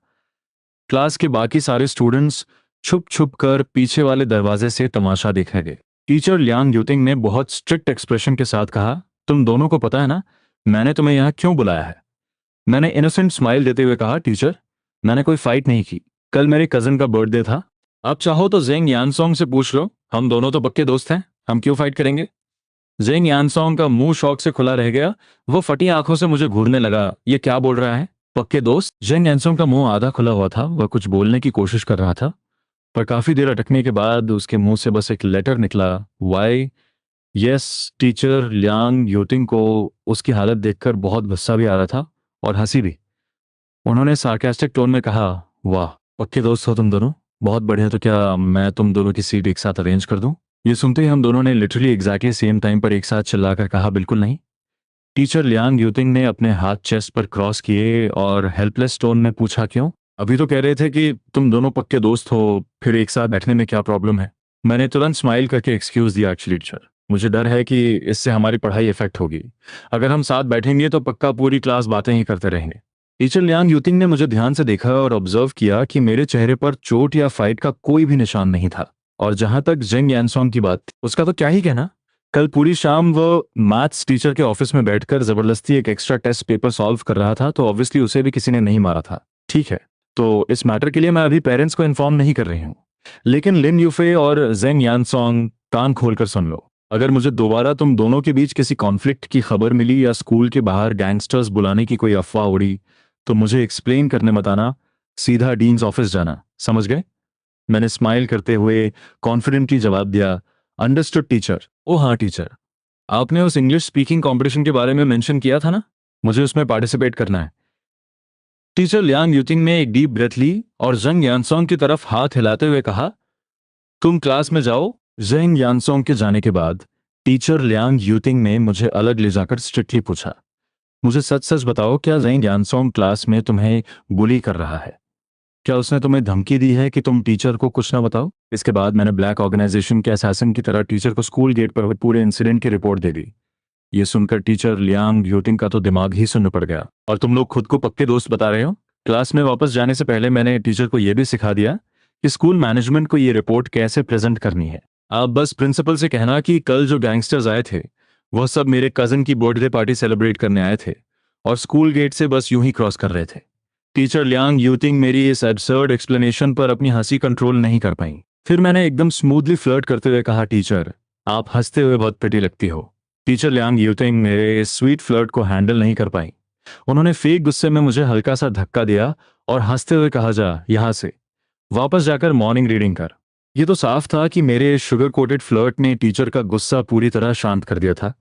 क्लास के बाकी सारे स्टूडेंट्स छुप छुप कर पीछे वाले दरवाजे से तमाशा देखने गए। टीचर लियांग यूटिंग ने बहुत स्ट्रिक्ट एक्सप्रेशन के साथ कहा, तुम दोनों को पता है ना मैंने तुम्हें यहाँ क्यों बुलाया है? मैंने इनोसेंट स्माइल देते हुए कहा, टीचर, मैंने कोई फाइट नहीं की। कल मेरे कजन का बर्थडे था। आप चाहो तो जेंग यानसोंग से पूछ लो, हम दोनों तो पक्के दोस्त हैं, हम क्यों फाइट करेंगे? जेंग यानसोंग का मुंह शौक से खुला रह गया। वो फटी आंखों से मुझे घूरने लगा, ये क्या बोल रहा है? पक्के दोस्त? जेंग यानसोंग का मुंह आधा खुला हुआ था, वह कुछ बोलने की कोशिश कर रहा था, पर काफी देर अटकने के बाद उसके मुंह से बस एक लेटर निकला, Y. Yes. Teacher Liang Yuting को उसकी हालत देखकर बहुत गुस्सा भी आ रहा था और हंसी भी। उन्होंने सार्केस्टिक टोन में कहा, वाह, पक्के दोस्त हो तुम दोनों, बहुत बढ़िया। तो क्या मैं तुम दोनों की सीट एक साथ अरेंज कर दूं? ये सुनते ही हम दोनों ने लिटरली एग्जैक्टली सेम टाइम पर एक साथ चिल्लाकर कहा, बिल्कुल नहीं। टीचर लियांग यूतिंग ने अपने हाथ चेस्ट पर क्रॉस किए और हेल्पलेस टोन में पूछा, क्यों? अभी तो कह रहे थे कि तुम दोनों पक्के दोस्त हो, फिर एक साथ बैठने में क्या प्रॉब्लम है? मैंने तुरंत स्माइल करके एक्सक्यूज दिया, एक्चुअली टीचर, मुझे डर है कि इससे हमारी पढ़ाई इफेक्ट होगी। अगर हम साथ बैठेंगे तो पक्का पूरी क्लास बातें ही करते रहेंगे। टीचर लियांग यूतिंग ने मुझे ध्यान से देखा और ऑब्जर्व किया कि मेरे चेहरे पर चोट या फाइट का कोई भी निशान नहीं था। और जहां तक जेंग यानसोंग की बात, उसका तो क्या ही कहना। कल पूरी शाम वो मैथ्स टीचर के ऑफिस में बैठकर जबरदस्ती एक एक्स्ट्रा टेस्ट पेपर सॉल्व कर रहा था, तो ऑब्वियसली उसे भी किसी ने नहीं मारा था। ठीक है, तो इस मैटर के लिए मैं अभी पेरेंट्स को इन्फॉर्म नहीं कर रही हूँ, लेकिन लिन यूफे और जेंग यानसोंग, कान खोलकर सुन लो। अगर मुझे दोबारा तुम दोनों के बीच किसी कॉन्फ्लिक्ट की खबर मिली या स्कूल के बाहर गैंगस्टर्स बुलाने की कोई अफवाह उड़ी, तो मुझे एक्सप्लेन करने मत आना, सीधा डीन्स ऑफिस जाना, समझ गए? मैंने स्माइल करते हुए कॉन्फिडेंटली जवाब दिया, अंडरस्टूड टीचर। ओ हाँ टीचर, आपने उस इंग्लिश स्पीकिंग कंपटीशन के बारे में मेंशन किया था ना, मुझे उसमें पार्टिसिपेट करना है। टीचर लियांग यूटिंग ने एक डीप ब्रेथ ली और जेंग यानसोंग की तरफ हाथ हिलाते हुए कहा, तुम क्लास में जाओ। जेंग यानसोंग के जाने के बाद टीचर लियांग यूटिंग ने मुझे अलग ले जाकर स्ट्रिक्टली पूछा, मुझे सच सच बताओ, क्या जेंग यानसोंग क्लास में तुम्हें बुली कर रहा है? क्या उसने तुम्हें धमकी दी है कि तुम टीचर को कुछ ना बताओ? इसके बाद मैंने ब्लैक ऑर्गेनाइजेशन के असैसिन की तरह टीचर को स्कूल गेट पर हुए पूरे इंसिडेंट की रिपोर्ट दे दी। ये सुनकर टीचर लियांग यूटिंग का तो दिमाग ही सुन्न पड़ गया। और तुम लोग खुद को पक्के दोस्त बता रहे हो? क्लास में वापस जाने से पहले मैंने टीचर को यह भी सिखा दिया कि स्कूल मैनेजमेंट को ये रिपोर्ट कैसे प्रेजेंट करनी है। आप बस प्रिंसिपल से कहना कि कल जो गैंगस्टर्स आए थे वह सब मेरे कजन की बर्थडे पार्टी सेलिब्रेट करने आए थे और स्कूल गेट से बस यूं ही क्रॉस कर रहे थे। टीचर लियांग यूटिंग मेरी इस एब्सर्ड एक्सप्लेनेशन पर अपनी हंसी कंट्रोल नहीं कर पाई। फिर मैंने एकदम स्मूथली फ्लर्ट करते हुए कहा, टीचर, आप हंसते हुए बहुत प्रिटी लगती हो। टीचर लियांग यूटिंग मेरे इस स्वीट फ्लर्ट को हैंडल नहीं कर पाई। उन्होंने फेक गुस्से में मुझे हल्का सा धक्का दिया और हंसते हुए कहा, जा यहाँ से वापस जाकर मॉर्निंग रीडिंग कर। ये तो साफ था कि मेरे शुगर कोटेड फ्लर्ट ने टीचर का गुस्सा पूरी तरह शांत कर दिया था,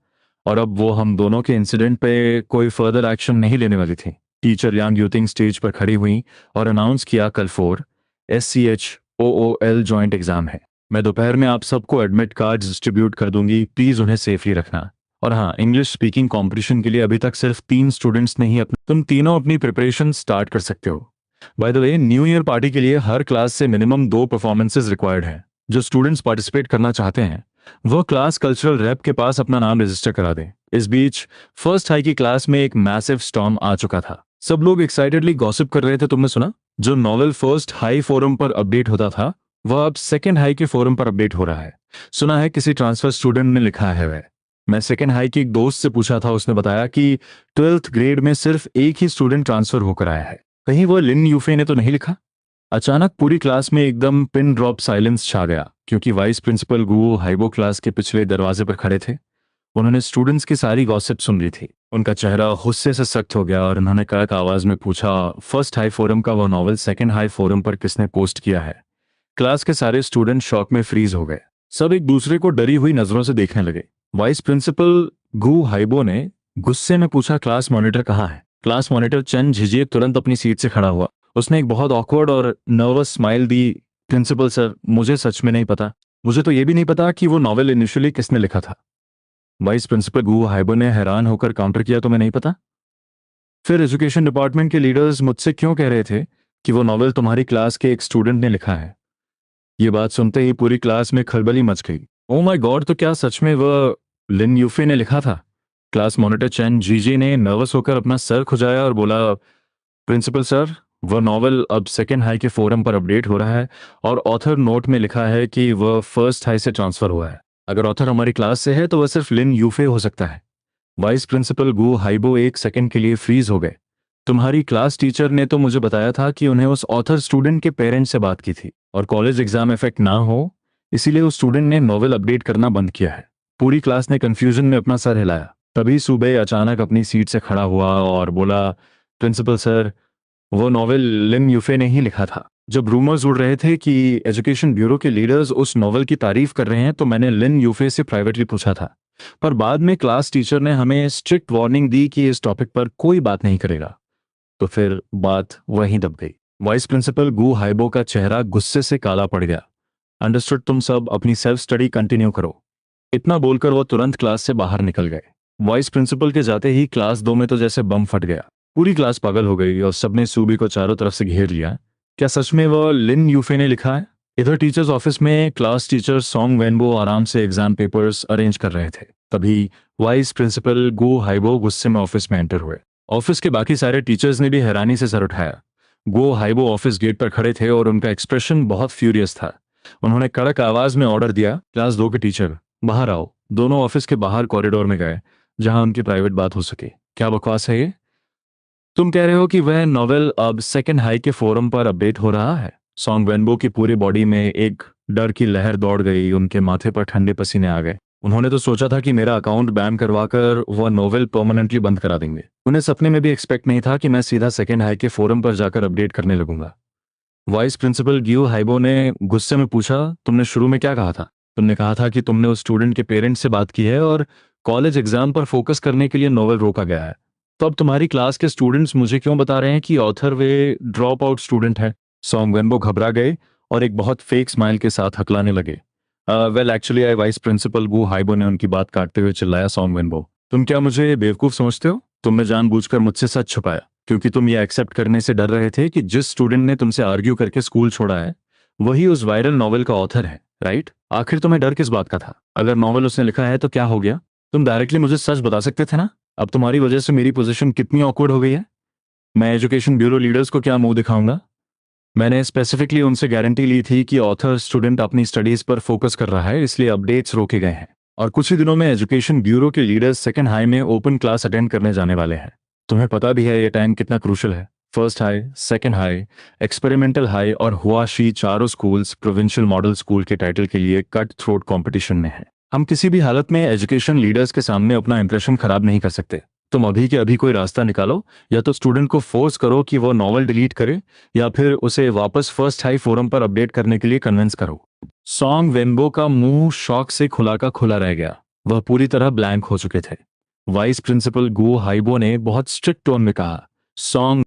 और अब वो हम दोनों के इंसिडेंट पे कोई फर्दर एक्शन नहीं लेने वाली थी। टीचर यांग यूथिंग स्टेज पर खड़ी हुई और अनाउंस किया, कल 4 SCHOOL जॉइंट एग्जाम है। मैं दोपहर में आप सबको एडमिट कार्ड डिस्ट्रीब्यूट कर दूंगी, प्लीज उन्हें सेफली रखना। और हाँ, इंग्लिश स्पीकिंग कंपटीशन के लिए अभी तक सिर्फ 3 स्टूडेंट्स ने ही तुम तीनों अपनी प्रिपरेशन स्टार्ट कर सकते हो। By the way, new year party के लिए हर क्लास से मिनिमम 2 परफॉर्मेंसेज रिक्वायर्ड है। जो स्टूडेंट्स पार्टिसिपेट करना चाहते हैं वो क्लास कल्चरल रैप के पास अपना नाम रजिस्टर करा दें। इस बीच फर्स्ट हाई की क्लास में एक मैसिव स्टॉर्म आ चुका था। सब लोग एक्साइटेडली गॉसिप कर रहे थे। तुमने सुना? जो नॉवेल फर्स्ट हाई फोरम पर अपडेट होता था वह अब सेकेंड हाई के फोरम पर अपडेट हो रहा है। सुना है किसी ट्रांसफर स्टूडेंट ने लिखा है वह। मैं सेकेंड हाई की एक दोस्त से पूछा था, उसने बताया कि 12th ग्रेड में सिर्फ एक ही स्टूडेंट ट्रांसफर होकर आया है। कहीं वो लिन यूफे ने तो नहीं लिखा? अचानक पूरी क्लास में एकदम पिन ड्रॉप साइलेंस छा गया, क्योंकि वाइस प्रिंसिपल गुओ हाइबो क्लास के पिछले दरवाजे पर खड़े थे। उन्होंने स्टूडेंट्स की सारी गॉसिप सुन ली थी। उनका चेहरा गुस्से से सख्त हो गया और उन्होंने कड़क आवाज में पूछा, फर्स्ट हाई फोरम का वो नॉवल सेकेंड हाई फोरम पर किसने पोस्ट किया है? क्लास के सारे स्टूडेंट शॉक में फ्रीज हो गए। सब एक दूसरे को डरी हुई नजरों से देखने लगे। वाइस प्रिंसिपल गु हाइबो ने गुस्से में पूछा, क्लास मॉनिटर कहाँ है? क्लास मॉनिटर चंद झिझिए तुरंत अपनी सीट से खड़ा हुआ। उसने एक बहुत ऑकवर्ड और नर्वस स्माइल दी। प्रिंसिपल सर, मुझे सच में नहीं पता। मुझे तो ये भी नहीं पता कि वो नॉवेल इनिशियली किसने लिखा था। वाइस प्रिंसिपल गु हाइबो ने हैरान होकर काउंटर किया, तो मैं नहीं पता? फिर एजुकेशन डिपार्टमेंट के लीडर्स मुझसे क्यों कह रहे थे कि वो नॉवेल तुम्हारी क्लास के एक स्टूडेंट ने लिखा है? ये बात सुनते ही पूरी क्लास में खलबली मच गई। ओ माय गॉड, तो क्या सच में वह लिन यूफे ने लिखा था? क्लास मॉनिटर चैन जीजी ने नर्वस होकर अपना सर खुजाया और बोला, प्रिंसिपल सर, वह नॉवेल अब सेकेंड हाई के फोरम पर अपडेट हो रहा है और ऑथर नोट में लिखा है कि वह फर्स्ट हाई से ट्रांसफर हुआ है। अगर ऑथर हमारी क्लास से है तो वह सिर्फ लिन यूफे हो सकता है। वाइस प्रिंसिपल गु हाइबो एक सेकंड के लिए फ्रीज हो गए। तुम्हारी क्लास टीचर ने तो मुझे बताया था कि उन्हें उस ऑथर स्टूडेंट के पेरेंट्स से बात की थी और कॉलेज एग्जाम इफेक्ट ना हो इसीलिए उस स्टूडेंट ने नॉवेल अपडेट करना बंद किया है। पूरी क्लास ने कंफ्यूजन में अपना सर हिलाया। तभी सुबह अचानक अपनी सीट से खड़ा हुआ और बोला, प्रिंसिपल सर, वो नॉवेल लिन यूफे ने ही लिखा था। जब रूमर्स उड़ रहे थे कि एजुकेशन ब्यूरो के लीडर्स उस नॉवेल की तारीफ कर रहे हैं तो मैंने लिन यूफे से प्राइवेटली पूछा था, पर बाद में क्लास टीचर ने हमें स्ट्रिक्ट वार्निंग दी कि इस टॉपिक पर कोई बात नहीं करेगा। तो फिर बात वहीं दब गई। वाइस प्रिंसिपल गु हाइबो का चेहरा गुस्से से काला पड़ गया। अंडरस्टूड, तुम सब अपनी सेल्फ स्टडी कंटिन्यू करो। इतना बोलकर वो तुरंत क्लास से बाहर निकल गए। वाइस प्रिंसिपल के जाते ही क्लास 2 में तो जैसे बम फट गया। पूरी क्लास पागल हो गई और सबने सूबी को चारों तरफ से घेर लिया। क्या सच में वो लिन यूफे ने लिखा है? इधर टीचर्स ऑफिस में क्लास टीचर सॉन्ग वेनबो आराम से एग्जाम पेपर्स अरेंज कर रहे थे। तभी वाइस प्रिंसिपल गु हाइबो गुस्से में ऑफिस में एंटर हुए। ऑफिस के बाकी सारे टीचर्स ने भी हैरानी से सर उठाया। गो हाइबो ऑफिस गेट पर खड़े थे और उनका एक्सप्रेशन बहुत फ्यूरियस था। उन्होंने कड़क आवाज में ऑर्डर दिया, क्लास 2 के टीचर बाहर आओ। दोनों ऑफिस के बाहर कॉरिडोर में गए जहां उनकी प्राइवेट बात हो सके। क्या बकवास है ये? तुम कह रहे हो कि वह नॉवेल अब सेकेंड हाई के फोरम पर अपडेट हो रहा है? सॉन्ग वेनबो की पूरी बॉडी में एक डर की लहर दौड़ गई। उनके माथे पर ठंडे पसीने आ गए। उन्होंने तो सोचा था कि मेरा अकाउंट बैन करवाकर वह नोवेल परमानेंटली बंद करा देंगे। उन्हें सपने में भी एक्सपेक्ट नहीं था कि मैं सीधा सेकेंड हाई के फोरम पर जाकर अपडेट करने लगूंगा। वाइस प्रिंसिपल गियो हाइबो ने गुस्से में पूछा, तुमने शुरू में क्या कहा था? तुमने कहा था कि तुमने उस स्टूडेंट के पेरेंट्स से बात की है और कॉलेज एग्जाम पर फोकस करने के लिए नोवेल रोका गया है। तो अब तुम्हारी क्लास के स्टूडेंट्स मुझे क्यों बता रहे हैं कि ऑथर वे ड्रॉप आउट स्टूडेंट है? सॉन्ग वेनबो घबरा गए और एक बहुत फेक स्माइल के साथ हकलाने लगे। Well actually I vice principal Gu Haibo ने उनकी बात काटते हुए चिल्लाया, सॉन्ग वेनबो, तुम क्या मुझे बेवकूफ समझते हो? तुमने जानबूझकर मुझसे सच छुपाया क्योंकि तुम ये एक्सेप्ट करने से डर रहे थे कि जिस स्टूडेंट ने तुमसे आर्ग्यू करके स्कूल छोड़ा है वही उस वायरल नॉवेल का ऑथर है, राइट? आखिर तुम्हें डर किस बात का था? अगर नॉवेल उसने लिखा है तो क्या हो गया? तुम डायरेक्टली मुझे सच बता सकते थे ना। अब तुम्हारी वजह से मेरी पोजीशन कितनी ऑकवर्ड हो गई है। मैं एजुकेशन ब्यूरो लीडर्स को क्या मुंह दिखाऊंगा? मैंने स्पेसिफिकली उनसे गारंटी ली थी कि ऑथर स्टूडेंट अपनी स्टडीज पर फोकस कर रहा है, इसलिए अपडेट्स रोके गए हैं और कुछ ही दिनों में एजुकेशन ब्यूरो के लीडर्स सेकेंड हाई में ओपन क्लास अटेंड करने जाने वाले हैं। तुम्हें पता भी है ये टाइम कितना क्रूशल है। First high, second high, experimental high और हुआशी चारों स्कूल्स प्रोविंशियल मॉडल स्कूल के टाइटल के लिए कट थ्रोट कॉम्पिटिशन में है। हम किसी भी हालत में एजुकेशन लीडर्स के सामने अपना इंप्रेशन खराब नहीं कर सकते। तुम अभी के अभी कोई रास्ता निकालो, या तो स्टूडेंट को फोर्स करो कि वो नॉवल डिलीट करे या फिर उसे वापस फर्स्ट हाई फोरम पर अपडेट करने के लिए कन्विंस करो। सॉन्ग वेनबो का मुंह शॉक से खुला का खुला रह गया। वह पूरी तरह ब्लैंक हो चुके थे। वाइस प्रिंसिपल गु हाइबो ने बहुत स्ट्रिक्ट टोन में कहा, सॉन्ग